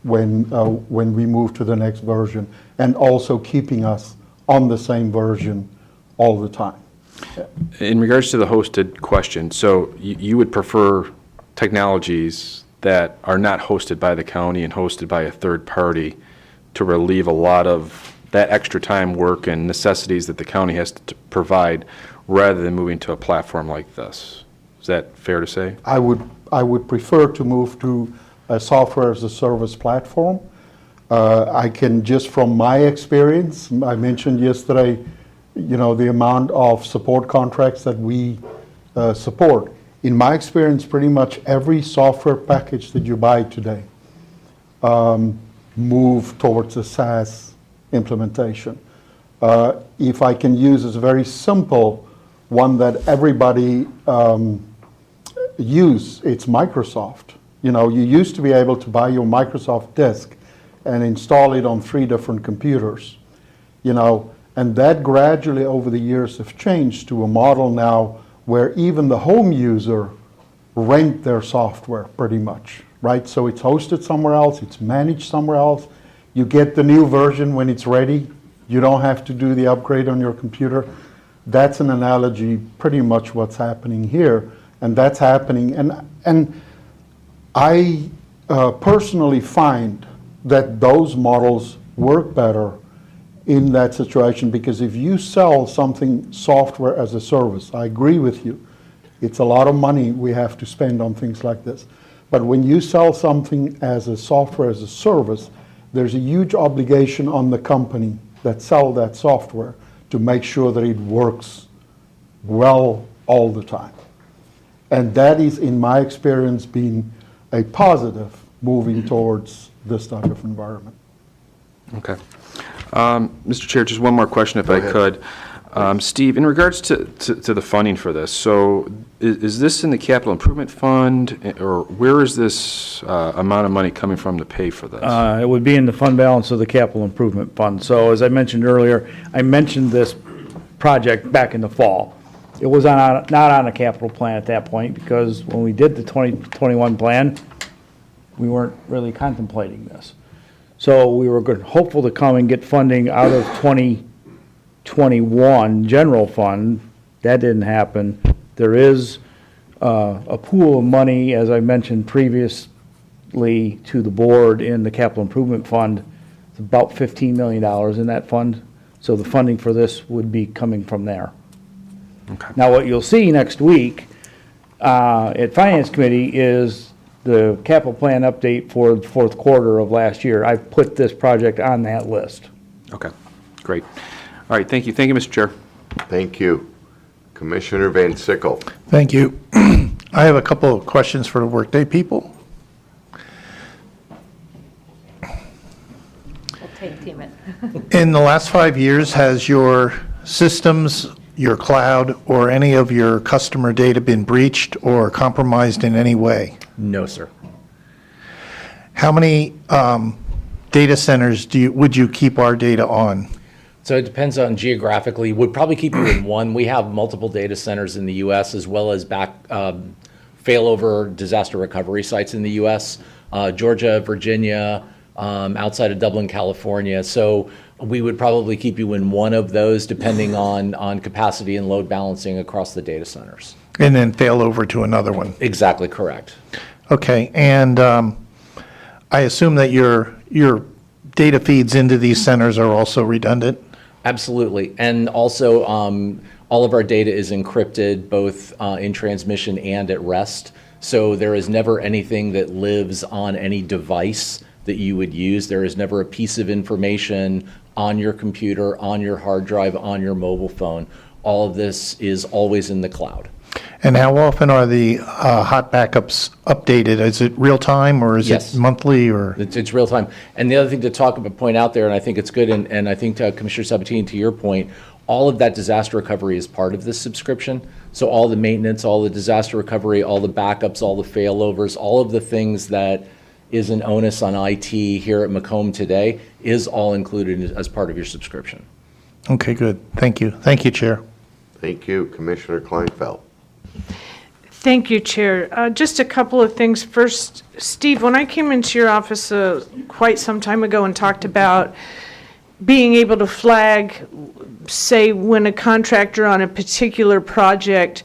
when we move to the next version, and also keeping us on the same version all the time. In regards to the hosted question, so you would prefer technologies that are not hosted by the county and hosted by a third party to relieve a lot of that extra time, work, and necessities that the county has to provide, rather than moving to a platform like this. Is that fair to say? I would prefer to move to a software as a service platform. I can, just from my experience, I mentioned yesterday, you know, the amount of support contracts that we support. In my experience, pretty much every software package that you buy today move towards a SaaS implementation. If I can use a very simple one that everybody use, it's Microsoft. You know, you used to be able to buy your Microsoft disk and install it on 3 different computers, you know, and that gradually over the years have changed to a model now where even the home user rent their software pretty much, right? So it's hosted somewhere else, it's managed somewhere else. You get the new version when it's ready. You don't have to do the upgrade on your computer. That's an analogy, pretty much what's happening here, and that's happening. And I personally find that those models work better in that situation, because if you sell something software as a service, I agree with you, it's a lot of money we have to spend on things like this. But when you sell something as a software as a service, there's a huge obligation on the company that sell that software to make sure that it works well all the time. And that is, in my experience, been a positive moving towards this type of environment. Okay. Mr. Chair, just one more question if I could. Steve, in regards to the funding for this, so is this in the capital improvement fund, or where is this amount of money coming from to pay for this? It would be in the fund balance of the capital improvement fund. So as I mentioned earlier, I mentioned this project back in the fall. It was not on a capital plan at that point, because when we did the 2021 plan, we weren't really contemplating this. So we were hopeful to come and get funding out of 2021 general fund. That didn't happen. There is a pool of money, as I mentioned previously to the board, in the capital improvement fund. It's about $15 million in that fund. So the funding for this would be coming from there. Okay. Now, what you'll see next week at Finance Committee is the capital plan update for the fourth quarter of last year. I've put this project on that list. Okay, great. All right, thank you. Thank you, Mr. Chair. Thank you. Commissioner Van Sickle. Thank you. I have a couple of questions for the Workday people. We'll tag team it. In the last 5 years, has your systems, your cloud, or any of your customer data been breached or compromised in any way? No, sir. How many data centers would you keep our data on? So it depends on geographically. We'd probably keep you in one. We have multiple data centers in the U.S. as well as failover disaster recovery sites in the U.S., Georgia, Virginia, outside of Dublin, California. So we would probably keep you in one of those depending on capacity and load balancing across the data centers. And then fail over to another one? Exactly correct. Okay, and I assume that your data feeds into these centers are also redundant? Absolutely. And also, all of our data is encrypted both in transmission and at rest. So there is never anything that lives on any device that you would use. There is never a piece of information on your computer, on your hard drive, on your mobile phone. All of this is always in the cloud. And how often are the hot backups updated? Is it real time or is Yes. it monthly or? It's real time. And the other thing to point out there, and I think it's good, and I think Commissioner Sabatini, to your point, all of that disaster recovery is part of this subscription. So all the maintenance, all the disaster recovery, all the backups, all the failovers, all of the things that is an onus on IT here at Macomb today is all included as part of your subscription. Okay, good. Thank you. Thank you, Chair. Thank you, Commissioner Kleinfeld. Thank you, Chair. Just a couple of things. First, Steve, when I came into your office quite some time ago and talked about being able to flag, say, when a contractor on a particular project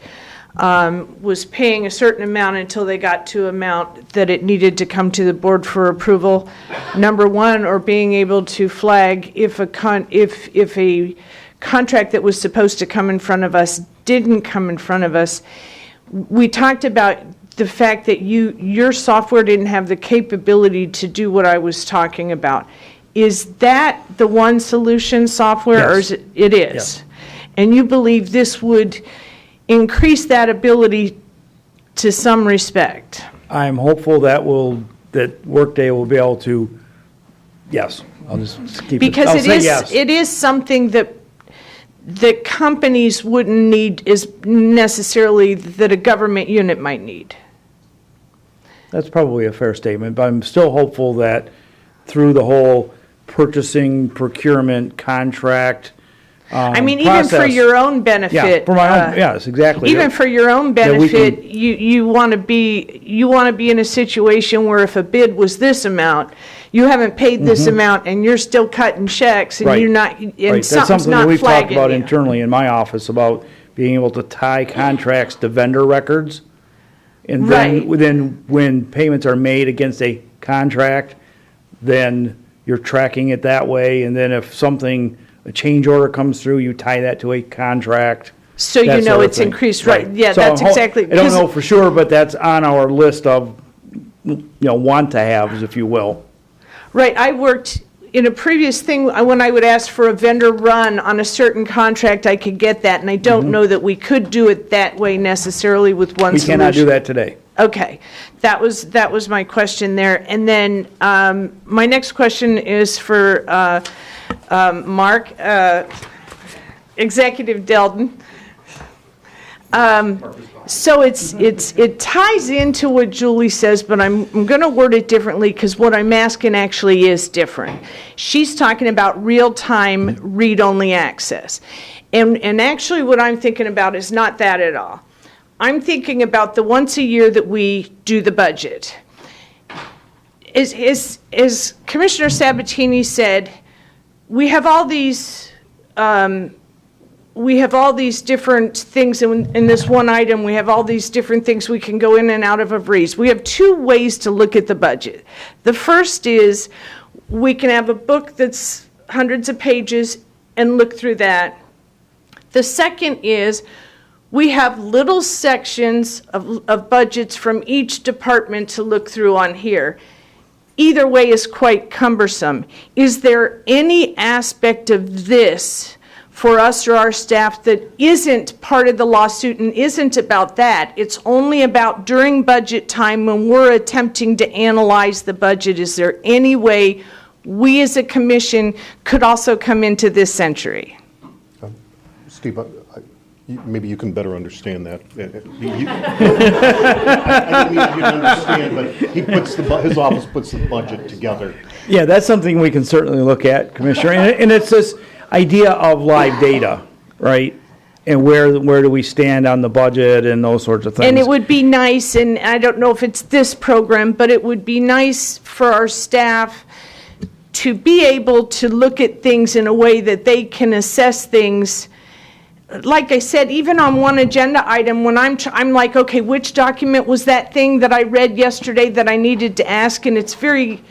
was paying a certain amount until they got to amount that it needed to come to the board for approval, number one, or being able to flag if a contract that was supposed to come in front of us didn't come in front of us. We talked about the fact that your software didn't have the capability to do what I was talking about. Is that the one solution software, or is it? It is. Yes. And you believe this would increase that ability to some respect? I'm hopeful that Workday will be able to, yes, I'll just keep it. Because I'll say yes. it is something that companies wouldn't need is necessarily that a government unit might need. That's probably a fair statement, but I'm still hopeful that through the whole purchasing, procurement, contract I mean, even for process- your own benefit. Yeah, for my own, yes, exactly. Even for your own That we can- benefit, you want to be in a situation where if a bid was this amount, you haven't paid this amount and you're still cutting checks and Right. you're not, Right, and that's something's something that not we've talked flagging about you. internally in my office, about being able to tie contracts to vendor records. And Right. then when payments are made against a contract, then you're tracking it that way. And then if a change order comes through, you tie that to a contract. So you that know sort of it's thing. increased, right, yeah, So that's I'm exactly. I don't 'cause- know for sure, but that's on our list of, want to haves, if you will. Right, I worked in a previous thing, when I would ask for a vendor run on a certain contract, I could get that, and I don't know that we could do it that way necessarily with one We solution. cannot do that today. Okay, that was my question there. And then my next question is for Mark, Executive Delden. So it ties into what Julie says, but I'm going to word it differently because what I'm asking actually is different. She's talking about real-time read-only access. And actually what I'm thinking about is not that at all. I'm thinking about the once a year that we do the budget. As Commissioner Sabatini said, we have all these different things in this one item. We have all these different things we can go in and out of a breeze. We have two ways to look at the budget. The first is we can have a book that's hundreds of pages and look through that. The second is we have little sections of budgets from each department to look through on here. Either way is quite cumbersome. Is there any aspect of this for us or our staff that isn't part of the lawsuit and isn't about that? It's only about during budget time when we're attempting to analyze the budget. Is there any way we as a commission could also come into this century? Steve, maybe you can better understand that. I didn't mean you to understand, but his office puts the budget together. Yeah, that's something we can certainly look at, Commissioner. And it's this idea of live data, right? And where do we stand on the budget and those sorts of things. And it would be nice, and I don't know if it's this program, but it would be nice for our staff to be able to look at things in a way that they can assess things. Like I said, even on one agenda item, when I'm like, okay, which document was that thing that I read yesterday that I needed to ask? And it's very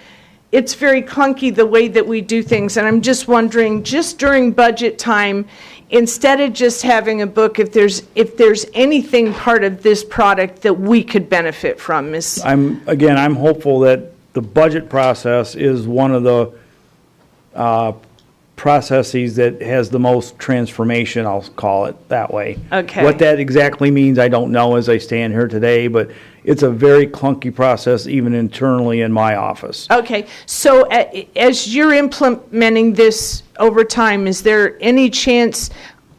clunky the way that we do things. And I'm just wondering, just during budget time, instead of just having a book, if there's anything part of this product that we could benefit from. I'm hopeful that the budget process is one of the processes that has the most transformation, I'll call it that way. Okay. What that exactly means, I don't know as I stand here today, but it's a very clunky process even internally in my office. Okay, so as you're implementing this over time, is there any chance,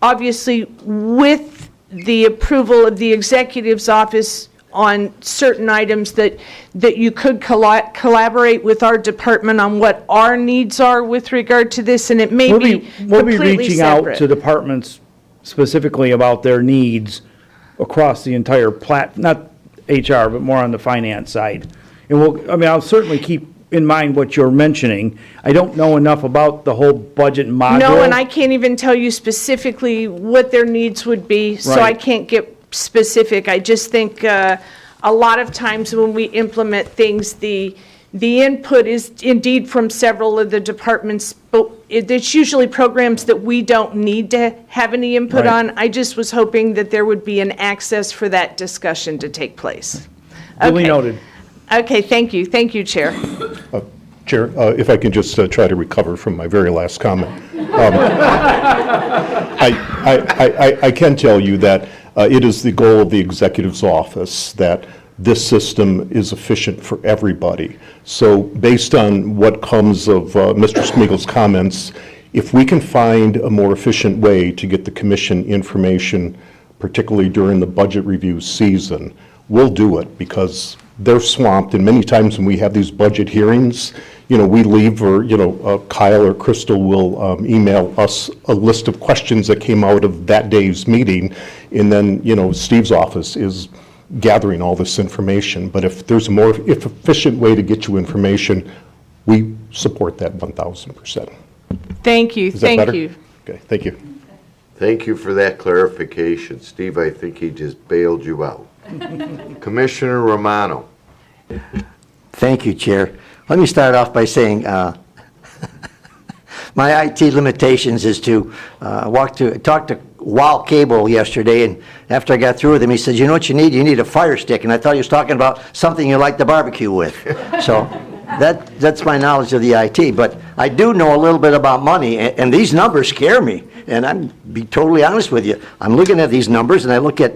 obviously with the approval of the executive's office on certain items, that you could collaborate with our department on what our needs are with regard to this, and it may be completely reaching out separate? to departments specifically about their needs across the entire not HR, but more on the finance side. And I'll certainly keep in mind what you're mentioning. I don't know enough about the whole budget module. No, and I can't even tell you specifically what their needs would be, so I Right. can't get specific. I just think a lot of times when we implement things, the input is indeed from several of the departments, but it's usually programs that we don't need to have any input Right. on. I just was hoping that there would be an access for that discussion to take place. Duly Okay. noted. Okay, thank you. Thank you, Chair. Chair, if I can just try to recover from my very last comment. I can tell you that it is the goal of the executive's office that this system is efficient for everybody. So based on what comes of Mr. Smiegel's comments, if we can find a more efficient way to get the commission information, particularly during the budget review season, we'll do it because they're swamped. And many times when we have these budget hearings, we leave, or, Kyle or Crystal will email us a list of questions that came out of that day's meeting. And then, Steve's office is gathering all this information. But if there's a more efficient way to get you information, we support that 1,000%. Thank you. Is that Thank better? you. Okay, thank you. Thank you for that clarification. Steve, I think he just bailed you out. Commissioner Romano. Thank you, Chair. Let me start off by saying my IT limitations is to talk to Wal Cable yesterday, and after I got through with him, he said, "You know what you need? You need a fire stick." And I thought he was talking about something you like to barbecue with. So that's my knowledge of the IT. But I do know a little bit about money, and these numbers scare me. And I'm be totally honest with you. I'm looking at these numbers, and I look at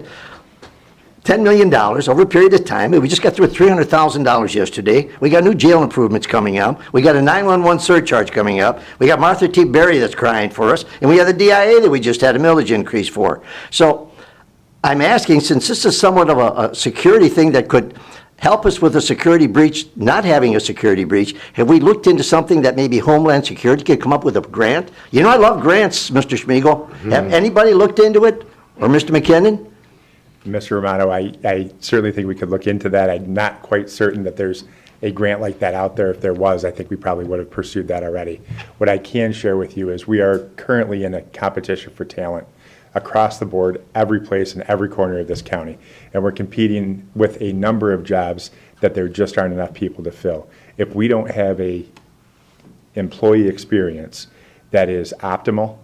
$10 million over a period of time. We just got through with $300,000 yesterday. We got new jail improvements coming up. We got a 911 surcharge coming up. We got Martha T. Berry that's crying for us. And we have the DIA that we just had a millage increase for. So I'm asking, since this is somewhat of a security thing that could help us with a security breach, not having a security breach, have we looked into something that maybe Homeland Security could come up with a grant? I love grants, Mr. Smeagol. Have anybody looked into it? Or Mr. McKinnon? Mr. Romano, I certainly think we could look into that. I'm not quite certain that there's a grant like that out there. If there was, I think we probably would have pursued that already. What I can share with you is we are currently in a competition for talent across the board, every place in every corner of this county. And we're competing with a number of jobs that there just aren't enough people to fill. If we don't have a employee experience that is optimal,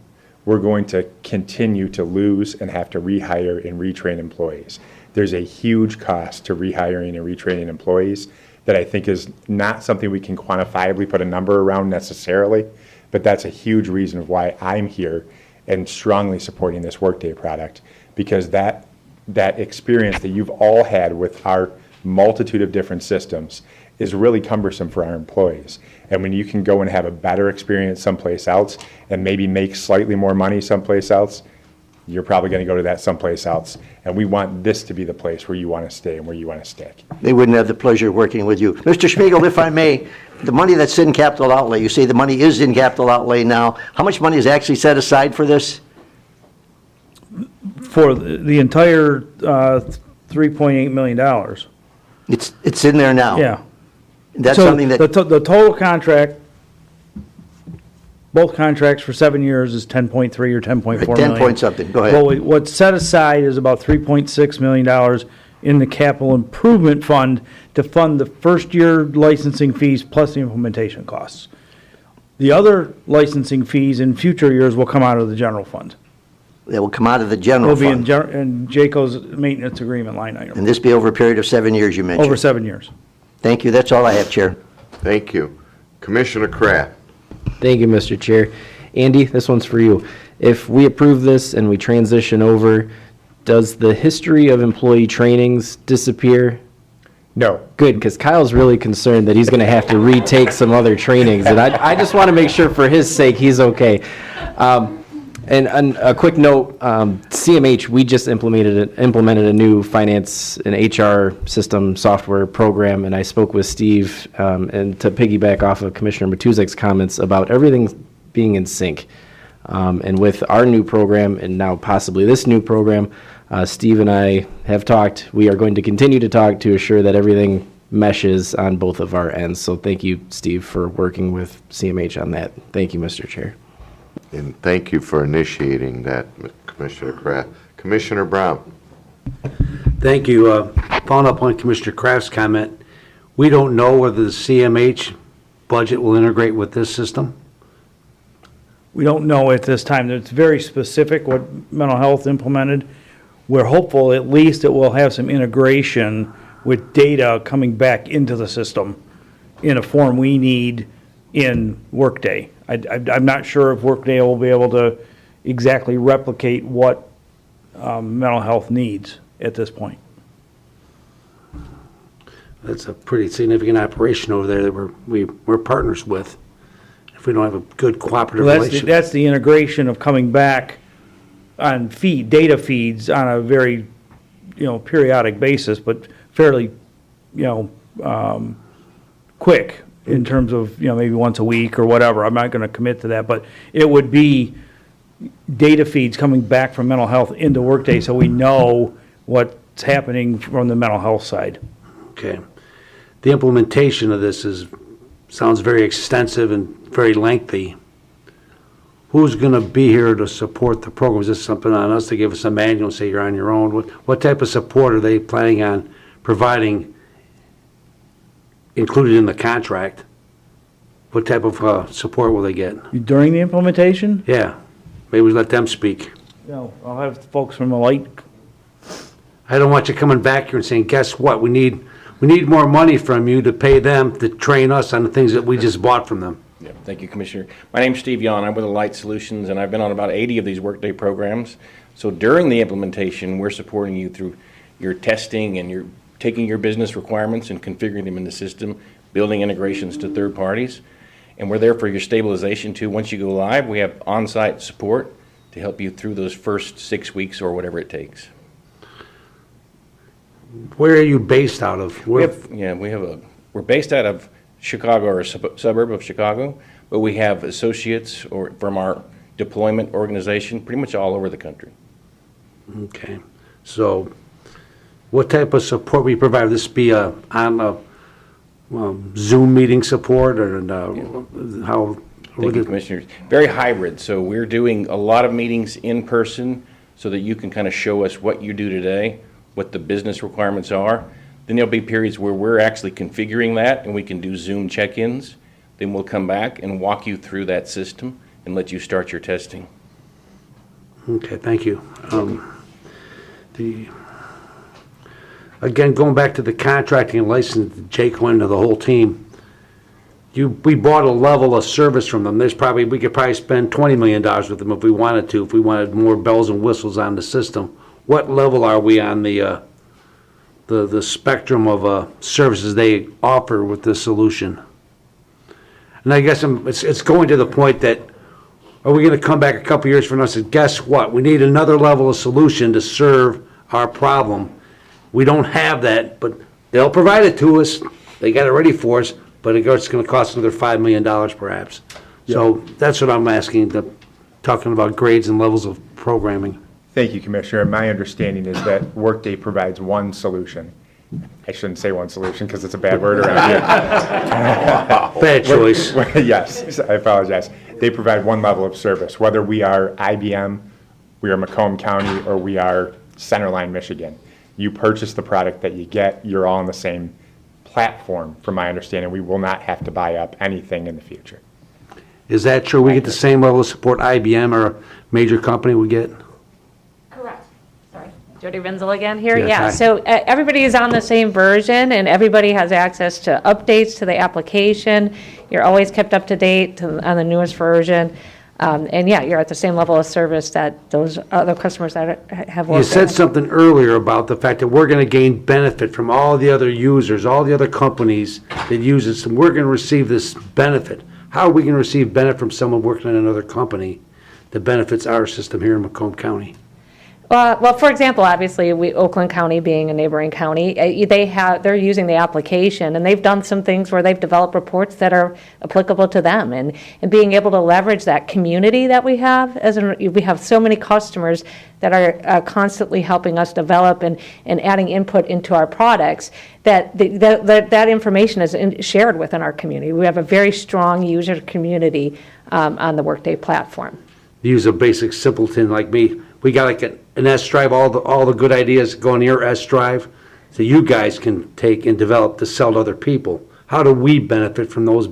we're going to continue to lose and have to rehire and retrain employees. There's a huge cost to rehiring and retraining employees that I think is not something we can quantifiably put a number around necessarily, but that's a huge reason of why I'm here and strongly supporting this Workday product, because that experience that you've all had with our multitude of different systems is really cumbersome for our employees. And when you can go and have a better experience someplace else and maybe make slightly more money someplace else, you're probably going to go to that someplace else. And we want this to be the place where you want to stay and where you want to stick. They wouldn't have the pleasure of working with you. Mr. Schmiegel, if I may, the money that's in capital outlay, you say the money is in capital outlay now. How much money is actually set aside for this? For the entire $3.8 million. It's in there now? Yeah. That's So something that... The total contract, both contracts for 7 years is 10.3 or 10.4 million. 10 point something, go ahead. Well, what's set aside is about $3.6 million in the capital improvement fund to fund the first year licensing fees plus the implementation costs. The other licensing fees in future years will come out of the general fund. They will come out of the general fund. It'll be in JACO's maintenance agreement line item. And this be over a period of 7 years, you mentioned? Over 7 years. Thank you. That's all I have, Chair. Thank you. Commissioner Kraft. Thank you, Mr. Chair. Andy, this one's for you. If we approve this and we transition over, does the history of employee trainings disappear? No. Good, because Kyle's really concerned that he's going to have to retake some other trainings, and I just want to make sure for his sake he's okay. And a quick note, CMH, we just implemented a new finance and HR system software program, and I spoke with Steve, and to piggyback off of Commissioner Matuzek's comments about everything being in sync. And with our new program, and now possibly this new program, Steve and I have talked. We are going to continue to talk to assure that everything meshes on both of our ends. So thank you, Steve, for working with CMH on that. Thank you, Mr. Chair. And thank you for initiating that, Commissioner Kraft. Commissioner Brown. Thank you. Following up on Commissioner Kraft's comment, we don't know whether the CMH budget will integrate with this system? We don't know at this time. It's very specific what mental health implemented. We're hopeful at least it will have some integration with data coming back into the system in a form we need in Workday. I'm not sure if Workday will be able to exactly replicate what mental health needs at this point. That's a pretty significant operation over there that we're partners with. If we don't have a good cooperative relationship. That's the integration of coming back on data feeds on a very, periodic basis, but fairly, quick in terms of, maybe once a week or whatever. I'm not going to commit to that, but it would be data feeds coming back from mental health into Workday so we know what's happening from the mental health side. Okay. The implementation of this sounds very extensive and very lengthy. Who's going to be here to support the program? Is this something on us to give us a manual and say you're on your own? What type of support are they planning on providing included in the contract? What type of support will they get? During the implementation? Yeah. Maybe we let them speak. I'll have folks from the light. I don't want you coming back here and saying, guess what? We need more money from you to pay them to train us on the things that we just bought from them. Yeah, thank you, Commissioner. My name's Steve Yon. I'm with Alight Solutions, and I've been on about 80 of these Workday programs. So during the implementation, we're supporting you through your testing and you're taking your business requirements and configuring them in the system, building integrations to third parties. And we're there for your stabilization too. Once you go live, we have on-site support to help you through those first 6 weeks or whatever it takes. Where are you based out of? We're based out of Chicago, or a suburb of Chicago, but we have associates from our deployment organization pretty much all over the country. Okay. So what type of support we provide? Would this be on a Zoom meeting support or how? Thank you, Commissioners. Very hybrid. So we're doing a lot of meetings in person so that you can kind of show us what you do today, what the business requirements are. Then there'll be periods where we're actually configuring that and we can do Zoom check-ins. Then we'll come back and walk you through that system and let you start your testing. Okay, thank you. Again, going back to the contracting and licensing, Jacqueline and the whole team, we bought a level of service from them. We could probably spend $20 million with them if we wanted to, if we wanted more bells and whistles on the system. What level are we on the spectrum of services they offer with this solution? And I guess it's going to the point that are we gonna come back a couple years from now and say, guess what? We need another level of solution to serve our problem. We don't have that, but they'll provide it to us. They got it ready for us, but it's gonna cost another $5 million perhaps. So that's what I'm asking, talking about grades and levels of programming. Thank you, Commissioner. My understanding is that Workday provides one solution. I shouldn't say one solution because it's a bad word around here. Bad choice. Yes, I apologize. They provide one level of service, whether we are IBM, we are Macomb County, or we are Centerline, Michigan. You purchase the product that you get, you're all on the same platform, from my understanding. We will not have to buy up anything in the future. Is that true? We get the same level of support IBM or a major company we get? Correct. Sorry. Jody Renzel again here. Yes, Yeah, hi. so everybody is on the same version, and everybody has access to updates to the application. You're always kept up to date on the newest version. And yeah, you're at the same level of service that those other customers that have worked. You said something earlier about the fact that we're going to gain benefit from all the other users, all the other companies that use this, and we're going to receive this benefit. How are we going to receive benefit from someone working at another company that benefits our system here in Macomb County? Well, for example, obviously, Oakland County being a neighboring county, they're using the application, and they've done some things where they've developed reports that are applicable to them, and being able to leverage that community that we have, we have so many customers that are constantly helping us develop and adding input into our products, that information is shared within our community. We have a very strong user community on the Workday platform. Use a basic simpleton like me. We got like an S drive, all the good ideas go on your S drive, so you guys can take and develop to sell to other people. How do we benefit from those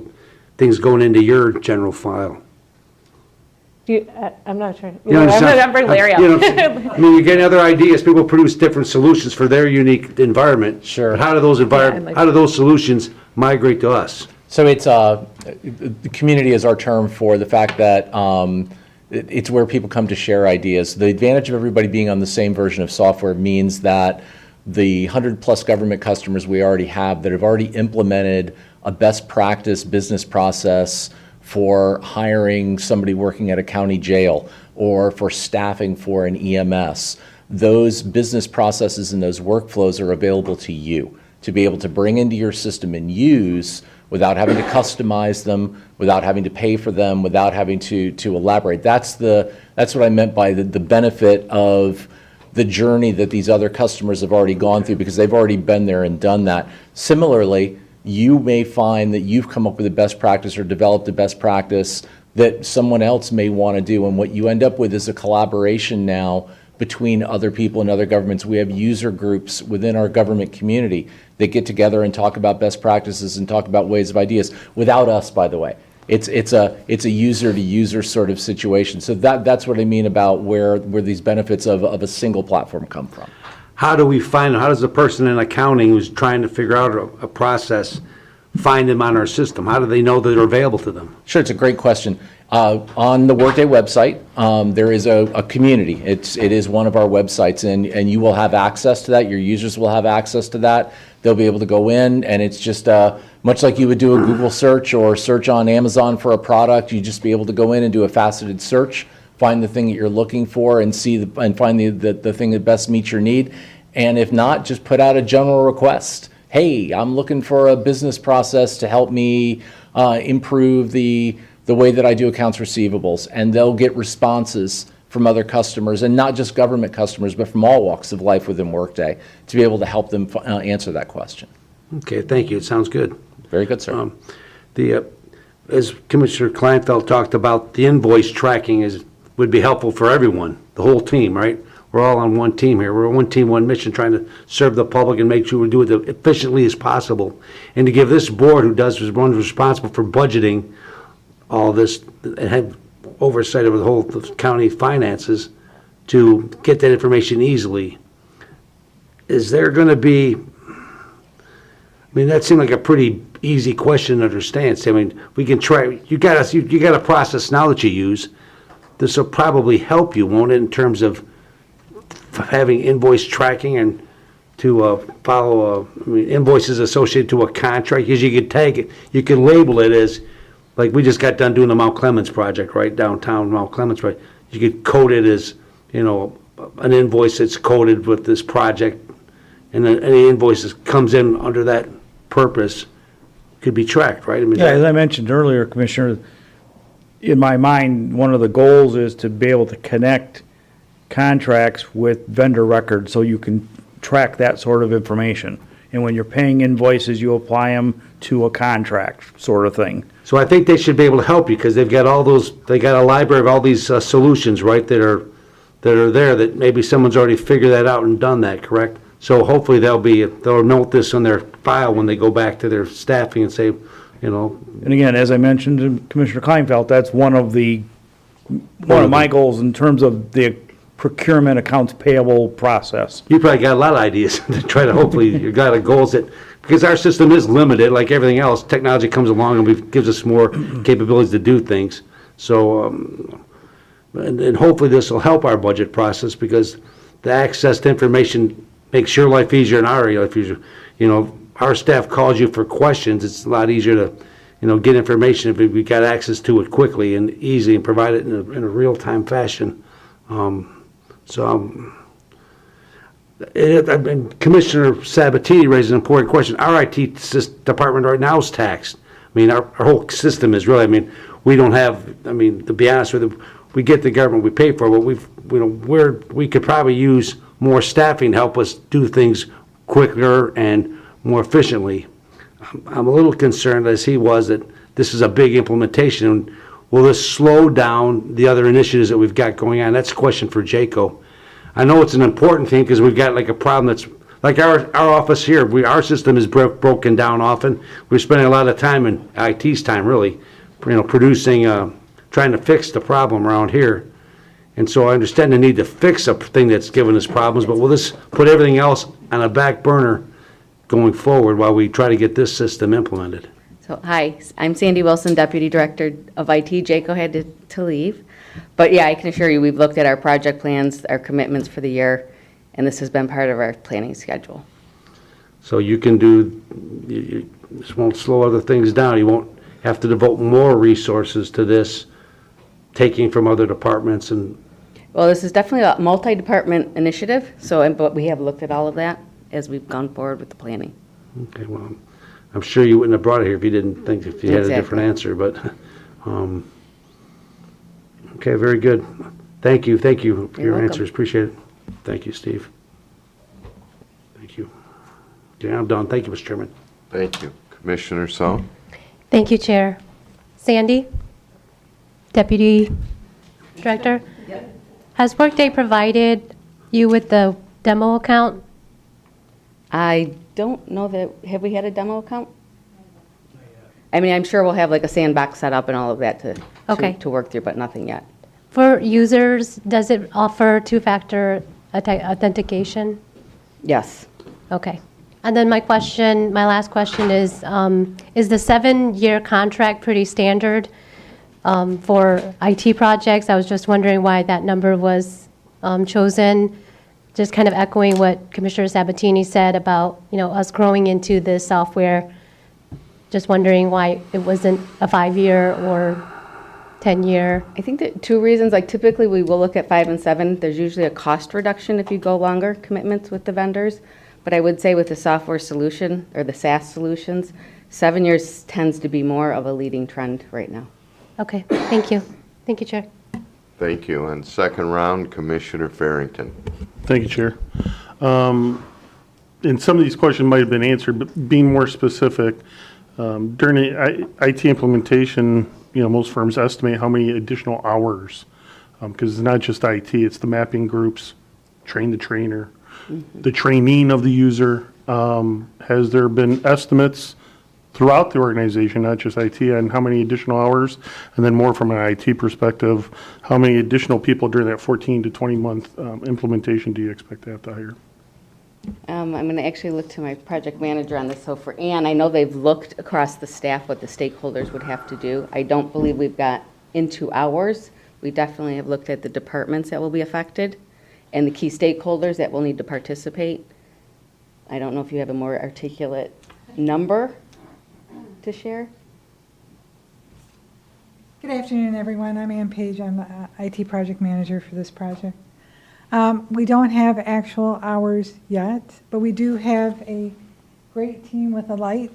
things going into your general file? I'm not sure. You understand? I'm going to bring Larry up. I mean, you get other ideas. People produce different solutions for their unique environment. Sure. But how do those solutions migrate to us? So it's, the community is our term for the fact that it's where people come to share ideas. The advantage of everybody being on the same version of software means that the 100+ government customers we already have that have already implemented a best practice business process for hiring somebody working at a county jail or for staffing for an EMS, those business processes and those workflows are available to you to be able to bring into your system and use without having to customize them, without having to pay for them, without having to elaborate. That's what I meant by the benefit of the journey that these other customers have already gone through, because they've already been there and done that. Similarly, you may find that you've come up with a best practice or developed a best practice that someone else may want to do, and what you end up with is a collaboration now between other people and other governments. We have user groups within our government community that get together and talk about best practices and talk about ways of ideas, without us, by the way. It's a user-to-user sort of situation. So that's what I mean about where these benefits of a single platform come from. How do we find them? How does the person in accounting who's trying to figure out a process find them on our system? How do they know that they're available to them? Sure, it's a great question. On the Workday website, there is a community. It is one of our websites, and you will have access to that. Your users will have access to that. They'll be able to go in, and it's just much like you would do a Google search or search on Amazon for a product. You just be able to go in and do a faceted search, find the thing that you're looking for, and find the thing that best meets your need. And if not, just put out a general request. Hey, I'm looking for a business process to help me improve the way that I do accounts receivables, and they'll get responses from other customers, and not just government customers, but from all walks of life within Workday, to be able to help them answer that question. Okay, thank you. It sounds good. Very good, sir. As Commissioner Kleinfeld talked about, the invoice tracking would be helpful for everyone, the whole team, right? We're all on one team here. We're one team, one mission, trying to serve the public and make sure we do it as efficiently as possible. And to give this board, who runs responsible for budgeting all this, and have oversight over the whole county finances, to get that information easily. Is there going to be, I mean, that seemed like a pretty easy question to understand. So, I mean, we can try, you got a process now that you use. This will probably help you, won't it, in terms of having invoice tracking and to follow invoices associated to a contract, because you can tag it, you can label it as, like we just got done doing the Mount Clemens project, right, downtown Mount Clemens, right? You could code it as, you know, an invoice that's coded with this project, and then any invoice that comes in under that purpose could be tracked, right? I mean, Yeah, as I mentioned earlier, Commissioner, in my mind, one of the goals is to be able to connect contracts with vendor records so you can track that sort of information. And when you're paying invoices, you apply them to a contract sort of thing. So I think they should be able to help you, because they've got all those, they got a library of all these solutions, right, that are there, that maybe someone's already figured that out and done that, correct? So hopefully they'll note this on their file when they go back to their staffing and say, you know. And again, as I mentioned to Commissioner Kleinfeld, that's one of my goals in terms of the procurement accounts payable process. You probably got a lot of ideas to try to, hopefully, you got a goals that, because our system is limited, like everything else, technology comes along and gives us more capabilities to do things. So, and hopefully this will help our budget process, because the access to information makes your life easier and our life easier. You know, our staff calls you for questions, it's a lot easier to, you know, get information if we got access to it quickly and easy and provide it in a real-time fashion. Commissioner Sabatini raised an important question. Our IT department right now is taxed. I mean, our whole system is really, I mean, we don't have, I mean, to be honest with you, we get the government we pay for, but we could probably use more staffing to help us do things quicker and more efficiently. I'm a little concerned, as he was, that this is a big implementation. Will this slow down the other initiatives that we've got going on? That's a question for Jaco. I know it's an important thing, because we've got like a problem that's, like our office here, our system is broken down often. We're spending a lot of time in IT's time, really, you know, producing, trying to fix the problem around here. And so I understand the need to fix a thing that's given us problems, but will this put everything else on a back burner going forward while we try to get this system implemented? So, hi, I'm Sandy Wilson, Deputy Director of IT. Jaco had to leave. But yeah, I can assure you, we've looked at our project plans, our commitments for the year, and this has been part of our planning schedule. So you can this won't slow other things down. You won't have to devote more resources to this, taking from other departments and... Well, this is definitely a multi-department initiative, but we have looked at all of that as we've gone forward with the planning. Okay, well, I'm sure you wouldn't have brought it here if you didn't think, if you had a different answer, but, okay, very good. Thank you for your answers, appreciate it. Thank you, Steve. Thank you. Yeah, I'm done. Thank you, Mr. Chairman. Thank you. Commissioner Song? Thank you, Chair. Sandy, Deputy Director? Has Workday provided you with the demo account? I don't know that, have we had a demo account? I mean, I'm sure we'll have like a sandbox set up and all of that to work through, but nothing yet. For users, does it offer two-factor authentication? Yes. Okay. And then my last question is the 7-year contract pretty standard for IT projects? I was just wondering why that number was chosen. Just kind of echoing what Commissioner Sabatini said about, you know, us growing into this software. Just wondering why it wasn't a 5-year or 10-year. I think that 2 reasons, like typically we will look at 5 and 7. There's usually a cost reduction if you go longer commitments with the vendors. But I would say with the software solution or the SaaS solutions, 7 years tends to be more of a leading trend right now. Okay, thank you. Thank you, Chair. Thank you. And second round, Commissioner Farrington. Thank you, Chair. And some of these questions might have been answered, but being more specific, during the IT implementation, you know, most firms estimate how many additional hours, because it's not just IT, it's the mapping groups, train the trainer, the training of the user. Has there been estimates throughout the organization, not just IT, on how many additional hours? And then more from an IT perspective, how many additional people during that 14 to 20 month implementation do you expect to have to hire? I'm going to actually look to my project manager on this. So for Ann, I know they've looked across the staff what the stakeholders would have to do. I don't believe we've got into hours. We definitely have looked at the departments that will be affected and the key stakeholders that will need to participate. I don't know if you have a more articulate number to share. Good afternoon, everyone. I'm Ann Page. I'm the IT project manager for this project. We don't have actual hours yet, but we do have a great team with Alight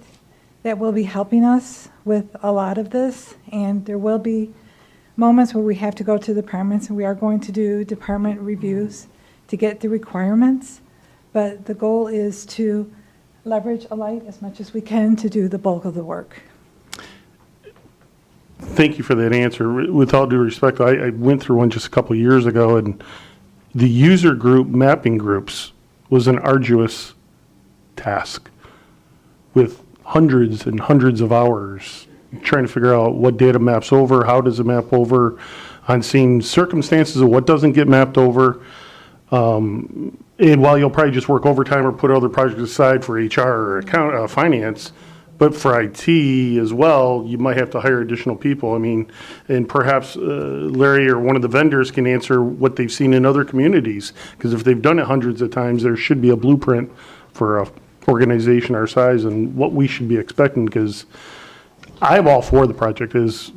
that will be helping us with a lot of this, and there will be moments where we have to go to departments, and we are going to do department reviews to get the requirements, but the goal is to leverage Alight as much as we can to do the bulk of the work. Thank you for that answer. With all due respect, I went through one just a couple of years ago, and the user group mapping groups was an arduous task with hundreds and hundreds of hours trying to figure out what data maps over, how does it map over, on seeing circumstances of what doesn't get mapped over. And while you'll probably just work overtime or put other projects aside for HR or finance, but for IT as well, you might have to hire additional people. I mean, and perhaps Larry or one of the vendors can answer what they've seen in other communities. Because if they've done it hundreds of times, there should be a blueprint for a organization our size and what we should be expecting. Because I'm all for the project, as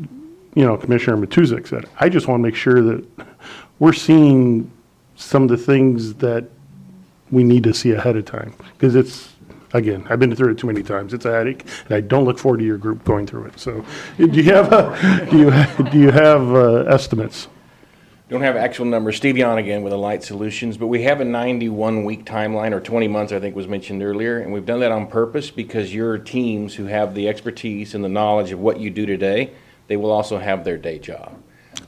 Commissioner Matuzik said. I just want to make sure that we're seeing some of the things that we need to see ahead of time. Because it's, again, I've been through it too many times. It's a headache, and I don't look forward to your group going through it. So, do you have estimates? Don't have actual numbers. Steve Yon again with Alight Solutions, but we have a 91-week timeline, or 20 months, I think was mentioned earlier, and we've done that on purpose because your teams who have the expertise and the knowledge of what you do today, they will also have their day job.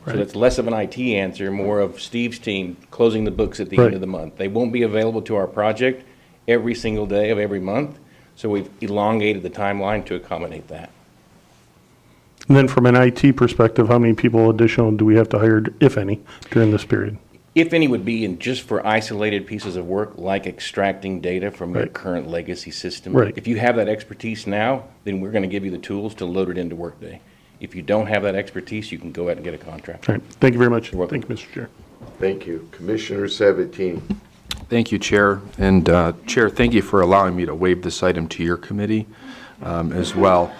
Right. So that's less of an IT answer, more of Steve's team closing the books at the end of the month. They won't be available to our project every single day of every month, so we've elongated the timeline to accommodate that. And then from an IT perspective, how many people additional do we have to hire, if any, during this period? If any would be in just for isolated pieces of work, like extracting data from your current legacy system. Right. If you have that expertise now, then we're going to give you the tools to load it into Workday. If you don't have that expertise, you can go ahead and get a contract. All right. Thank you very much. Thank you, Mr. Chair. Thank you. Commissioner Sabatini. Thank you, Chair. And Chair, thank you for allowing me to waive this item to your committee as well.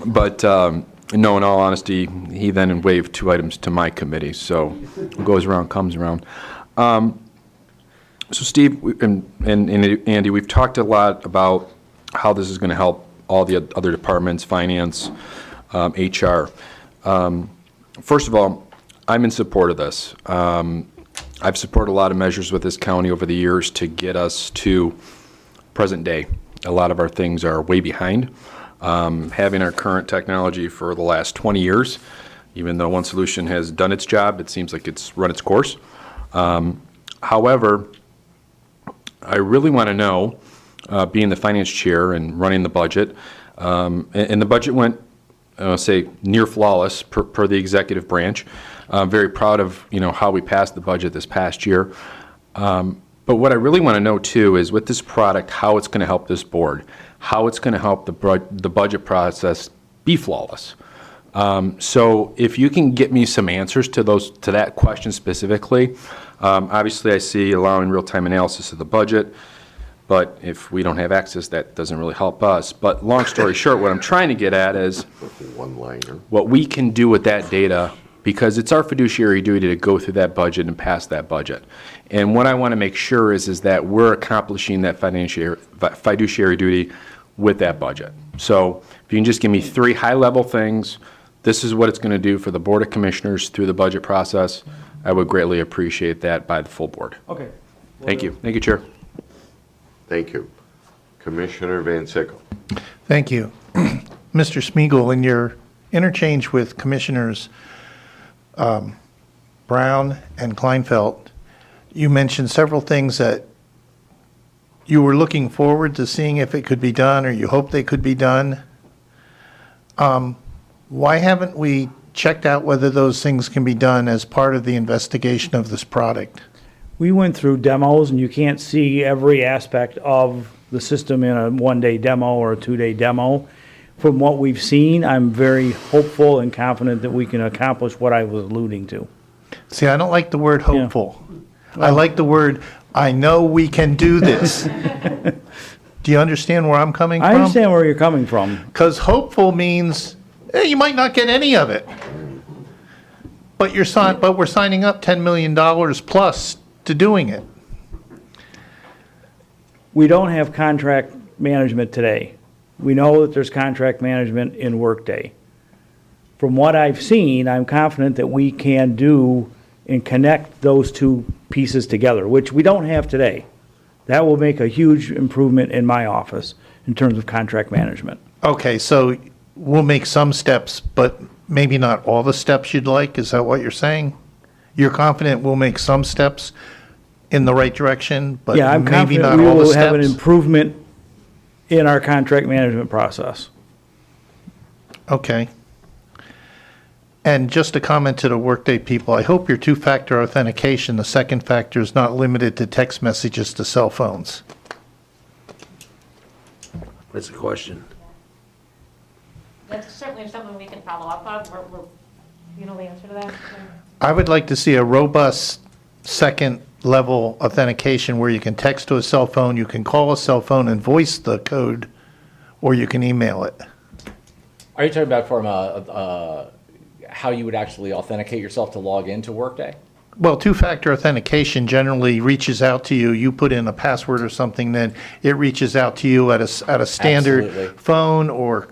But no, in all honesty, he then waived 2 items to my committee. So what goes around comes around. So Steve and Andy, we've talked a lot about how this is going to help all the other departments, finance, HR. First of all, I'm in support of this. I've supported a lot of measures with this county over the years to get us to present day. A lot of our things are way behind. Having our current technology for the last 20 years, even though one solution has done its job, it seems like it's run its course. However, I really want to know, being the finance chair and running the budget, and the budget went, say, near flawless per the executive branch. I'm very proud of how we passed the budget this past year. But what I really want to know too is with this product, how it's going to help this board, how it's going to help the budget process be flawless. So if you can get me some answers to that question specifically, obviously I see allowing real-time analysis of the budget, but if we don't have access, that doesn't really help us. But long story short, what I'm trying to get at is what we can do with that data, because it's our fiduciary duty to go through that budget and pass that budget. And what I want to make sure is that we're accomplishing that fiduciary duty with that budget. So if you can just give me 3 high-level things, this is what it's going to do for the Board of Commissioners through the budget process, I would greatly appreciate that by the full board. Okay. Thank you. Thank you, Chair. Thank you. Commissioner Van Sickle. Thank you. Mr. Smeagol, in your interchange with Commissioners Brown and Kleinfeld, you mentioned several things that you were looking forward to seeing if it could be done, or you hope they could be done. Why haven't we checked out whether those things can be done as part of the investigation of this product? We went through demos, and you can't see every aspect of the system in a 1-day demo or a 2-day demo. From what we've seen, I'm very hopeful and confident that we can accomplish what I was alluding to. See, I don't like the word hopeful. Yeah. I like the word, I know we can do this. Do you understand where I'm coming from? I understand where you're coming from. Because hopeful means You might not get any of it. But we're signing up $10 million plus to doing it. We don't have contract management today. We know that there's contract management in Workday. From what I've seen, I'm confident that we can do and connect those two pieces together, which we don't have today. That will make a huge improvement in my office in terms of contract management. Okay, so we'll make some steps, but maybe not all the steps you'd like? Is that what you're saying? You're confident we'll make some steps in the right direction, but Yeah, I'm maybe confident not we all the will have an steps? improvement in our contract management process. Okay. And just a comment to the Workday people, I hope your two-factor authentication, the second factor, is not limited to text messages to cell phones. That's a question. That's certainly something we can follow up on. You know the answer to that? I would like to see a robust second-level authentication where you can text to a cell phone, you can call a cell phone and voice the code, or you can email it. Are you talking about from how you would actually authenticate yourself to log into Workday? Well, two-factor authentication generally reaches out to you. You put in a password or something, then it reaches out to you at a standard Absolutely. phone or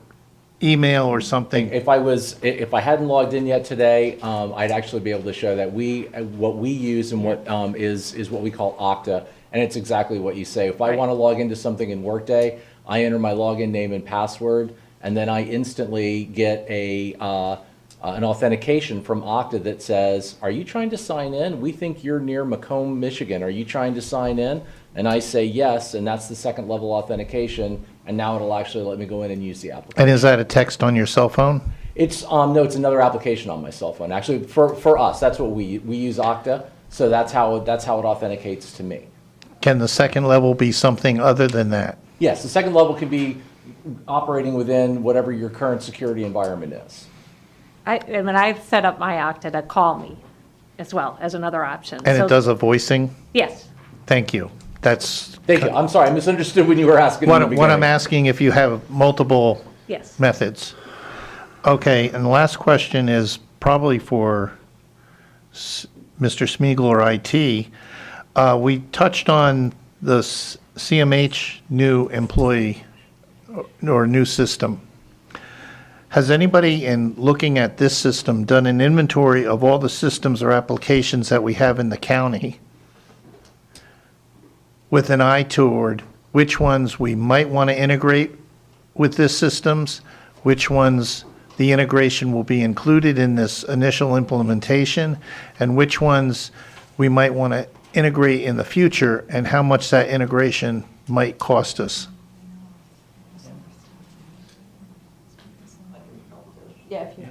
email or something. If I hadn't logged in yet today, I'd actually be able to show that what we use and what is what we call Okta, and it's exactly what you say. If I want to log into something in Workday, I enter my login name and password, and then I instantly get an authentication from Okta that says, "Are you trying to sign in? We think you're near Macomb, Michigan. Are you trying to sign in?" And I say yes, and that's the second level authentication, and now it'll actually let me go in and use the application. And is that a text on your cell phone? It's no, it's another application on my cell phone. Actually, for us, that's what we use Okta, so that's how it authenticates to me. Can the second level be something other than that? Yes, the second level can be operating within whatever your current security environment is. I've set up my Okta to call me as well as another option. And it does a voicing? Yes. Thank you. Thank you. I'm sorry, I misunderstood when you were asking. What I'm asking, if you have multiple Yes. methods. Okay, and the last question is probably for Mr. Smeagol or IT. We touched on the CMH new employee or new system. Has anybody, in looking at this system, done an inventory of all the systems or applications that we have in the county with an eye toward which ones we might want to integrate with this systems, which ones the integration will be included in this initial implementation, and which ones we might want to integrate in the future, and how much that integration might cost us? Yeah, if you.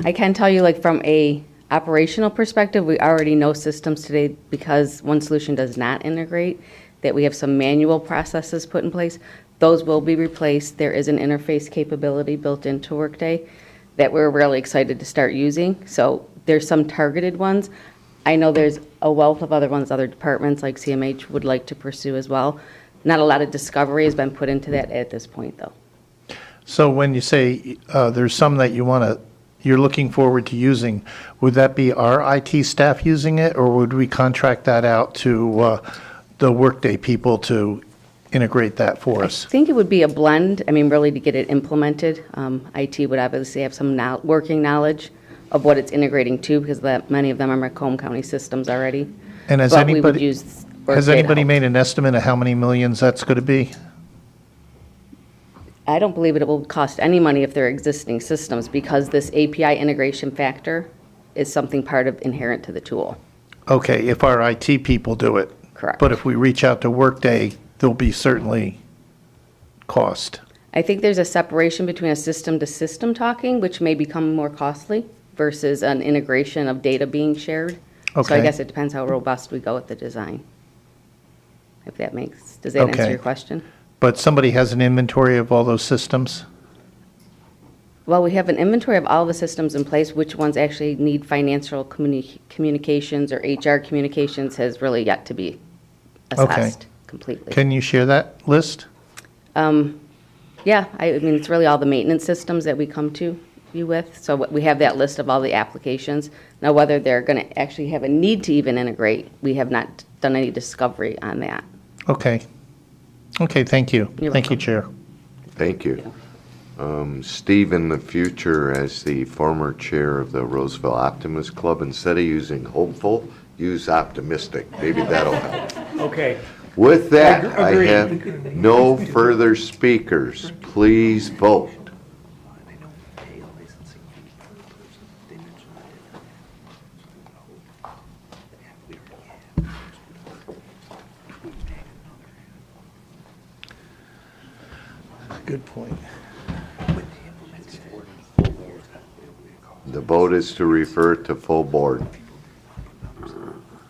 I can tell you, like, from a operational perspective, we already know systems today, because one solution does not integrate, that we have some manual processes put in place. Those will be replaced. There is an interface capability built into Workday that we're really excited to start using. So there's some targeted ones. I know there's a wealth of other ones other departments like CMH would like to pursue as well. Not a lot of discovery has been put into that at this point, though. So when you say there's some that you're looking forward to using, would that be our IT staff using it, or would we contract that out to the Workday people to integrate that for us? I think it would be a blend, really to get it implemented. IT would obviously have some working knowledge of what it's integrating to, because many of them are Macomb County systems already. And has But we would anybody, use has Workday to anybody help. made an estimate of how many millions that's going to be? I don't believe it will cost any money if they're existing systems, because this API integration factor is something part of inherent to the tool. Okay, if our IT people do it. Correct. But if we reach out to Workday, there'll be certainly cost. I think there's a separation between a system-to-system talking, which may become more costly, versus an integration of data being shared. So I Okay. guess it depends how robust we go with the design. If that does that answer Okay. your question? But somebody has an inventory of all those systems? Well, we have an inventory of all the systems in place. Which ones actually need financial communications or HR communications has really yet to be assessed completely. Can you share that list? Yeah, I mean, it's really all the maintenance systems that we come to you with. So we have that list of all the applications. Now, whether they're going to actually have a need to even integrate, we have not done any discovery on that. Okay. Okay, thank you. You're Thank you, welcome. Chair. Thank you. Steve, in the future, as the former chair of the Roseville Optimist Club, instead of using hopeful, use optimistic. Maybe that'll help. Okay. With that, I Agreed. have no further speakers. Please vote. Good point. The vote is to refer to full board.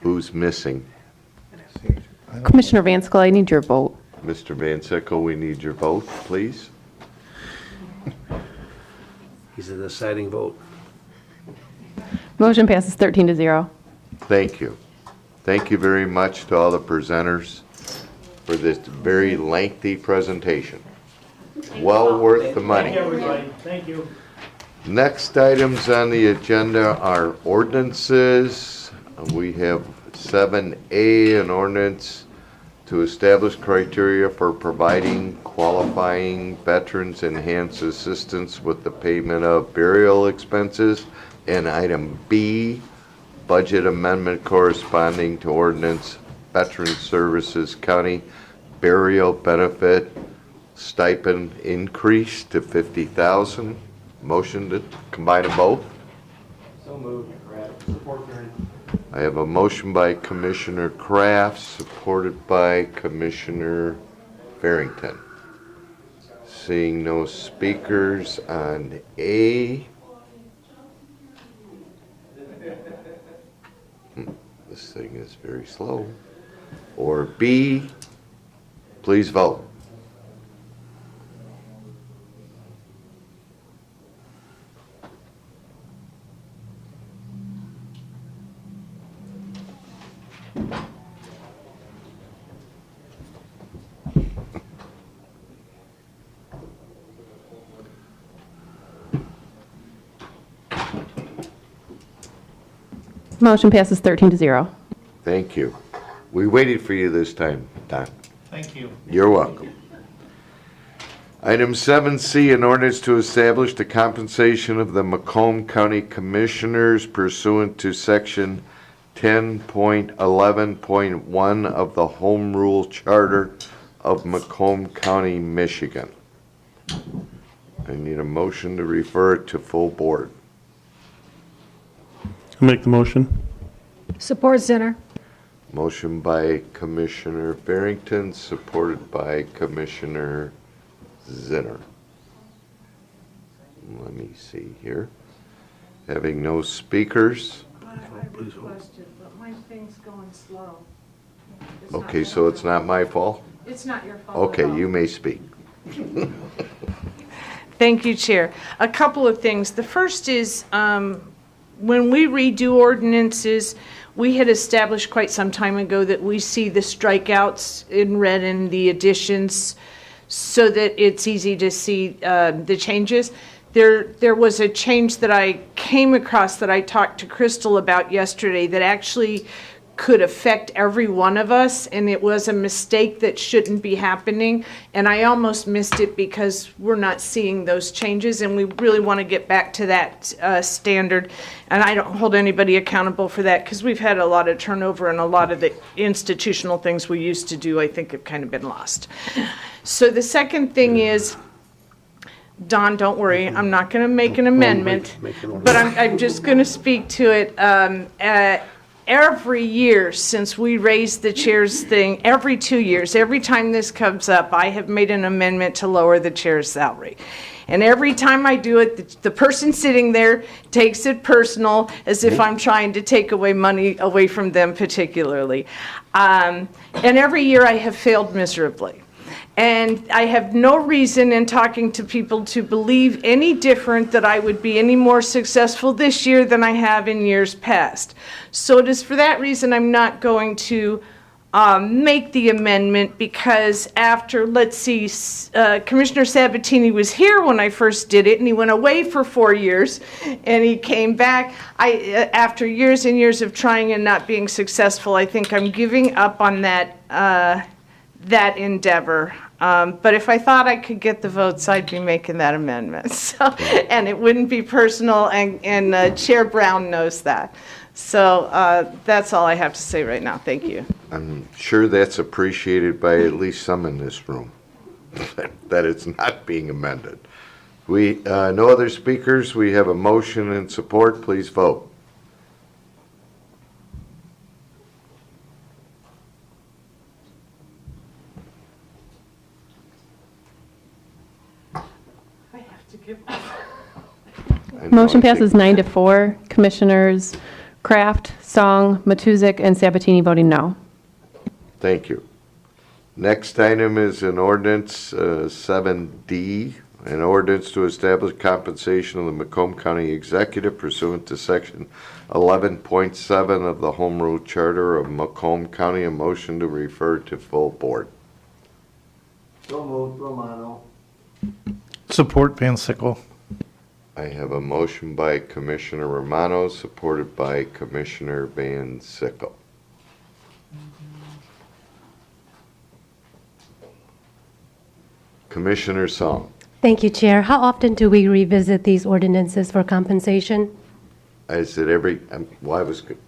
Who's missing? Commissioner Vansickle, I need your vote. Mr. Van Sickle, we need your vote, please. He's a deciding vote. Motion passes 13-0. Thank you. Thank you very much to all the presenters for this very lengthy presentation. Well worth the money. Thank you, everybody. Thank you. Next items on the agenda are ordinances. We have 7A, an ordinance to establish criteria for providing qualifying veterans enhanced assistance with the payment of burial expenses. And item B, budget amendment corresponding to ordinance Veteran Services County burial benefit stipend increase to $50,000. Motion to combine them both. So moved. Support. I have a motion by Commissioner Kraft, supported by Commissioner Farrington. Seeing no speakers on A. This thing is very slow. Or B, please vote. Motion passes 13-0. Thank you. We waited for you this time, Don. Thank you. You're welcome. Item 7C, an ordinance to establish the compensation of the Macomb County Commissioners pursuant to Section 10.11.1 of the Home Rule Charter of Macomb County, Michigan. I need a motion to refer it to full board. I'll make the motion. Support Zinner. Motion by Commissioner Farrington, supported by Commissioner Zinner. Let me see here. Having no speakers. I have a question, but my thing's going slow. Okay, so it's not my fault? It's not your fault. Okay, you may speak. Thank you, Chair. A couple of things. The first is, when we redo ordinances, we had established quite some time ago that we see the strikeouts in red and the additions so that it's easy to see the changes. There was a change that I came across that I talked to Crystal about yesterday that actually could affect every one of us, and it was a mistake that shouldn't be happening, and I almost missed it because we're not seeing those changes, and we really want to get back to that standard, and I don't hold anybody accountable for that because we've had a lot of turnover, and a lot of the institutional things we used to do I think have kind of been lost. So the second thing is, Don, don't worry, I'm not going to make an amendment, but I'm just going to speak to it. Every year since we raised the chairs thing, every 2 years, every time this comes up, I have made an amendment to lower the chair's salary. And every time I do it, the person sitting there takes it personal, as if I'm trying to take away money away from them particularly. And every year I have failed miserably. And I have no reason in talking to people to believe any different that I would be any more successful this year than I have in years past. So it is for that reason I'm not going to make the amendment because after, let's see, Commissioner Sabatini was here when I first did it, and he went away for 4 years, and he came back. After years and years of trying and not being successful, I think I'm giving up on that endeavor. But if I thought I could get the votes, I'd be making that amendment. So, and it wouldn't be personal, and Chair Brown knows that. So that's all I have to say right now. Thank you. I'm sure that's appreciated by at least some in this room, that it's not being amended. No other speakers. We have a motion and support. Please vote. Motion passes 9-4. Commissioners Kraft, Song, Matuzik, and Sabatini voting no. Thank you. Next item is an ordinance 7D, an ordinance to establish compensation of the Macomb County Executive pursuant to Section 11.7 of the Home Rule Charter of Macomb County. A motion to refer to full board. So moved, Romano. Support Van Sickle. I have a motion by Commissioner Romano, supported by Commissioner Van Sickle. Commissioner Song. Thank you, Chair. How often do we revisit these ordinances for compensation? I said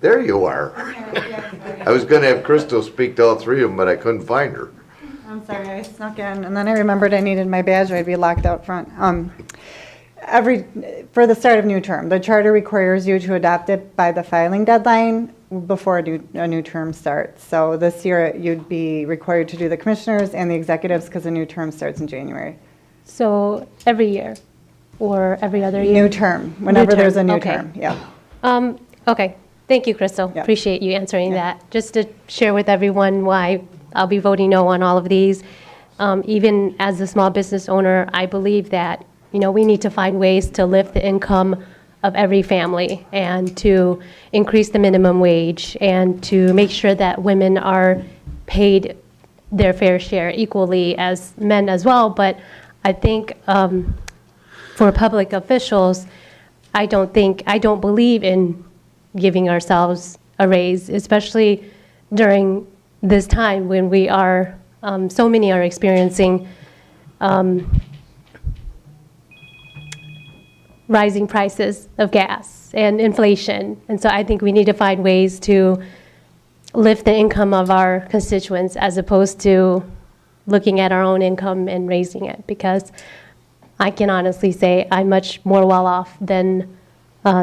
there you are. I was going to have Crystal speak to all three of them, but I couldn't find her. I'm sorry, I snuck in, and then I remembered I needed my badge, or I'd be locked out front. For the start of new term, the charter requires you to adopt it by the filing deadline before a new term starts. So this year, you'd be required to do the commissioners and the executives because the new term starts in January. So every year or every other year? New term, whenever there's a new Okay. term, yeah. Okay, thank you, Crystal. Yeah. Appreciate you answering that. Just to share with everyone why I'll be voting no on all of these. Even as a small business owner, I believe that, we need to find ways to lift the income of every family and to increase the minimum wage and to make sure that women are paid their fair share equally as men as well. But I think for public officials, I don't believe in giving ourselves a raise, especially during this time when we are, so many are experiencing rising prices of gas and inflation. And so I think we need to find ways to lift the income of our constituents as opposed to looking at our own income and raising it, because I can honestly say I'm much more well off than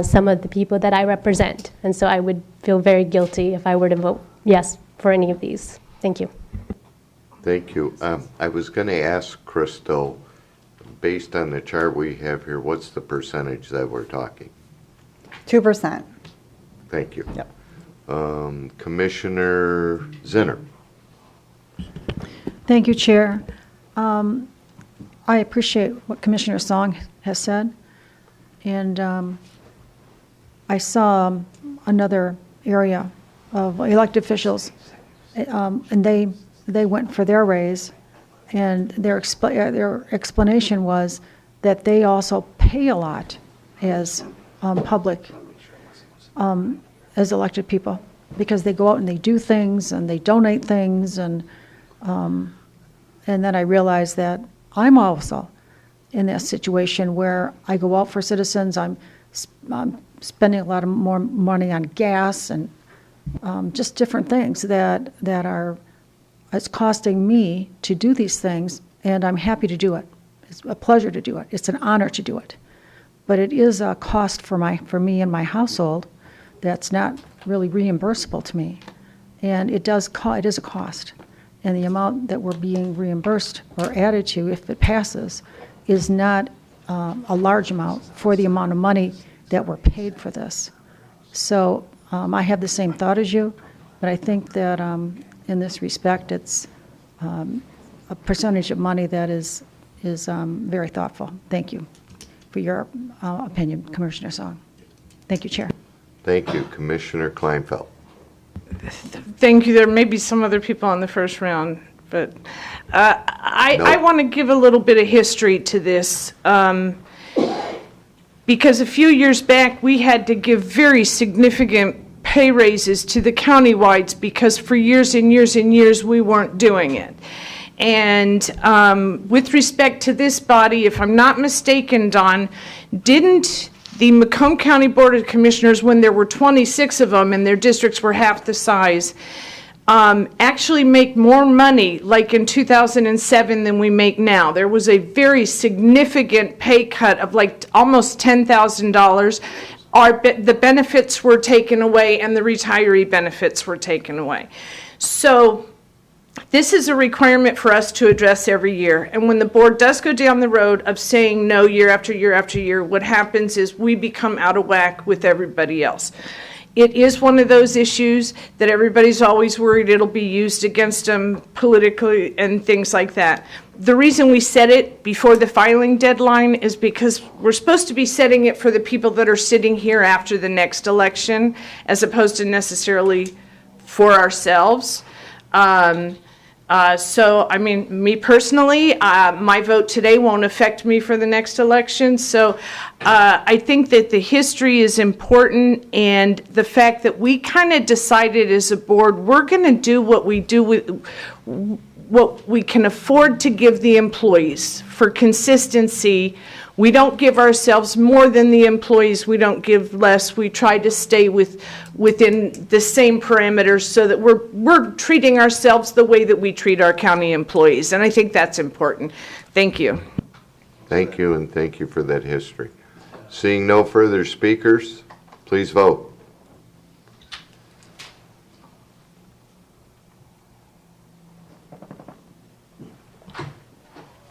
some of the people that I represent. And so I would feel very guilty if I were to vote yes for any of these. Thank you. Thank you. I was going to ask Crystal, based on the chart we have here, what's the percentage that we're talking? 2%. Thank you. Yep. Commissioner Zinner. Thank you, Chair. I appreciate what Commissioner Song has said. And I saw another area of elected officials, and they went for their raise, and their explanation was that they also pay a lot as public, as elected people, because they go out and they do things and they donate things, and then I realized that I'm also in that situation where I go out for citizens. I'm spending a lot of more money on gas and just different things that are, it's costing me to do these things, and I'm happy to do it. It's a pleasure to do it. It's an honor to do it. But it is a cost for me and my household that's not really reimbursable to me. And it is a cost. And the amount that we're being reimbursed or added to, if it passes, is not a large amount for the amount of money that we're paid for this. So I have the same thought as you, but I think that in this respect, it's a percentage of money that is very thoughtful. Thank you for your opinion, Commissioner Song. Thank you, Chair. Thank you. Commissioner Kleinfeld. Thank you. There may be some other people on the first round, but I want to give a little bit of history to this. Because a few years back, we had to give very significant pay raises to the countywides because for years and years and years, we weren't doing it. And with respect to this body, if I'm not mistaken, Don, didn't the Macomb County Board of Commissioners, when there were 26 of them and their districts were half the size, actually make more money like in 2007 than we make now? There was a very significant pay cut of like almost $10,000. The benefits were taken away and the retiree benefits were taken away. So this is a requirement for us to address every year. And when the board does go down the road of saying no year after year after year, what happens is we become out of whack with everybody else. It is one of those issues that everybody's always worried it'll be used against them politically and things like that. The reason we set it before the filing deadline is because we're supposed to be setting it for the people that are sitting here after the next election, as opposed to necessarily for ourselves. So, I mean, me personally, my vote today won't affect me for the next election. So I think that the history is important, and the fact that we kind of decided as a board, we're going to do what we do with what we can afford to give the employees for consistency. We don't give ourselves more than the employees. We don't give less. We try to stay within the same parameters so that we're treating ourselves the way that we treat our county employees. And I think that's important. Thank you. Thank you, and thank you for that history. Seeing no further speakers, please vote.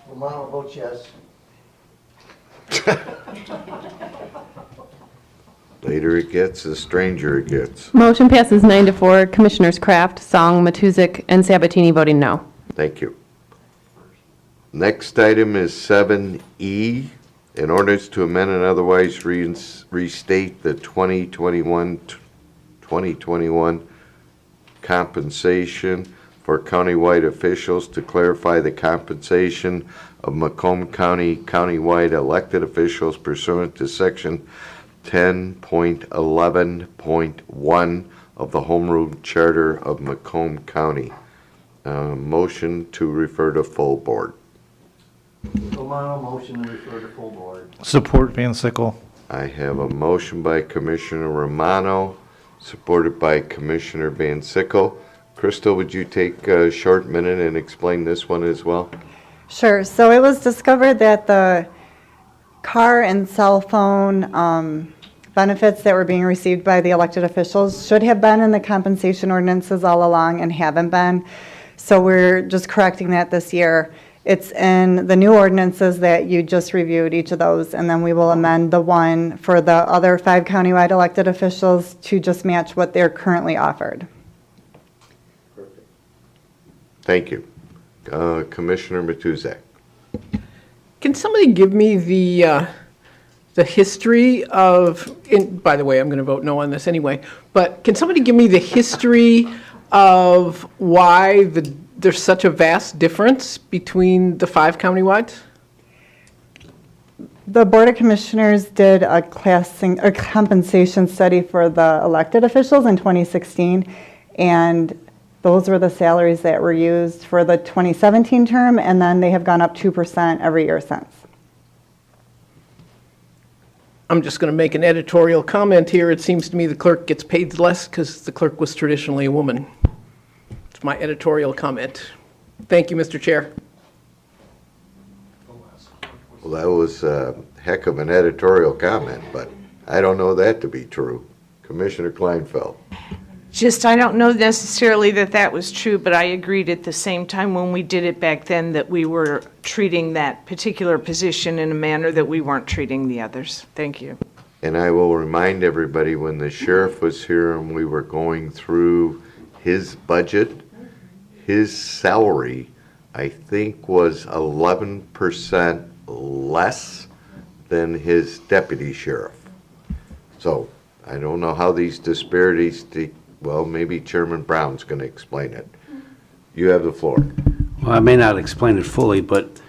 Romano votes yes. Later it gets, the stranger it gets. Motion passes 9-4. Commissioners Kraft, Song, Matusik, and Sabatini voting no. Thank you. Next item is 7E, an ordinance to amend and otherwise restate the 2021 compensation for countywide officials to clarify the compensation of Macomb County countywide elected officials pursuant to Section 10.11.1 of the Home Rule Charter of Macomb County. Motion to refer to full board. Romano, motion to refer to full board. Support Van Sickle. I have a motion by Commissioner Romano, supported by Commissioner Van Sickle. Crystal, would you take a short minute and explain this one as well? Sure. So it was discovered that the car and cell phone benefits that were being received by the elected officials should have been in the compensation ordinances all along and haven't been. So we're just correcting that this year. It's in the new ordinances that you just reviewed, each of those, and then we will amend the one for the other 5 countywide elected officials to just match what they're currently offered. Thank you. Commissioner Matuzak. Can somebody give me the history of, by the way, I'm going to vote no on this anyway, but can somebody give me the history of why there's such a vast difference between the 5 countywides? The Board of Commissioners did a compensation study for the elected officials in 2016, and those were the salaries that were used for the 2017 term, and then they have gone up 2% every year since. I'm just going to make an editorial comment here. It seems to me the clerk gets paid less because the clerk was traditionally a woman. It's my editorial comment. Thank you, Mr. Chair. Well, that was a heck of an editorial comment, but I don't know that to be true. Commissioner Kleinfeld. I don't know necessarily that was true, but I agreed at the same time when we did it back then that we were treating that particular position in a manner that we weren't treating the others. Thank you. And I will remind everybody, when the sheriff was here and we were going through his budget, his salary, I think, was 11% less than his deputy sheriff. So I don't know how these disparities well, maybe Chairman Brown's going to explain it. You have the floor. Well, I may not explain it fully, but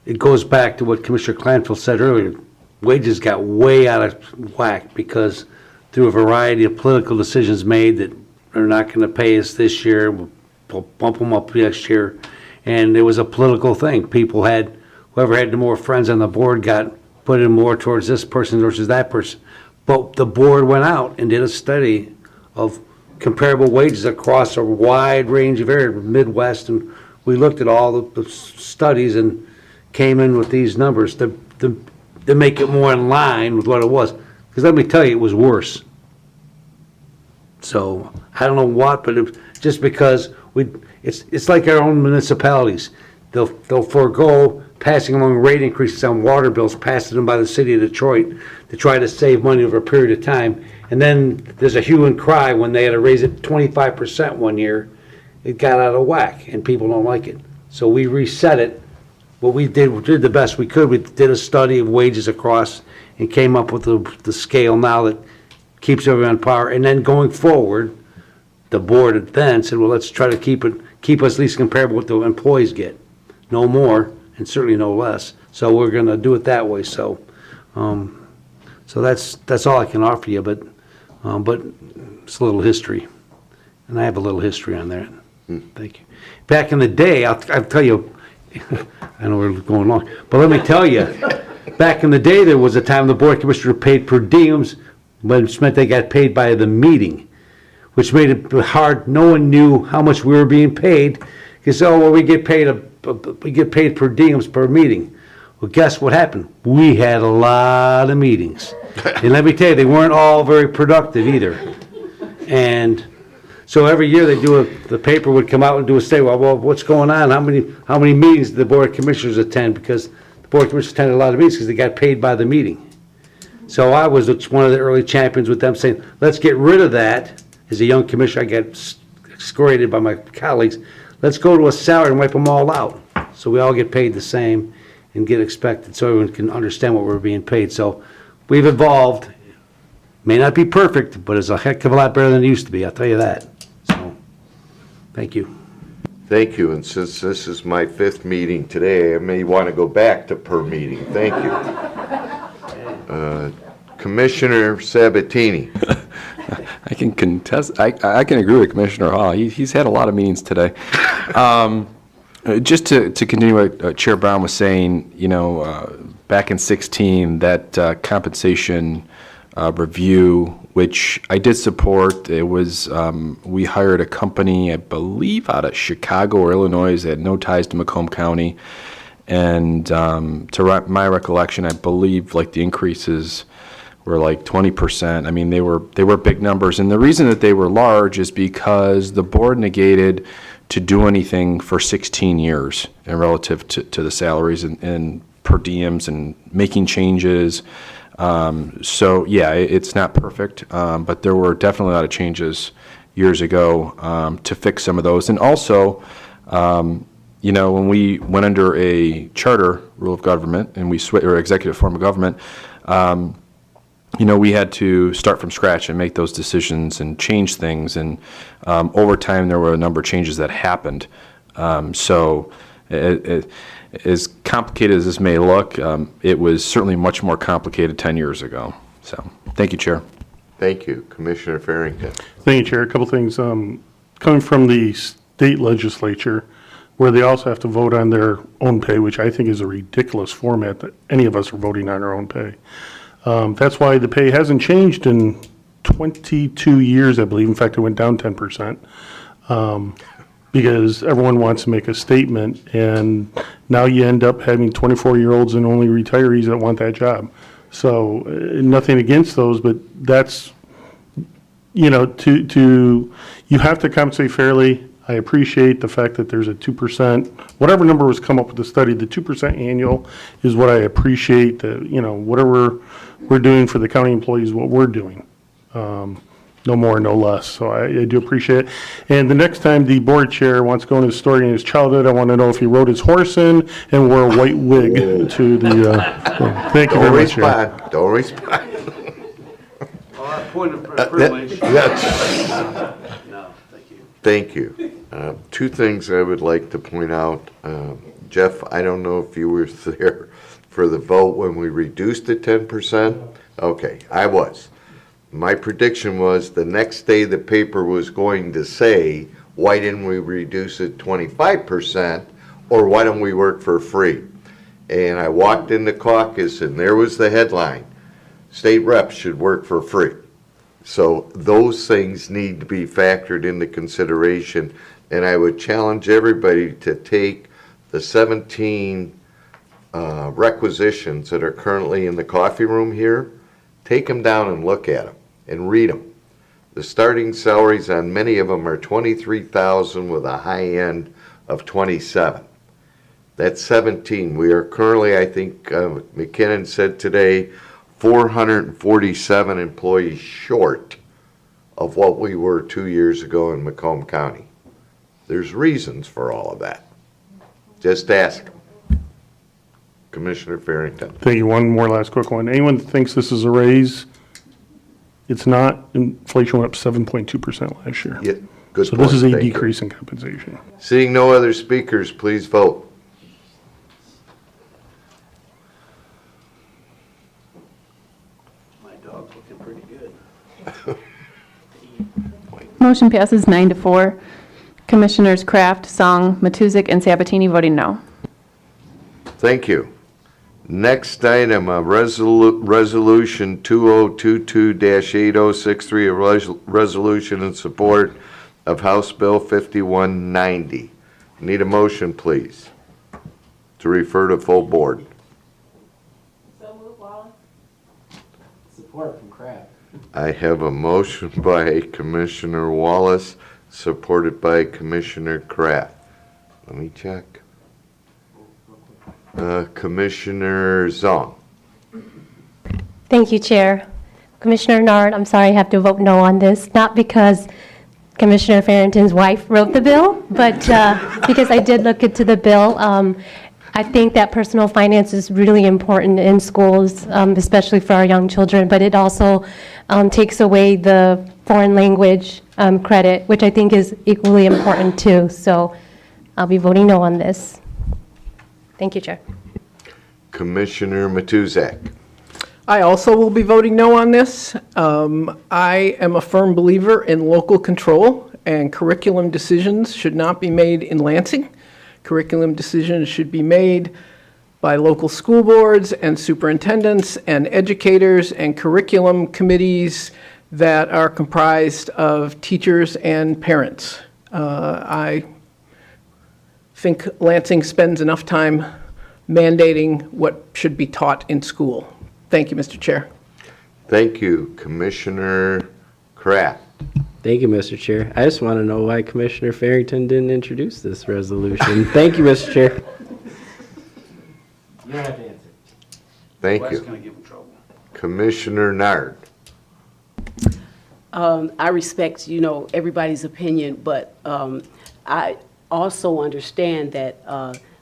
it goes back to what Commissioner Clanfield said earlier. Wages got way out of whack because through a variety of political decisions made that are not going to pay us this year, we'll bump them up next year. And it was a political thing. People had, whoever had the more friends on the board got put in more towards this person versus that person. But the board went out and did a study of comparable wages across a wide range of areas, Midwest, and we looked at all the studies and came in with these numbers to make it more in line with what it was. Because let me tell you, it was worse. So, I don't know what, but just because it's like our own municipalities. They'll forego passing along rate increases on water bills, passing them by the city of Detroit to try to save money over a period of time. And then there's a hue and cry when they had to raise it 25% one year. It got out of whack and people don't like it. So we reset it. What we did the best we could. We did a study of wages across and came up with the scale now that keeps everyone on par. And then going forward, the board then said, well, let's try to keep us at least comparable with what the employees get. No more and certainly no less. So we're going to do it that way. So that's all I can offer you, but it's a little history. And I have a little history on that. Thank you. Back in the day, I'll tell you, I know we're going long, but let me tell you, back in the day, there was a time the board commissioner paid per diems, which meant they got paid by the meeting, which made it hard. No one knew how much we were being paid. Because, we get paid per diems per meeting. Well, guess what happened? We had a lot of meetings. And let me tell you, they weren't all very productive either. And so every year the paper would come out and do a study, well, what's going on? How many meetings did the Board of Commissioners attend? Because the Board of Commissioners attended a lot of meetings because they got paid by the meeting. So I was one of the early champions with them saying, let's get rid of that. As a young commissioner, I got excoriated by my colleagues. Let's go to a salary and wipe them all out. So we all get paid the same and get expected so everyone can understand what we're being paid. So we've evolved. May not be perfect, but it's a heck of a lot better than it used to be, I'll tell you that. So, thank you. Thank you, and since this is my 5th meeting today, I may want to go back to per meeting. Thank you. Commissioner Sabatini. I can contest, I can agree with Commissioner Hall. He's had a lot of meetings today. Just to continue what Chair Brown was saying, back in 2016, that compensation review, which I did support, it was, we hired a company, I believe, out of Chicago or Illinois that had no ties to Macomb County. And to my recollection, I believe like the increases were like 20%. I mean, they were big numbers. And the reason that they were large is because the board negated to do anything for 16 years and relative to the salaries and per diems and making changes. So yeah, it's not perfect, but there were definitely a lot of changes years ago to fix some of those. And also, when we went under a charter rule of government and we or executive form of government, we had to start from scratch and make those decisions and change things. And over time, there were a number of changes that happened. So as complicated as this may look, it was certainly much more complicated 10 years ago. So thank you, Chair. Thank you. Commissioner Farrington. Thank you, Chair. A couple things. Coming from the state legislature, where they also have to vote on their own pay, which I think is a ridiculous format that any of us are voting on our own pay. That's why the pay hasn't changed in 22 years, I believe. In fact, it went down 10%. Because everyone wants to make a statement, and now you end up having 24-year-olds and only retirees that want that job. So nothing against those, but that's, you have to compensate fairly. I appreciate the fact that there's a 2%, whatever number was come up with the study, the 2% annual is what I appreciate, that, whatever we're doing for the county employees, what we're doing. No more, no less. So I do appreciate it. And the next time the board chair wants to go into the story in his childhood, I want to know if he rode his horse in and wore a white wig to the, thank you very much, Chair. Don't respond. Point of privilege. Yes. Thank you. Two things I would like to point out. Jeff, I don't know if you were there for the vote when we reduced it 10%. Okay, I was. My prediction was the next day the paper was going to say, why didn't we reduce it 25%, or why don't we work for free? And I walked in the caucus and there was the headline, state reps should work for free. So those things need to be factored into consideration, and I would challenge everybody to take the 17 requisitions that are currently in the coffee room here, take them down and look at them and read them. The starting salaries on many of them are $23,000 with a high end of $27,000. That's 17. We are currently, I think McKinnon said today, 447 employees short of what we were 2 years ago in Macomb County. There's reasons for all of that. Just ask them. Commissioner Farrington. Thank you. One more last quick one. Anyone that thinks this is a raise, it's not. Inflation went up 7.2% last year. Yeah, good So point. this is a Thank you. decrease in compensation. Seeing no other speakers, please vote. My dog's looking pretty good. Motion passes 9-4. Commissioners Kraft, Song, Matusik, and Sabatini voting no. Thank you. Next item, Resolution 2022-8063, a resolution in support of House Bill 5190. Need a motion, please, to refer to full board. Support from Kraft. I have a motion by Commissioner Wallace, supported by Commissioner Kraft. Let me check. Commissioner Zong. Thank you, Chair. Commissioner Nard, I'm sorry I have to vote no on this, not because Commissioner Farrington's wife wrote the bill, but because I did look into the bill. I think that personal finance is really important in schools, especially for our young children, but it also takes away the foreign language credit, which I think is equally important too. So I'll be voting no on this. Thank you, Chair. Commissioner Matuzak. I also will be voting no on this. I am a firm believer in local control, and curriculum decisions should not be made in Lansing. Curriculum decisions should be made by local school boards and superintendents and educators and curriculum committees that are comprised of teachers and parents. I think Lansing spends enough time mandating what should be taught in school. Thank you, Mr. Chair. Thank you, Commissioner Kraft. Thank you, Mr. Chair. I just want to know why Commissioner Farrington didn't introduce this resolution. Thank you, Mr. Chair. You don't have to answer. Thank Wes you. gonna give him trouble. Commissioner Nard. I respect, everybody's opinion, but I also understand that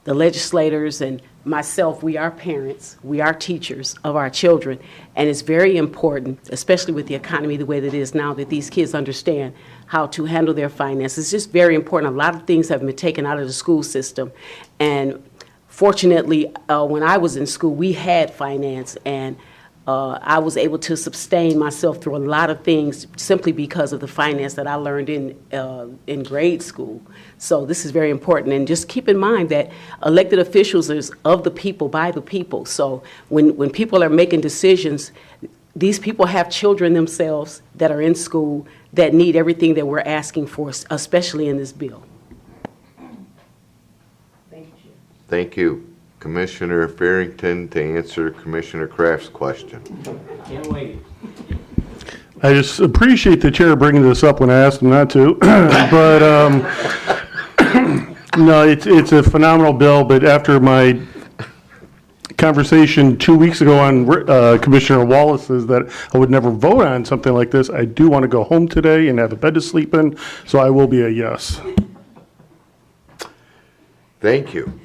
the legislators and myself, we are parents, we are teachers of our children, and it's very important, especially with the economy the way that it is now, that these kids understand how to handle their finances. It's just very important. A lot of things have been taken out of the school system, and fortunately, when I was in school, we had finance, and I was able to sustain myself through a lot of things simply because of the finance that I learned in grade school. So this is very important. And just keep in mind that elected officials is of the people, by the people. So when people are making decisions, these people have children themselves that are in school that need everything that we're asking for, especially in this bill. Thank you. Thank you. Commissioner Farrington to answer Commissioner Kraft's question. Can't wait. I just appreciate the chair bringing this up when I asked him not to, but no, it's a phenomenal bill, but after my conversation 2 weeks ago on Commissioner Wallace's that I would never vote on something like this, I do want to go home today and have a bed to sleep in, so I will be a yes. Thank you.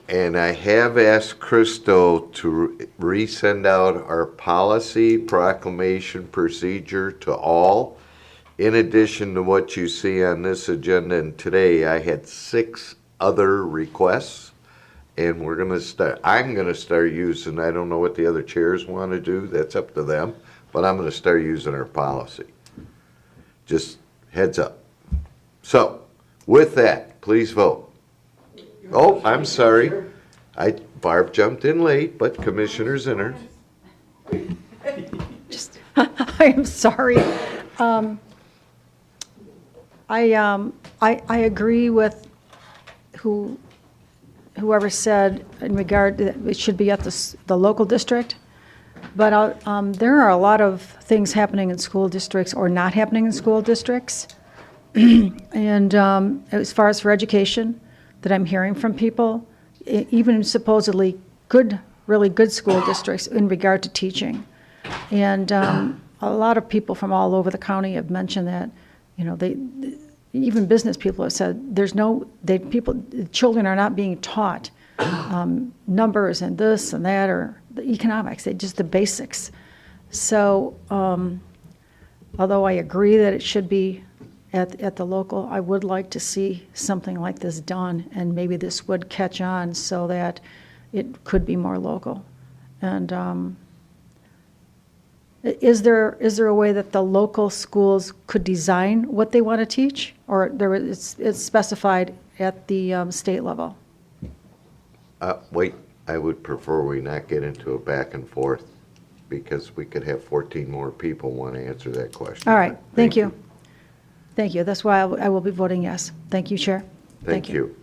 And I have asked Crystal to resend out our policy proclamation procedure to all. in addition to what you see on this agenda, and today I had 6 other requests, and I'm gonna start using, I don't know what the other chairs want to do, that's up to them, but I'm gonna start using our policy. Just heads up. So, with that, please vote. Oh, I'm sorry. Barb jumped in late, but Commissioner Zinner. I am sorry. I agree with whoever said in regard that it should be at the local district, but there are a lot of things happening in school districts or not happening in school districts. And as far as for education, that I'm hearing from people, even supposedly really good school districts in regard to teaching. And a lot of people from all over the county have mentioned that, even business people have said children are not being taught numbers and this and that or the economics, just the basics. So although I agree that it should be at the local, I would like to see something like this done, and maybe this would catch on so that it could be more local. And is there a way that the local schools could design what they want to teach, or it's specified at the state level? Wait, I would prefer we not get into a back and forth, because we could have 14 more people want to answer that question. All right, thank you. Thank you. That's why I will be voting yes. Thank you, Chair. Thank you.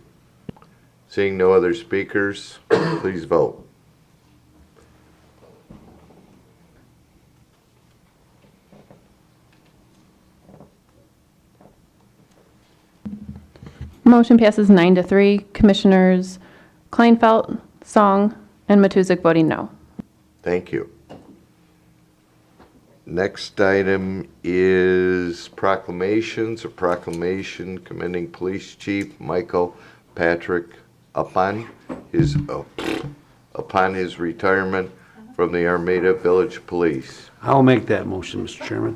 Seeing no other speakers, please vote. Motion passes 9-3. Commissioners Kleinfeld, Song, and Matusik voting no. Thank you. Next item is proclamations. A proclamation commending Police Chief Michael Patrick upon his retirement from the Armada Village Police. I'll make that motion, Mr. Chairman.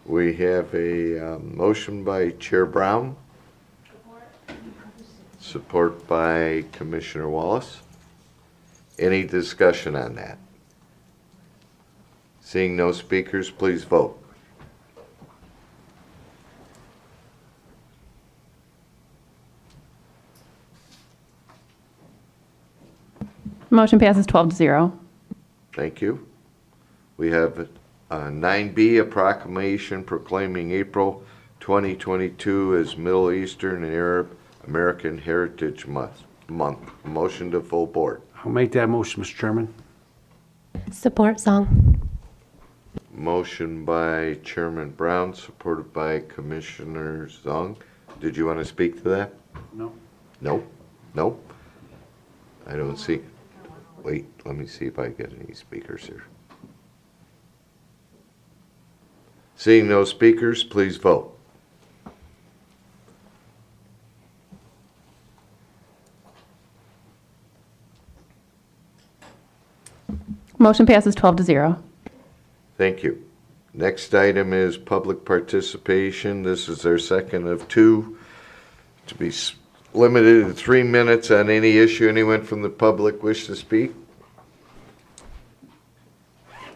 We have a motion by Chair Brown, support by Commissioner Wallace. Any discussion on that? Seeing no speakers, please vote. Motion passes 12-0. Thank you. We have 9B, a proclamation proclaiming April 2022 as Middle Eastern and Arab American Heritage Month. Motion to full board. I'll make that motion, Mr. Chairman. Support, Song. Motion by Chairman Brown, supported by Commissioner Zong. Did you want to speak to that? No. Nope. Nope. I don't see. Wait, let me see if I get any speakers here. Seeing no speakers, please vote. Motion passes 12-0. Thank you. Next item is public participation. This is our second of 2 to be limited to 3 minutes on any issue. Anyone from the public wish to speak?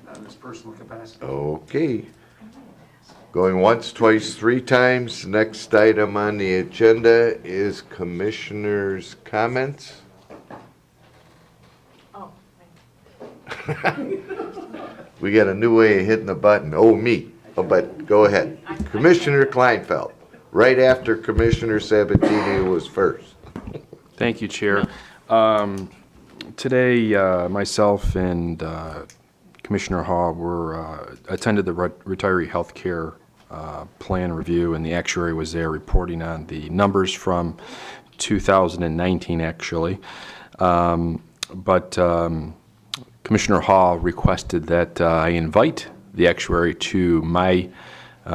Not in his personal capacity. Okay. Going once, twice, 3 times. Next item on the agenda is commissioners' comments. We got a new way of hitting the button. Oh, me. Oh, but go ahead. Commissioner Kleinfeld, right after Commissioner Sabatini was first. Thank you, Chair. Today, myself and Commissioner Hall attended the retiree health care plan review, and the actuary was there reporting on the numbers from 2019, actually. But Commissioner Hall requested that I invite the actuary to my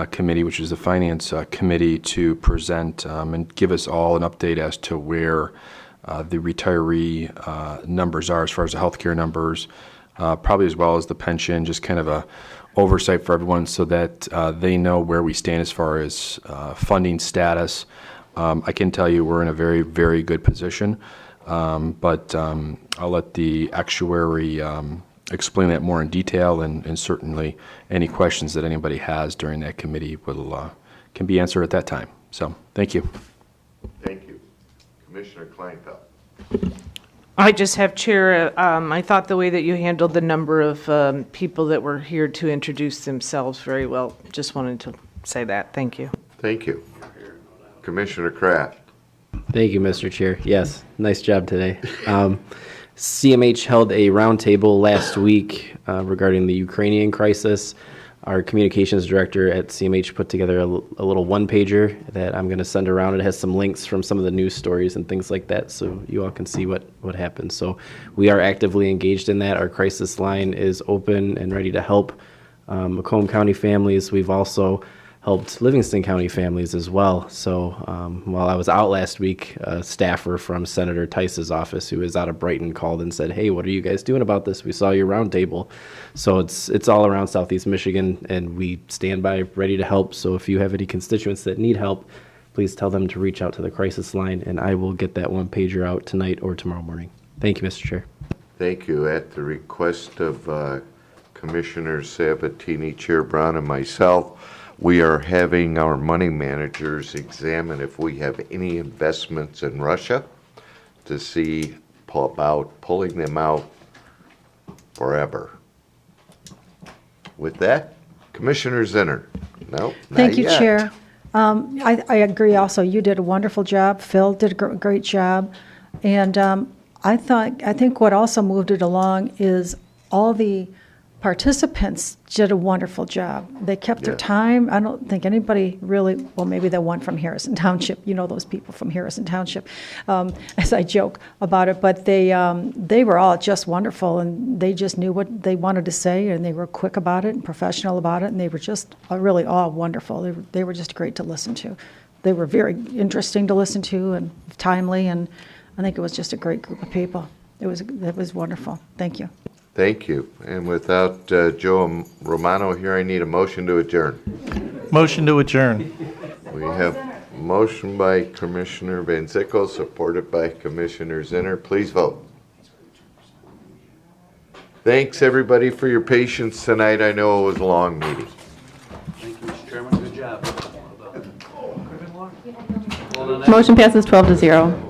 committee, which is the Finance Committee, to present and give us all an update as to where the retiree numbers are as far as the healthcare numbers, probably as well as the pension, just kind of a oversight for everyone so that they know where we stand as far as funding status. I can tell you we're in a very, very good position, but I'll let the actuary explain that more in detail, and certainly any questions that anybody has during that committee can be answered at that time. So, thank you. Thank you. Commissioner Kleinfeld. I just have, Chair, I thought the way that you handled the number of people that were here to introduce themselves very well. Just wanted to say that. Thank you. Thank you. Commissioner Kraft. Thank you, Mr. Chair. Yes, nice job today. CMH held a roundtable last week regarding the Ukrainian crisis. Our communications director at CMH put together a little one-pager that I'm going to send around. It has some links from some of the news stories and things like that, so you all can see what happened. So we are actively engaged in that. Our crisis line is open and ready to help Macomb County families. We've also helped Livingston County families as well. So while I was out last week, a staffer from Senator Tice's office who is out of Brighton called and said, "Hey, what are you guys doing about this? We saw your roundtable." So it's all around Southeast Michigan, and we stand by ready to help. So if you have any constituents that need help, please tell them to reach out to the crisis line, and I will get that one pager out tonight or tomorrow morning. Thank you, Mr. Chair. Thank you. At the request of Commissioner Sabatini, Chair Brown, and myself, we are having our money managers examine if we have any investments in Russia to see about pulling them out forever. With that, Commissioner Zinner. No, Thank not you, yet. Chair. I agree also. You did a wonderful job. Phil did a great job. And I think what also moved it along is all the participants did a wonderful job. They kept their time. I don't think anybody really, well, maybe the one from Harrison Township, you know those people from Harrison Township, as I joke about it, but they were all just wonderful, and they just knew what they wanted to say, and they were quick about it and professional about it, and they were just really all wonderful. They were just great to listen to. They were very interesting to listen to and timely, and I think it was just a great group of people. It was wonderful. Thank you. Thank you. And without Joe Romano here, I need a motion to adjourn. Motion to adjourn. We have motion by Commissioner Van Sickle, supported by Commissioner Zinner. Please vote. Thanks, everybody, for your patience tonight. I know it was a long meeting. Thank you, Mr. Chairman. Good job. Motion passes 12-0.